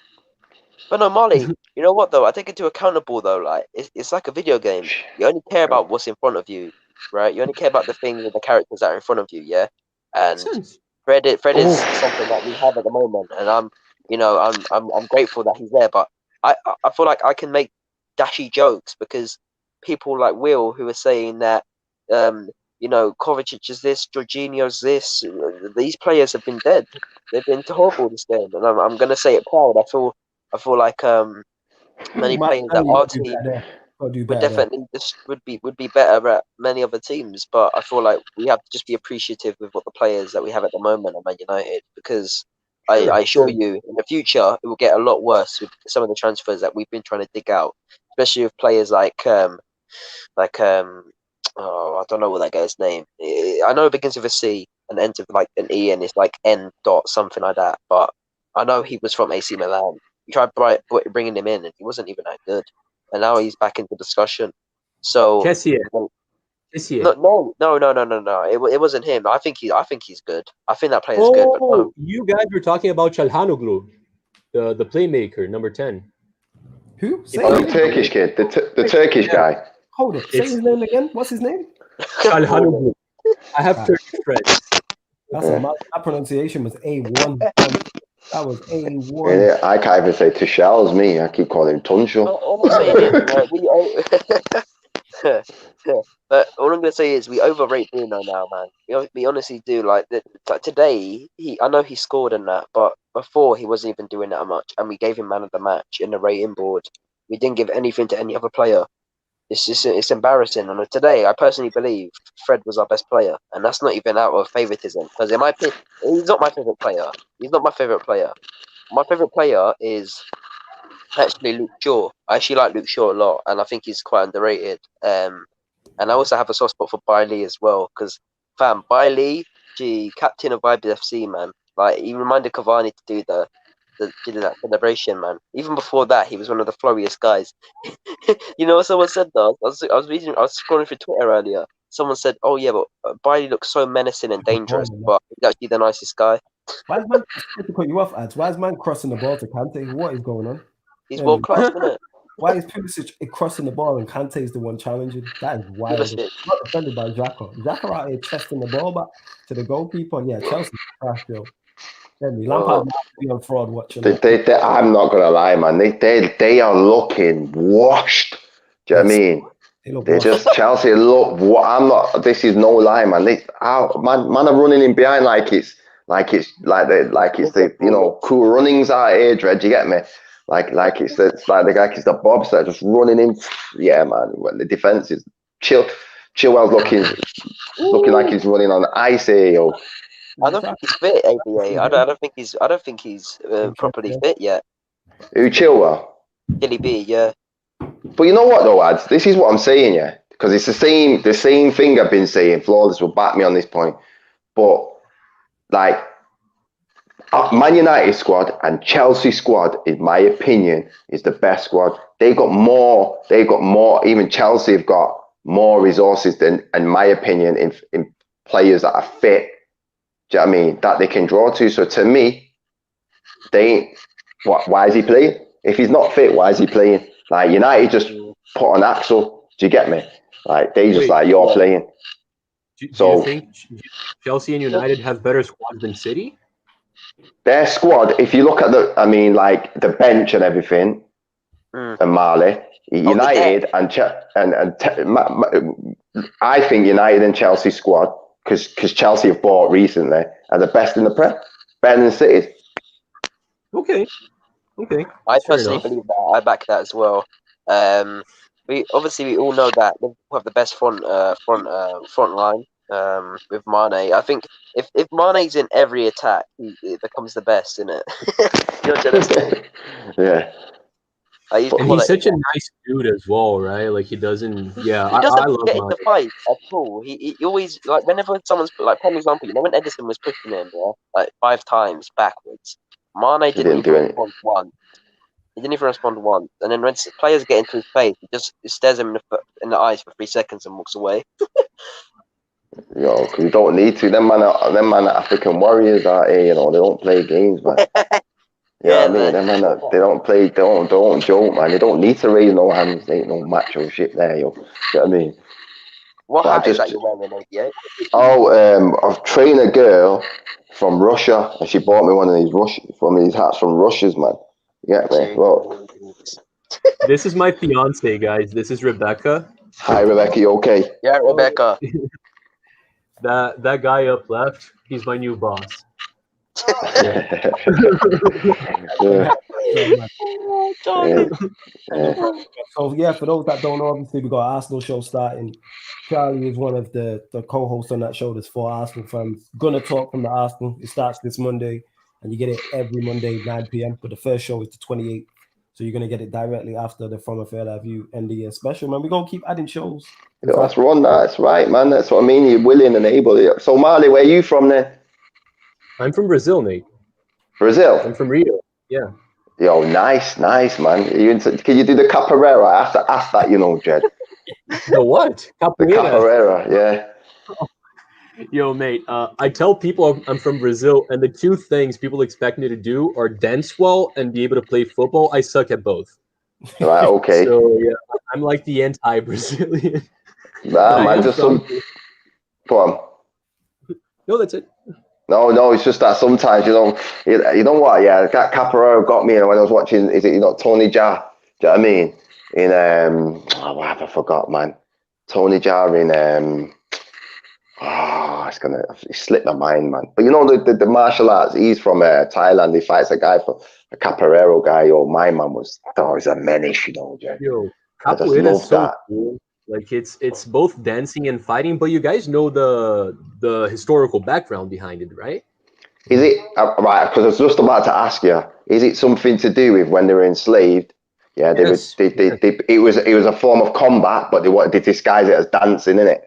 But no, Marley, you know what though? I take it to accountable though. Like it's like a video game. You only care about what's in front of you, right? You only care about the things and the characters that are in front of you, yeah. Makes And sense. Fred is something that we have at the moment, and I'm grateful that he's there. But I feel like I can make dashy jokes because people like Will who are saying that Kovacic is this, Jorginho's this. These players have been dead. They've been horrible this game, and I'm gonna say it proud. I feel like many players that our team would definitely would be better at many other teams, but I feel like we have to just be appreciative with what the players that we have at the moment at Man United, because I assure you in the future it will get a lot worse with some of the transfers that we've been trying to dig out, especially with players like oh, I don't know what that guy's name. I know it begins with a C and ends with like an E and it's like N dot something like that, but I know he was from AC Milan. You tried bringing him in and he wasn't even that good, and now he's back into discussion. So Kessie. no. It wasn't him. I think he's good. I think that player's good. But no. You guys were talking about Çalhanoğlu, the playmaker, number 10. Who? Say The his name. Turkish kid, the Turkish guy. Hold up. Say his name again. What's his name? Çalhanoğlu. I have Turkish friends. That's that pronunciation was A1. That was A1. Yeah, I can't even say Tuchel's me. I keep calling him Tunchel. All I'm saying is, but all I'm gonna say is we overrate Bruno now, man. We honestly do. Like today, I know he scored in that, but before he wasn't even doing that much, and we gave him man of the match in the rating board. We didn't give anything to any other player. It's embarrassing. And today, I personally believe Fred was our best player, and that's not even out of favoritism. Because in my opinion, he's not my favorite player. He's not my favorite player. My favorite player is actually Luke Shaw. I actually like Luke Shaw a lot, and I think he's quite underrated. And I also have a soft spot for Bailey as well, because Bailey, captain of Vibes FC, man. Like he reminded Cavani to do that celebration, man. Even before that, he was one of the flowiest guys. You know what someone said though? I was scrolling through Twitter earlier. Someone said, "Oh yeah, but Bailey looks so menacing and dangerous, but he's actually the nicest guy." Why is man to cut you off, ads? Why is man crossing the ball to Kante? What is going on? He's world class, isn't it? Why is Pulisic crossing the ball and Kante is the one challenging? That is wild. Not defended by Xhaka. Xhaka out here chesting the ball back to the goalkeeper. Yeah, Chelsea crash though. Lampard might be on fraud watching. I'm not gonna lie, man. They are looking washed. Do you know what I mean? They just Chelsea look. I'm not. This is no lie, man. Man are running in behind like it's the cool runnings out here. Dred, you get me? Like it's the bobs that are just running in. Yeah, man. When the defense is Chilwell's looking like he's running on ice here, yo. I don't think he's fit, ABA. I don't think he's properly fit yet. Who, Chilwell? Gilly B, yeah. But you know what though, lads? This is what I'm saying, yeah. Because it's the same thing I've been saying. Flawless will back me on this point. But like Man United squad and Chelsea squad, in my opinion, is the best squad. They got more. Even Chelsea have got more resources than, in my opinion, in players that are fit. Do you know what I mean? That they can draw to. So to me, why is he playing? If he's not fit, why is he playing? Like United just put on Axel. Do you get me? Like they just you're playing. Do you think Chelsea and United have better squads than City? Their squad, if you look at the bench and everything, and Marley, United I think United and Chelsea squad, because Chelsea have bought recently, are the best in the Prem, better than City. Okay. I personally believe that. I back that as well. We all know that Liverpool have the best front line with Mane. I think if Mane's in every attack, it becomes the best, isn't it? You know what I'm saying? Yeah. And he's such a nice dude as well, right? Like he doesn't. Yeah, he doesn't I love get into fights at all. He always whenever someone's for example, when Edison was pushing him, like 5 times backwards, Mane didn't didn't do even anything. respond once. He didn't even respond once. And then when players get into his face, he just stares them in the eyes for 3 seconds and walks away. Yo, because you don't need to. Them man are African warriors out here, you know, they don't play games, man. You know what I mean? Them man they don't play, they don't joke, man. They don't need to raise no hands. There ain't no macho shit there, yo. You know what I mean? What But hat is that you're wearing, ABA? I've trained a girl from Russia, and she bought me one of these hats from Russia's, man. You get me? Well, This is my fiance, guys. This is Rebecca. hi, Rebecca, you okay? Yeah, Rebecca. That guy up left, he's my new boss. Yeah. So yeah, for those that don't know, obviously we got an Arsenal show starting. Charlie is one of the co-hosts on that show. There's 4 Arsenal fans gonna talk from the Arsenal. It starts this Monday, and you get it every Monday 9 p.m. But the first show is the 28th, so you're gonna get it directly after the From a Fair View end of year special. Man, we're gonna keep adding shows. Yeah, that's right, man. That's what I mean. You're willing and able. So Marley, where are you from then? I'm from Brazil, mate. Brazil? I'm from Rio. Yeah. Yo, nice, man. Can you do the capoeira? I have to ask that, you know, Jed. The what? The capoeira, yeah. Yo, mate, I tell people I'm from Brazil, and the 2 things people expect me to do are dance well and be able to play football. I suck at both. Right, okay. So, yeah, I'm like the anti-Brazilian. Nah, man, just some... Go on. No, that's it. No, it's just that sometimes, you know what, yeah, that capoeira got me, and when I was watching, Tony Jaa, do you know what I mean? In, what have I forgot, man? Tony Jaa in, it slipped my mind, man. But you know, the martial arts, he's from Thailand, he fights a guy a capoeira guy, my man he's a menace, you know, Jay. Yo, I just capoeira love is so that. cool. Like it's both dancing and fighting, but you guys know the historical background behind it, right? Is it right? Because I was just about to ask you. Is it something to do with when they were enslaved? Yeah, Yes. it was a form of combat, but they disguise it as dancing, innit?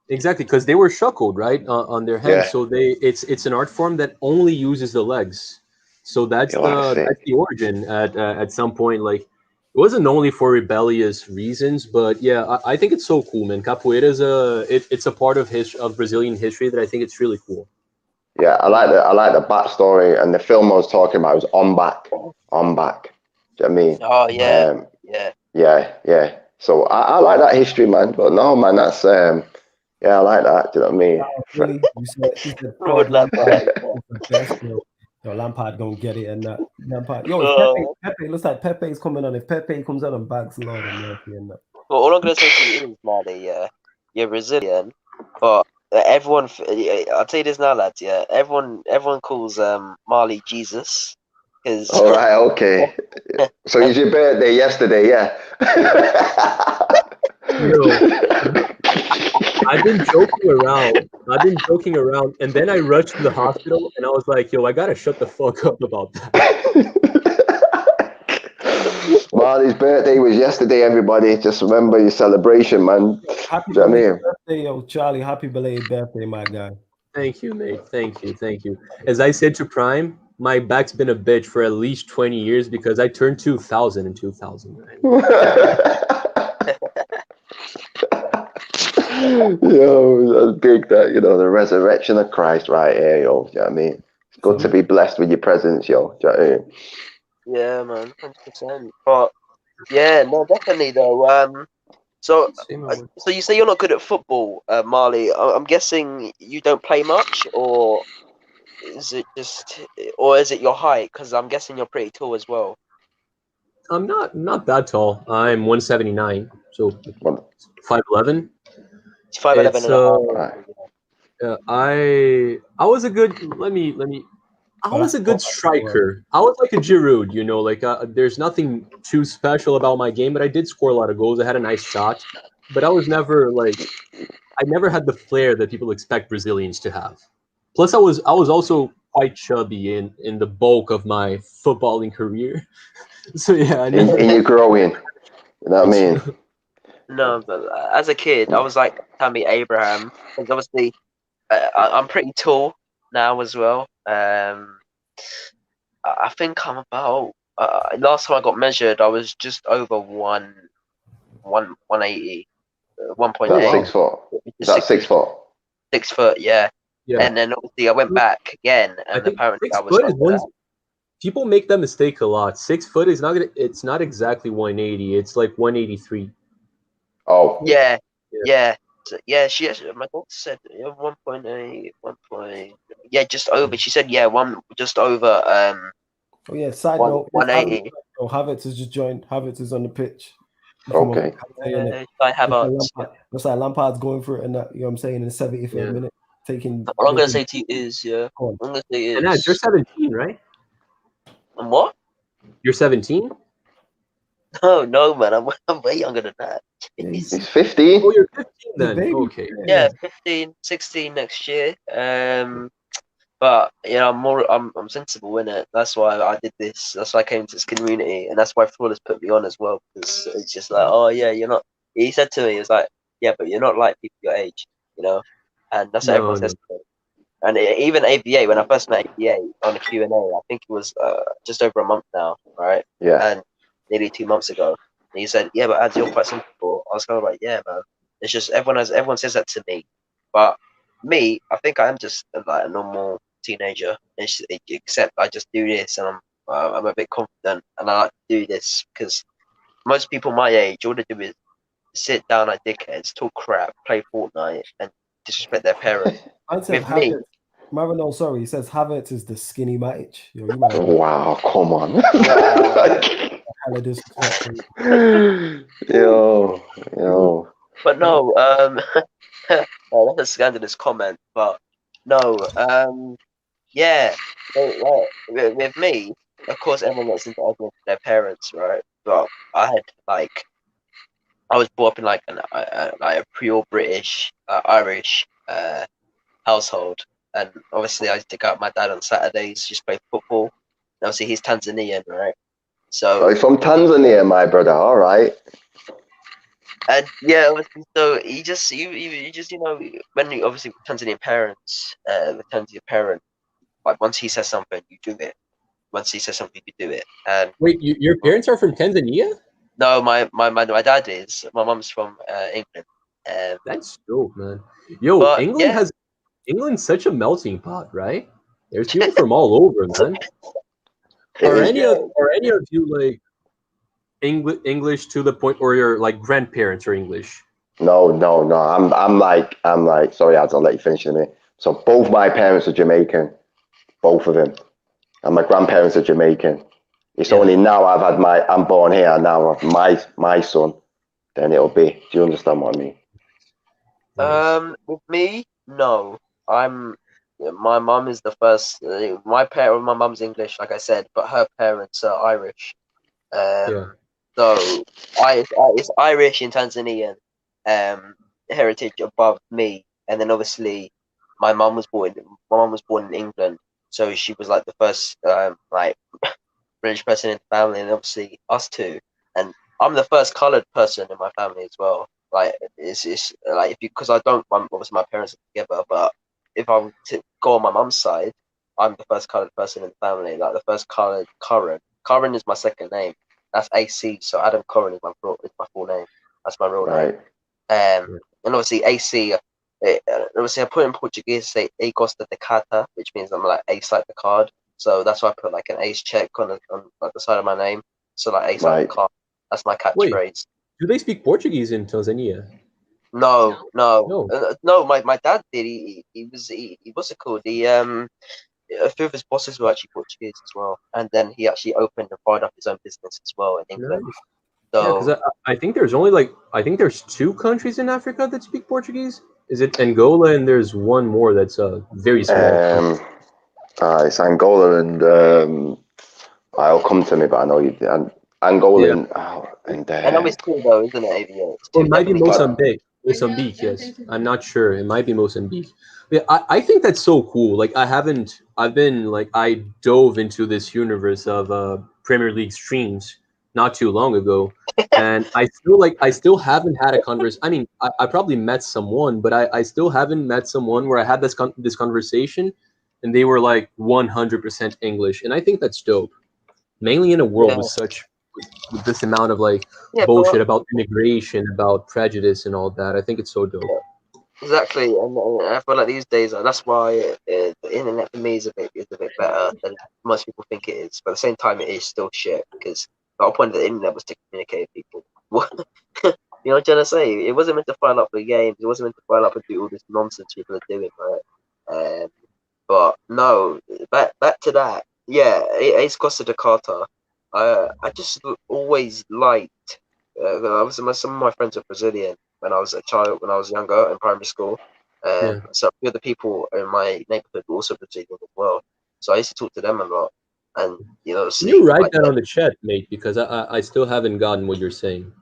Exactly, because they were shackled, right, on their hands. Yeah. So it's an art form that only uses the legs. So that's the origin at some point. Like, it wasn't only for rebellious reasons, but yeah, I think it's so cool, man. Capoeira is it's a part of Brazilian history that I think it's really cool. Yeah, I like the backstory, and the film I was talking about was On Back. Do you know what I mean? Oh yeah, yeah. So I like that history, man. But no, man, that's yeah, I like that. Do you know what I mean? Really? You said Lampard. Lampard gonna get it, and that Lampard. Pepe looks like Pepe's coming on. If Pepe comes out and bags, Lord have mercy, and that. Well, all I'm gonna say to you is, Marley, yeah, you're Brazilian, but everyone, I'll tell you this now, lads. Yeah, everyone calls Marley Jesus. All right, okay. So it's your birthday yesterday, yeah. I've been joking around, and then I rushed to the hospital, and I was like, "Yo, I gotta shut the fuck up about that." Marley's birthday was yesterday, everybody. Just remember your celebration, man. Happy belated birthday, yo, Charlie. Happy belated birthday, my guy. Thank you, mate. Thank you. As I said to Prime, my back's been a bitch for at least 20 years because I turned 2000 in 2000. Yo, I dig that, the resurrection of Christ right here, yo. Do you know what I mean? It's good to be blessed with your presence, yo. Do you know what I mean? Yeah, man, 100%. But yeah, no, definitely though. So you say you're not good at football, Marley. I'm guessing you don't play much, or is it your height? Because I'm guessing you're pretty tall as well. I'm not that tall. I'm 179, so 5'11". 5'11" and a half. I was a good. I was a good striker. I was like a Giroud, there's nothing too special about my game, but I did score a lot of goals. I had a nice shot, but I was never I never had the flair that people expect Brazilians to have. Plus, I was also quite chubby in the bulk of my footballing career. So yeah, and you're growing. You know what I mean? No, but as a kid, I was like Tammy Abraham, because obviously I'm pretty tall now as well. I think I'm about. Last time I got measured, I was just over 180, 1.8. That's 6 foot. Is that 6 foot? 6 foot, yeah. Yeah. And then obviously I went back again, I and think apparently 6 I was foot is over one. that. People make that mistake a lot. 6 foot is not gonna. It's not exactly 180. It's like 183. Oh. Yeah, Yeah. yeah. So, yeah, my daughter said 1.8, 1. Yeah, just over. She said just over. Oh yeah, side One- note, 180. Havertz has just joined. Havertz is on the pitch. Okay. I have a. Looks like Lampard's going for it, and that, you know what I'm saying, in the 75th Yeah. minute, taking. All I'm gonna say to you is, Go on. I'm gonna say And you're is. 17, right? And what? You're 17. No, man. I'm way younger than that. Yeah, He's 15. Oh, you're 15 the then. baby. Okay. Yeah, 15, 16 next year. But I'm sensible in it. That's why I did this. That's why I came to this community, and that's why Flawless put me on as well. Because it's just like, oh yeah, you're not. He said to me, he was like, yeah, but you're not like people your age, And that's what everyone says to me. And even ABA, when I first met ABA on a Q&A, I think it was just over a month now, right? Yeah. And nearly 2 months ago, and he said, yeah, but Ads, you're quite simple. I was kind of like, yeah, man. It's just everyone says that to me, but me, I think I'm just like a normal teenager. Except I just do this, and I'm a bit confident, and I like to do this because most people my age, all they do is sit down like dickheads, talk crap, play Fortnite, and disrespect their parents. I said With me, Marino, sorry, he says Havertz is the skinny Matic. Yo, you might have Wow, come on. hella disrespectful. Yo. but no, that's a scandalous comment. But no, yeah, with me, of course, everyone gets into arguments with their parents, right? But I was brought up in like a pure British, Irish household, and obviously I used to go out with my dad on Saturdays, just play football. And obviously he's Tanzanian, right? So He's from Tanzania, my brother. All right. and yeah, obviously, so you just when you obviously with Tanzanian parents, with Tanzanian parent, like once he says something, you do it. Once he says something, you do it. And Wait, your parents are from Tanzania? no, my dad is. My mom's from England. That's dope, man. Yo, But, England's such a melting pot, right? There's people from all over, man. Are any of you like English to the point where your like grandparents are English? No. I'm like, sorry, Ads, I'll let you finish in a minute. So both my parents are Jamaican, both of them, and my grandparents are Jamaican. It's only now I'm born here, and now I have my son. Then it'll be. Do you understand what I mean? With me, no. My mum is the first. My mum's English, like I said, but her parents are Irish. So it's Irish and Tanzanian heritage above me, and then obviously my mum was born in England, so she was like the first like British person in the family, and obviously us two, and I'm the first coloured person in my family as well. Like it's like because obviously my parents are together, but if I were to go on my mum's side, I'm the first coloured person in the family, like the first coloured Curran. Curran is my second name. That's AC. So Adam Curran is my full name. That's my real name. And obviously AC. Obviously, I put in Portuguese say "A gosta de carta," which means I'm like ace like the card. So that's why I put like an ace check on like the side of my name. So like ace like the card. That's my catchphrase. Do they speak Portuguese in Tanzania? No. My dad did. He what's it called? A few of his bosses were actually Portuguese as well, and then he actually opened and fired up his own business as well in England. Nice. So because I think there's 2 countries in Africa that speak Portuguese. Is it Angola, and there's one more that's very small. It's Angola, and I'll come to me, but I know you. And Angola, and it's two though, isn't it? AVA? It might be Mozambique. Mozambique, yes. I'm not sure. It might be Mozambique. Yeah, I think that's so cool. Like I dove into this universe of Premier League streams not too long ago, and I still haven't had a conversation. I mean, I probably met someone, but I still haven't met someone where I had this conversation, and they were like 100% English, and I think that's dope. Mainly in a world with this amount of like bullshit about immigration, about prejudice, and all that. I think it's so dope. Yeah, exactly, and I feel like these days that's why the internet for me is a bit better than most people think it is. But at the same time, it is still shit because the whole point of the internet was to communicate with people. You know what I'm trying to say? It wasn't meant to file up for games. It wasn't meant to file up and do all this nonsense people are doing, right? But no, back to that. Yeah, Ace Costa de Carta. I just always liked. Some of my friends were Brazilian when I was a child, when I was younger in primary school. So a few of the people in my neighborhood were also Brazilian as well. So I used to talk to them a lot, and Can you write that on the chat, mate? Because I still haven't gotten what you're saying.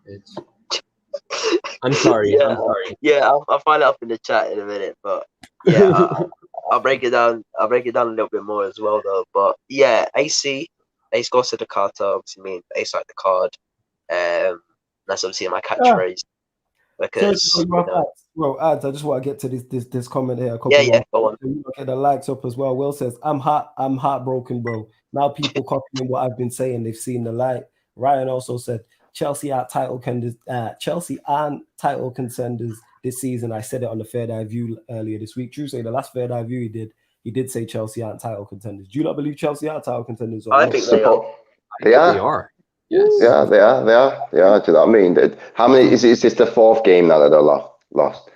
I'm sorry. Yeah, I'm sorry. Yeah, I'll find it up in the chat in a minute, but yeah, I'll break it down. I'll break it down a little bit more as well, though. But yeah, Ace Costa de Carta obviously means Ace like the card. That's obviously my catchphrase. Because bro, ads. I just want to get to this comment here. Go on. Look at the likes up as well. Will says, I'm heartbroken, bro. Now people copying what I've been saying. They've seen the light. Ryan also said, Chelsea aren't title contenders this season. I said it on the Third Eye View earlier this week. Drew said the last Third Eye View he did say Chelsea aren't title contenders. Do you not believe Chelsea are title contenders? I think they are. They are. Yes. Yeah, they are. Do you know what I mean? How many is this the fourth game now that they're lost?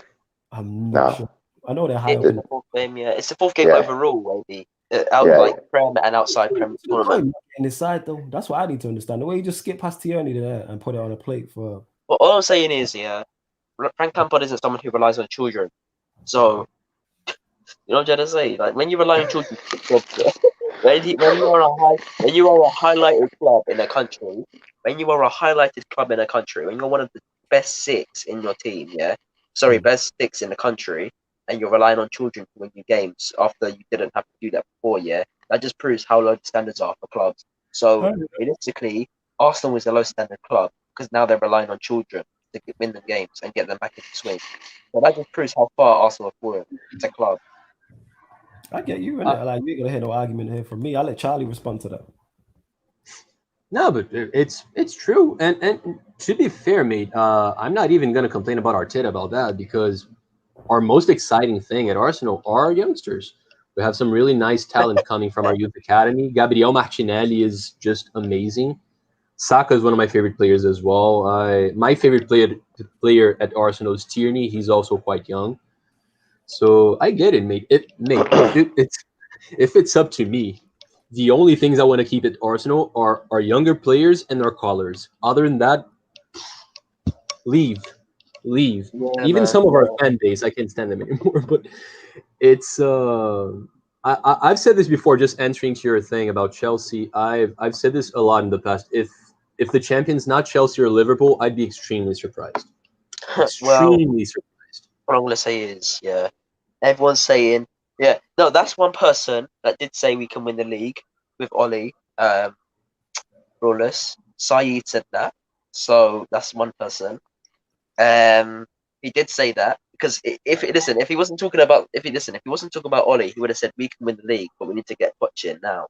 I'm not sure. I know they're high. It's the fourth game, It's the fourth game overall, maybe. Like Prem and outside Prem tournament. Inside though, that's what I need to understand. The way you just skip past Tierney there and put it on a plate for. Well, all I'm saying is, Frank Lampard isn't someone who relies on children. So, you know what I'm trying to say? Like when you rely on children, when you are a highlighted club in a country, when you're one of the best six in your team, best six in the country, and you're relying on children to win your games after you didn't have to do that before, that just proves how low the standards are for clubs. So realistically, Arsenal is a low standard club because now they're relying on children to win the games and get them back into swing. So that just proves how far Arsenal have fallen. It's a club. I get you. Like you're gonna hear no argument here from me. I'll let Charlie respond to that. No, but it's true. And to be fair, mate, I'm not even gonna complain about Arteta about that because our most exciting thing at Arsenal are our youngsters. We have some really nice talent coming from our youth academy. Gabriel Martinelli is just amazing. Saka is one of my favorite players as well. My favorite player at Arsenal is Tierney. He's also quite young. So I get it, mate. If it's up to me, the only things I want to keep at Arsenal are our younger players and our callers. Other than that, leave. Yeah, even some of our fan base, I can't stand them anymore. But it's I've said this before. Just answering to your thing about Chelsea, I've said this a lot in the past. If the champion's not Chelsea or Liverpool, I'd be extremely surprised. Extremely surprised. What I'm gonna say is, everyone's saying, no, that's one person that did say we can win the league with Ollie, Rawless. Saeed said that, so that's one person. He did say that because if he wasn't talking about Ollie, he would have said we can win the league, but we need to get Poch in now.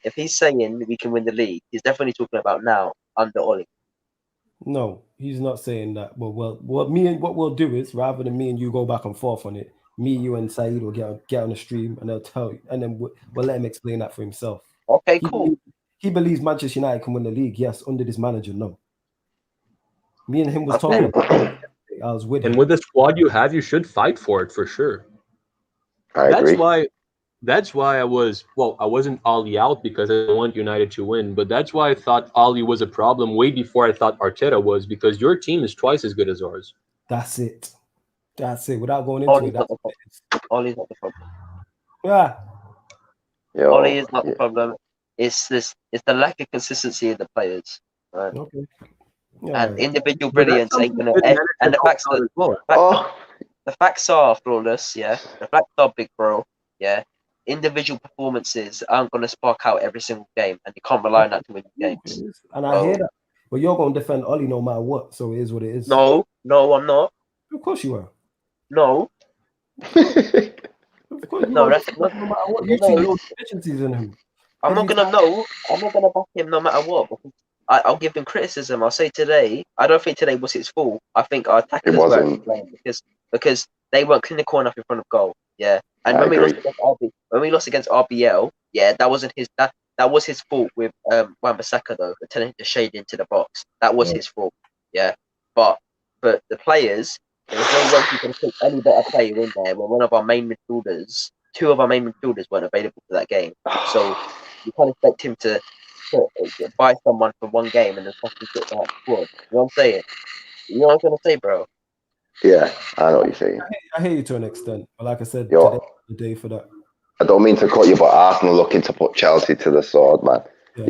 If he's saying we can win the league, he's definitely talking about now under Ollie. No, he's not saying that. But what we'll do is rather than me and you go back and forth on it, me, you, and Saeed will get on the stream and they'll tell you, and then we'll let him explain that for himself. Okay, cool. He believes Manchester United can win the league. Yes, under this manager, no. Me and him was talking about it. I was with him. And with the squad you have, you should fight for it for sure. I agree. That's why I wasn't Ollie out because I want United to win, but that's why I thought Ollie was a problem way before I thought Arteta was, because your team is twice as good as ours. That's it. Without going into it, Ollie's not the problem. Yeah. Ollie is not the problem. It's the lack of consistency in the players. Right? Okay. Yeah. And individual brilliance ain't gonna. And the facts are flawless. Yeah, the facts are big, bro. Yeah, individual performances aren't gonna spark out every single game, and you can't rely on that to win games. And I hear that, but you're gonna defend Ollie no matter what. So it is what it is. No, I'm not. Of course you are. No. Of Of course, No, no that's matter what. You see no. no deficiencies in him. I'm not gonna know. I'm not gonna back him no matter what. Because I'll give him criticism. I'll say today. I don't think today was his fault. I think our attackers It were wasn't. playing because they weren't clinical enough in front of goal. Yeah, and I when we lost agree. against when we lost against RBL, yeah, that wasn't his that was his fault with Wan-Bissaka though, for telling him to shade into the box. That was his fault. Yeah, but the players, there was no way he could have put any better player in there when one of our main midfielders, two of our main midfielders weren't available for that game. So you can't expect him to buy someone for one game and then fucking get that squad. You know what I'm saying? You know what I'm gonna say, bro? Yeah, I know what you're saying. I hear you to an extent, but like I said, Yo. today the day for that. I don't mean to cut you, but Arsenal looking to put Chelsea to the sword, man. Yeah,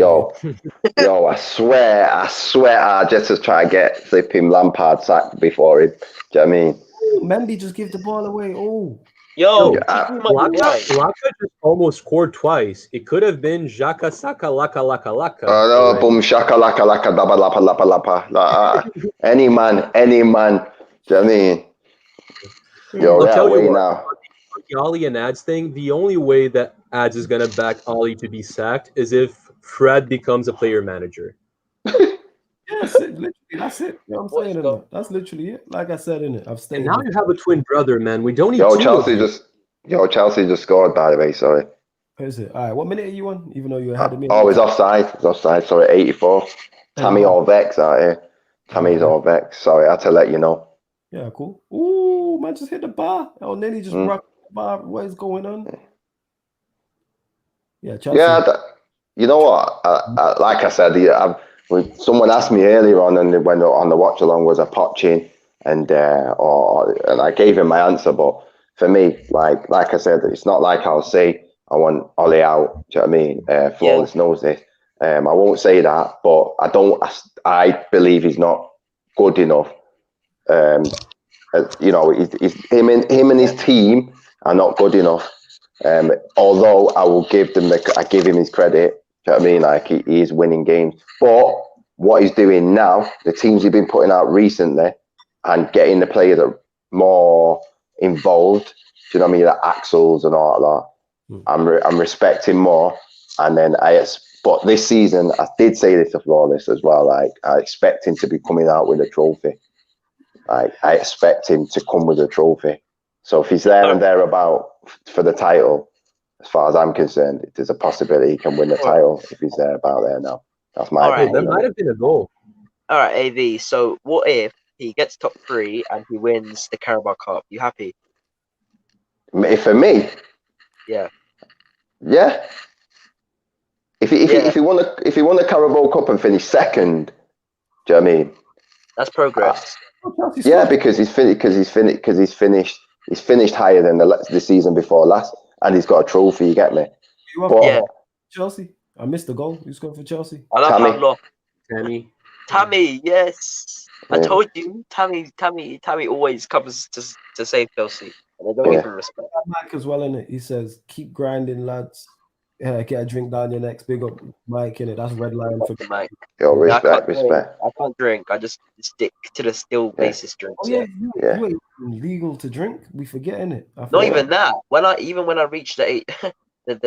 Yo, I swear, Arteta's trying to get flipping Lampard sacked before him. Do you know what I mean? Oh, Mendy just give the ball away. Oh, Yo, Yeah, you might be right. Laka just almost scored twice. It could have been Xhaka Saka Laka Laka Laka. no, already. boom, shaka, laka, laka, daba, lapa, lapa, lapa. Any man. Do you know what I mean? Yo, I'll yeah, tell you wait what, now. the Ollie and Ads thing, the only way that Ads is going to back Ollie to be sacked is if Fred becomes a player manager. yeah, that's it. Literally, that's it. You know what I'm Let's saying? go. Innit? That's literally it. Like I said, in it, I've stayed. And now you have a twin brother, man. We don't need Yo, two Chelsea of you. just scored, by the way, sorry. Is it? All right. What minute are you on? Even though you're ahead of me. Oh, it's offside. It's offside. Sorry, 84. Tammy all vex out here. Tammy's all vex. Sorry, I had to let you know. Yeah, cool. Ooh, man, just hit the bar. Oh, and then he just rocked the bar. What is going on? Yeah, Chelsea. Yeah, you know what? Like I said, someone asked me earlier on, and when on the watch along was a Poch and I gave him my answer. But for me, like I said, it's not like I'll say I want Ollie out. Do you know what I mean? Flawless knows this. I won't say that, but I believe he's not good enough. You know, him and his team are not good enough. Although I will give him his credit. Do you know what I mean? Like he is winning games, but what he's doing now, the teams he's been putting out recently, and getting the players more involved. Do you know what I mean? Like Axels and all that. I'm respecting more, and then but this season I did say this to Flawless as well. Like I expect him to be coming out with a trophy. Like I expect him to come with a trophy. So if he's there and thereabout for the title, as far as I'm concerned, there's a possibility he can win the title if he's there about there now. That's my opinion. That might have been a goal. All right, AV. So what if he gets top 3 and he wins the Carabao Cup? You happy? For me, yeah. If he won the Carabao Cup and finished second, do you know what I mean? That's progress. Yeah, because he's finished higher than the season before last, and he's got a trophy. You get me? Chelsea. I missed the goal. You scored for Chelsea. I love Tammy. how lost. Tammy, yes. I told you, Tammy always comes to save Chelsea, and they don't even respect. Mike as well, innit? He says, "Keep grinding, lads. Get a drink down your necks. Big up, Mike, innit? That's red line for Mike. Yo, respect. I can't drink. I just stick to the still basis drinks. Oh yeah, you ain't legal to drink. We forgetting it. Not even that. When I reach the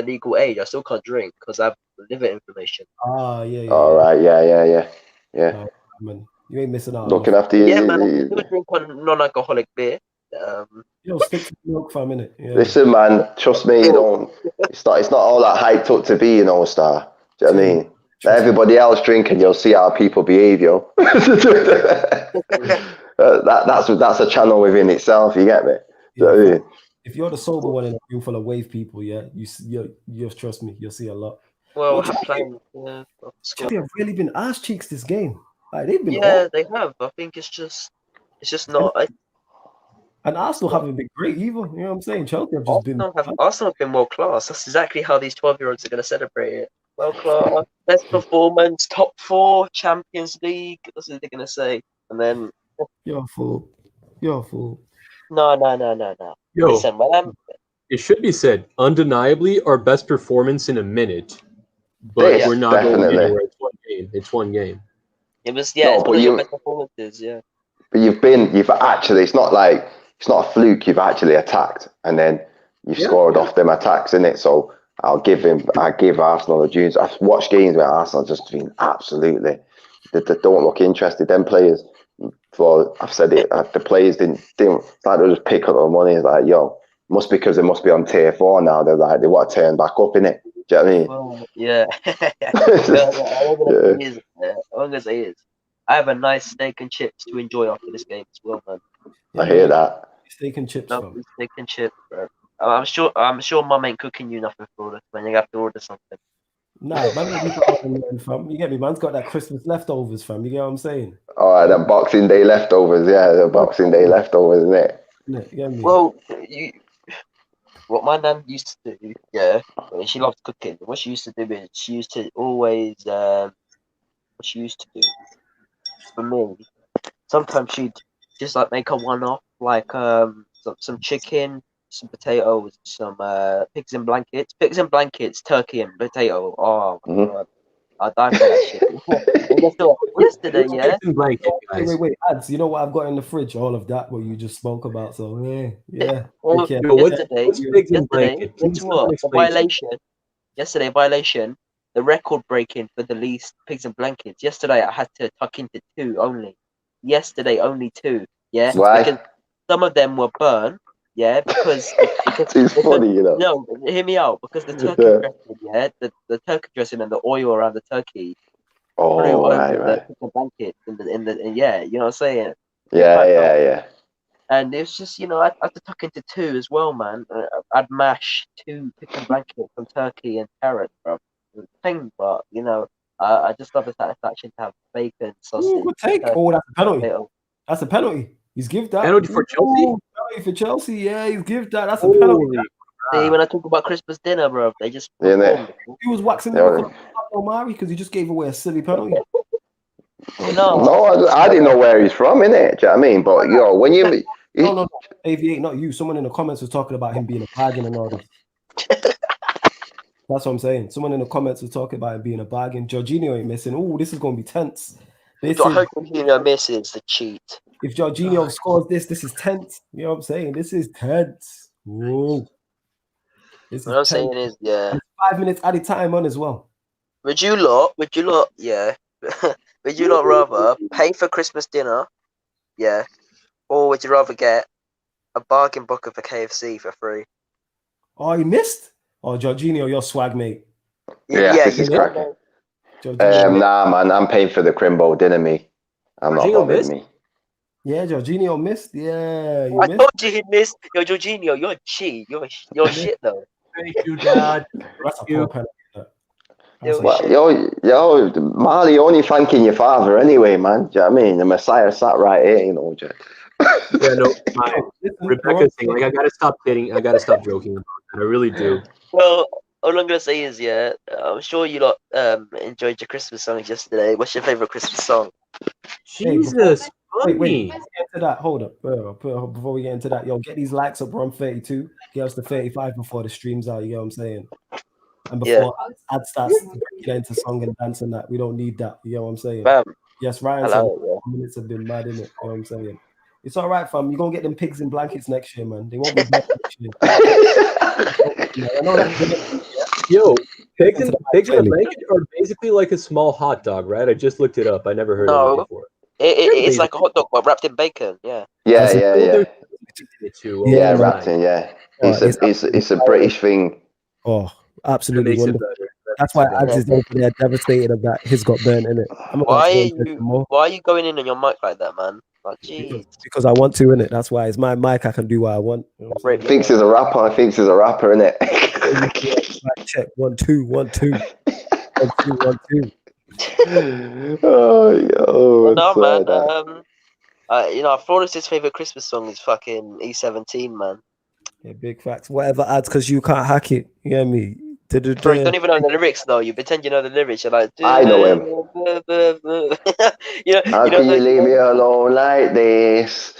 legal age, I still can't drink because I have liver inflammation. Ah, yeah. All right, yeah. Oh, man, you ain't missing out. Looking after you. Yeah, man. I still drink one non-alcoholic beer. Stick to milk for a minute. Yeah. Listen, man. Trust me, you don't. It's not all that hyped up to be, star. Do you know what I mean? Let everybody else drink, and you'll see how people behave, yo. That's a channel within itself. You get me? Yeah, what I mean? If you're the sober one in a room full of wave people, you trust me, you'll see a lot. Well, Chelsea have really been ass cheeks this game. Like they've been. Yeah, they have. I think it's just not. And Arsenal haven't been great either. You know what I'm saying? Chelsea have just Arsenal have been world class. That's exactly how these 12-year-olds are going to celebrate it. World class, best performance, top 4, Champions League. That's what they're going to say. And then you're a fool. No. Yo, listen, it should be said, undeniably our best performance in a minute. But we're not going anywhere. It's one game. It was it's one of your best performances, But you've actually, it's not a fluke, you've actually attacked, and then you've scored off them attacks, innit? So I give Arsenal the dues. I've watched games where Arsenal just been absolutely, they don't look interested. Them players, well, I've said it, the players didn't like they just pick up the money. It's like, yo, must because they must be on tier 4 now. They're like, they want to turn back up, innit? Do you know what I mean? Well, yeah. All I'm gonna say is, I have a nice steak and chips to enjoy after this game as well, man. I hear that. Steak and chips, Lovely steak and chips, bro. I'm sure Mum ain't cooking you nothing for this, man. You have to order something. Nah, man, fam. You get me? Man's got that Christmas leftovers, fam. You get what I'm saying? All right, the Boxing Day leftovers, yeah, the Boxing Day leftovers, isn't it? Yeah, you get me? Well, what my nan used to do, yeah, I mean, she loved cooking. What she used to do is she used to always, what she used to do for me, sometimes she'd just like make a one-off, like some chicken, some potatoes, some pigs in blankets, turkey and potato. Oh my god, I died for that shit. And guess what? Yesterday, yeah. Wait, ads. You know what I've got in the fridge? All of that what you just spoke about. So yeah. Well, Okay. yesterday, guess what? Yesterday, violation. The record breaking for the least pigs and blankets. Yesterday, I had to tuck into 2 only. Yesterday, only 2. Yeah. Why? Because some of them were burned. Yeah, because it's funny, you know. No, hear me out. Because the turkey dressing, yeah, the turkey dressing and the oil around the turkey. Oh, right. The blanket in the yeah, you know what I'm saying? Yeah. And it's just, you know, I had to tuck into 2 as well, man. I'd mash 2 chicken blankets from turkey and carrots, bro. Thing, but you know, I just love the satisfaction to have bacon, sausage. Good take. That's a penalty. That's a penalty. He's give that. Penalty for Chelsea? Penalty for Chelsea, yeah, he's give that. That's a penalty. See, when I talk about Christmas dinner, bro, they just he was waxing Omari because he just gave away a silly penalty. No, I didn't know where he's from, innit? Do you know what I mean? But yo, when you no, AV8, not you. Someone in the comments was talking about him being a bargain and all this. That's what I'm saying. Someone in the comments was talking about him being a bargain. Jorginho ain't missing. Oh, this is going to be tense. I hope Jorginho misses the cheat. If Jorginho scores this is tense. You know what I'm saying? This is tense. Whoa. What I'm saying is, yeah. It's 5 minutes at a time on as well. Would you lot, yeah. Would you lot rather pay for Christmas dinner, yeah, or would you rather get a bargain bucket for KFC for free? Oh, you missed? Oh, Jorginho, your swag, mate. Yeah, this is cracking. Nah, man, I'm paying for the Crimbo dinner, me. I'm not bothering me. Yeah, Jorginho missed. Yeah, I told you he missed. Yo, Jorginho, you're cheat. You're shit though. Thank you, Dad. That's a poor penalty. Yo, Marley, only thanking your father anyway, man. Do you know what I mean? The Messiah sat right here, you know, Jack. Yeah, no, Rebecca's thing. Like, I gotta stop kidding. I gotta stop joking about that. I really do. Well, all I'm gonna say is, yeah, I'm sure you lot enjoyed your Christmas songs yesterday. What's your favorite Christmas song? Jesus, wait, let's get into that. Hold up, before we get into that, yo, get these likes up. We're on 32. Get us to 35 before the stream's out. You know what I'm saying? And before ad starts get into song and dance and that, we don't need that. You know what I'm saying? Yes, Ryan said 4 minutes have been mad, innit? You know what I'm saying? It's all right, fam. You're going to get them pigs in blankets next year, man. They won't be back next year. Yo, pigs in blankets are basically like a small hot dog, right? I just looked it up. I never heard of it before. It's like a hot dog, but wrapped in bacon. Yeah. Yeah. Yeah, wrapped in. Yeah. It's a British thing. Oh, absolutely wonderful. That's why Ads is over there devastated of that. His got burnt in it. Why are you going in on your mic like that, man? Like, because I want to, in it. That's why it's my mic. I can do what I want. Thinks he's a rapper. In it. Check 1 2 1 2 1 2 1 2. Oh, yo. No, man. You know, Flawless's favorite Christmas song is fucking E17, man. Yeah, big facts. Whatever Ads, because you can't hack it. You hear me? Bro, you don't even know the lyrics though. You pretend you know the lyrics. You're like, I know him. How can you leave me alone like this?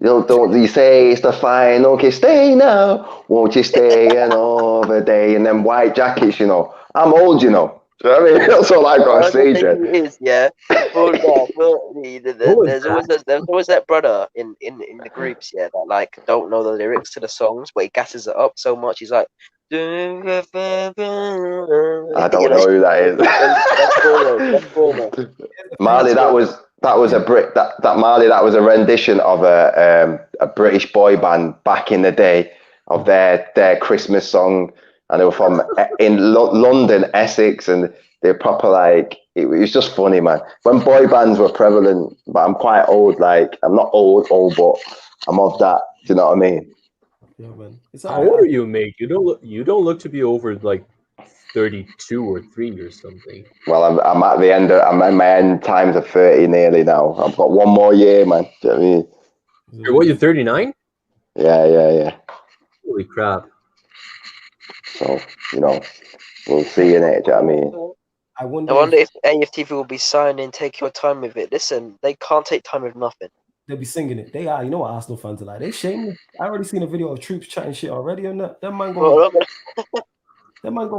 Don't you say it's the final? Okay, stay now. Won't you stay another day? And then white jackets, you know. I'm old, you know. Do you know what I mean? That's all I got to say, The Jen. thing is, yeah. There's always that brother in the groups, yeah, that like don't know the lyrics to the songs, but he gasses it up so much. He's like, I don't know who that is. Marley, that was a Brit. That Marley, that was a rendition of a British boy band back in the day of their Christmas song, and they were from in London, Essex, and they're proper like it was just funny, man. When boy bands were prevalent, but I'm quite old. Like I'm not old, but I'm of that. Do you know what I mean? Yeah, man. How old are you, mate? You don't look to be over like 32 or 3 or something. Well, I'm at the end. I'm at my end times of 30 nearly now. I've got one more year, man. Do you know what I mean? What, you're 39? Yeah. Holy crap. So, we'll see in it. Do you know what I mean? I I wonder wonder if AFTV will be signing Take Your Time with it. Listen, they can't take time with nothing. they'll be singing it. They are, you know what Arsenal fans are like. They shameless. I already seen a video of Troops chatting shit already on that. That man gonna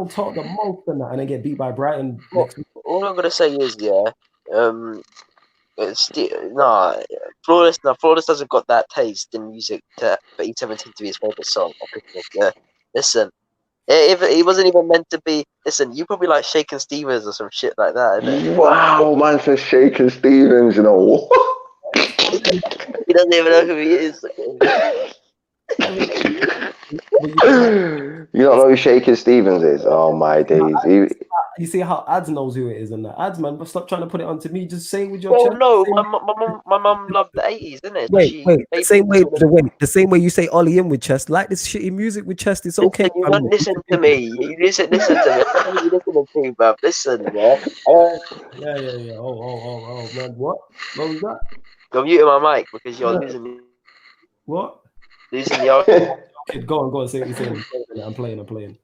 talk the most on that and then get beat by Brighton next week. All I'm gonna say is, yeah, Flawless. No, Flawless doesn't got that taste in music for E17 to be his favorite song. Yeah, listen, it wasn't even meant to be. Listen, you probably like Shakin' Stevens or some shit like that. Innit? Wow, man, for Shakin' Stevens, He doesn't even know who he is. You don't know who Shakin' Stevens is? Oh my days! You see how Ads knows who it is and that. Ads, man, but stop trying to put it onto me. Just say it with your Well, chest. no, my mum loved the 80s, isn't it? Wait. The same way you say Ollie in with chest, like this shitty music with chest. It's okay. You don't listen to me. You listen to me. What are you listening to, bruv? Listen, yeah. Yeah. Oh, man. What was that? You're muting my mic because you're losing. What? Losing the argument. Okay, go on. Say what you're saying. I'm playing.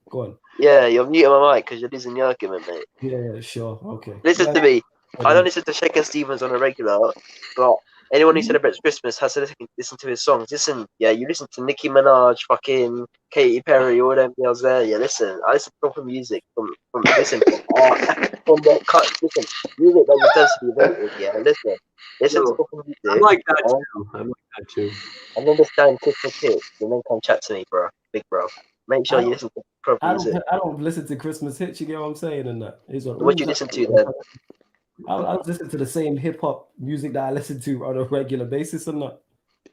Go on. Yeah, you're muting my mic because you're losing the argument, mate. Yeah, sure. Okay. Listen to me. I don't listen to Shakin' Stevens on a regular, but anyone who celebrates Christmas has to listen to his songs. Listen, yeah, you listen to Nicki Minaj, fucking Katy Perry, all them girls there. Yeah, listen, I listen to proper music from music that deserves to be voted. Yeah, listen to proper music. I'm like that too. And understand Christmas hits, and then come chat to me, bro, big bro. Make sure you listen to proper music. I don't listen to Christmas hits. You get what I'm saying? And that. What do you listen to then? I listen to the same hip hop music that I listen to on a regular basis, or not.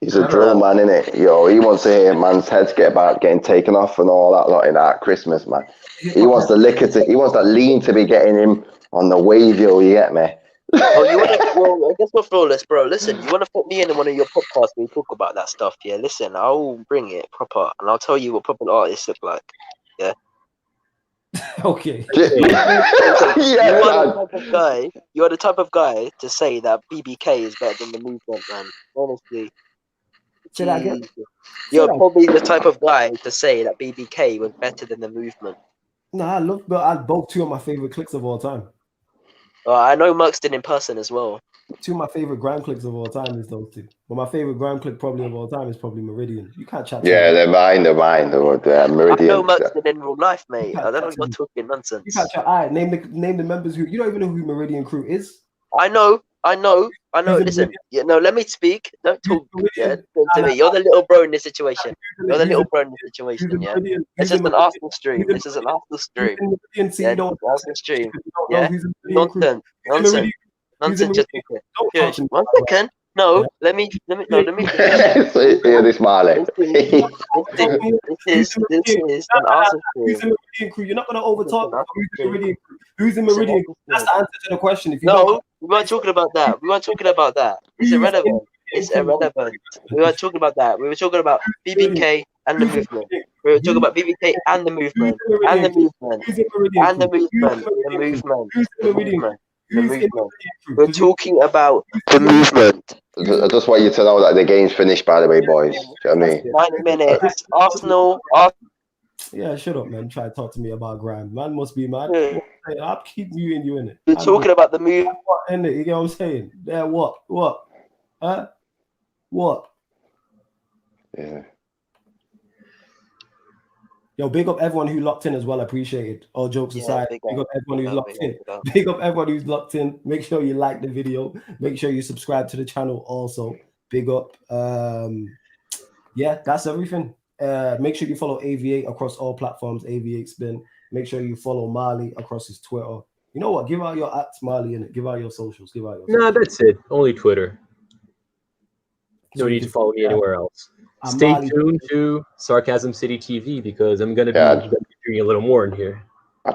He's a drill man, innit? Yo, he wants to hear man's heads getting taken off and all that lot in that Christmas, man. He wants the lean to be getting him on the wave, yo. You get me? Well, I guess we're flawless, bro. Listen, you want to put me in one of your podcasts where you talk about that stuff? Yeah, listen, I'll bring it proper, and I'll tell you what proper artists look like. Yeah. Okay. You are the type of guy to say that BBK is better than the movement, man. Honestly. You're probably the type of guy to say that BBK was better than the movement. No, I love both two of my favorite clicks of all time. I know Muxton in person as well. Two of my favorite grime clicks of all time is those two. But my favorite grime click probably of all time is probably Meridian. You can't chat. Yeah, they're mine. Meridian. I know Muxton in real life, mate. I don't know if you're talking nonsense. You can't chat. All right, name the members who you don't even know who Meridian crew is. I know. Listen, let me speak. Don't talk. Yeah, to me. You're the little bro in this situation. Yeah. This is an Arsenal stream. Yeah, Arsenal stream. Yeah, nonsense. Just Shush. 1 second. No, let me. Hear this, Marley. This is an Arsenal stream. You're not going to overtalk. Who's in Meridian? That's the answer to the question. We weren't talking about that. It's irrelevant. We weren't talking about that. We were talking about BBK and the movement. We were talking about BBK and the movement. We're talking about the movement. I just want you to know that the game's finished, by the way, boys. Do you know what I mean? 9 minutes. Arsenal. Yeah, shut up, man. Try to talk to me about Graham. Man must be mad. I'll keep muting you in it. We're talking about the movement. You get what I'm saying? Yeah, what? Huh? What? Yeah. Yo, big up everyone who locked in as well. Appreciated. All jokes aside, big up everyone who's locked in. Big up everyone who's locked in. Make sure you like the video. Make sure you subscribe to the channel also. Big up. Yeah, that's everything. Make sure you follow AV8 across all platforms. AV8 Spin. Make sure you follow Marley across his Twitter. You know what? Give out your @, Marley, and give out your socials. Give out your socials. That's it. Only Twitter. No need to follow me anywhere else. Stay tuned to Sarcasm City TV because I'm gonna be doing a little more in here. You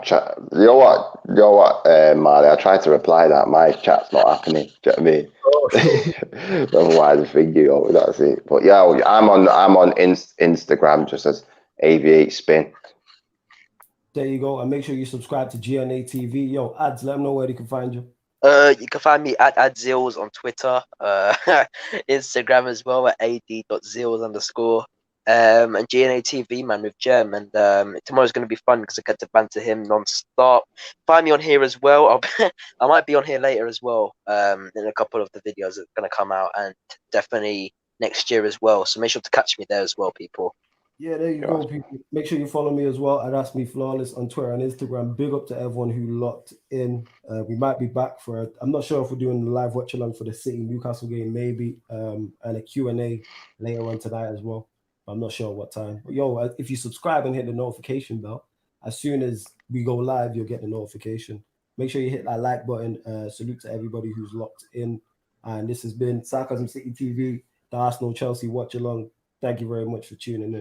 know what, Marley? I tried to reply that my chat's not happening. Do you know what I mean? Oh. Otherwise, I think that's it. But yeah, I'm on Instagram just as AV8 Spin. There you go, and make sure you subscribe to GNA TV. Yo, ads, let them know where they can find you. You can find me at @Zills on Twitter, Instagram as well at ad.zills_. And GNA TV, man, with Gem. And tomorrow's going to be fun because I get to banter him non-stop. Find me on here as well. I might be on here later as well in a couple of the videos that are going to come out, and definitely next year as well. So make sure to catch me there as well, people. Yeah, there you go, people. Make sure you follow me as well. That's me, Flawless, on Twitter and Instagram. Big up to everyone who locked in. We might be back for I'm not sure if we're doing the live watch along for the City Newcastle game, maybe, and a Q&A later on tonight as well. I'm not sure what time. But yo, if you subscribe and hit the notification bell, as soon as we go live, you'll get the notification. Make sure you hit that like button. Salute to everybody who's locked in. And this has been Sarcasm City TV, the Arsenal Chelsea watch along. Thank you very much for tuning in.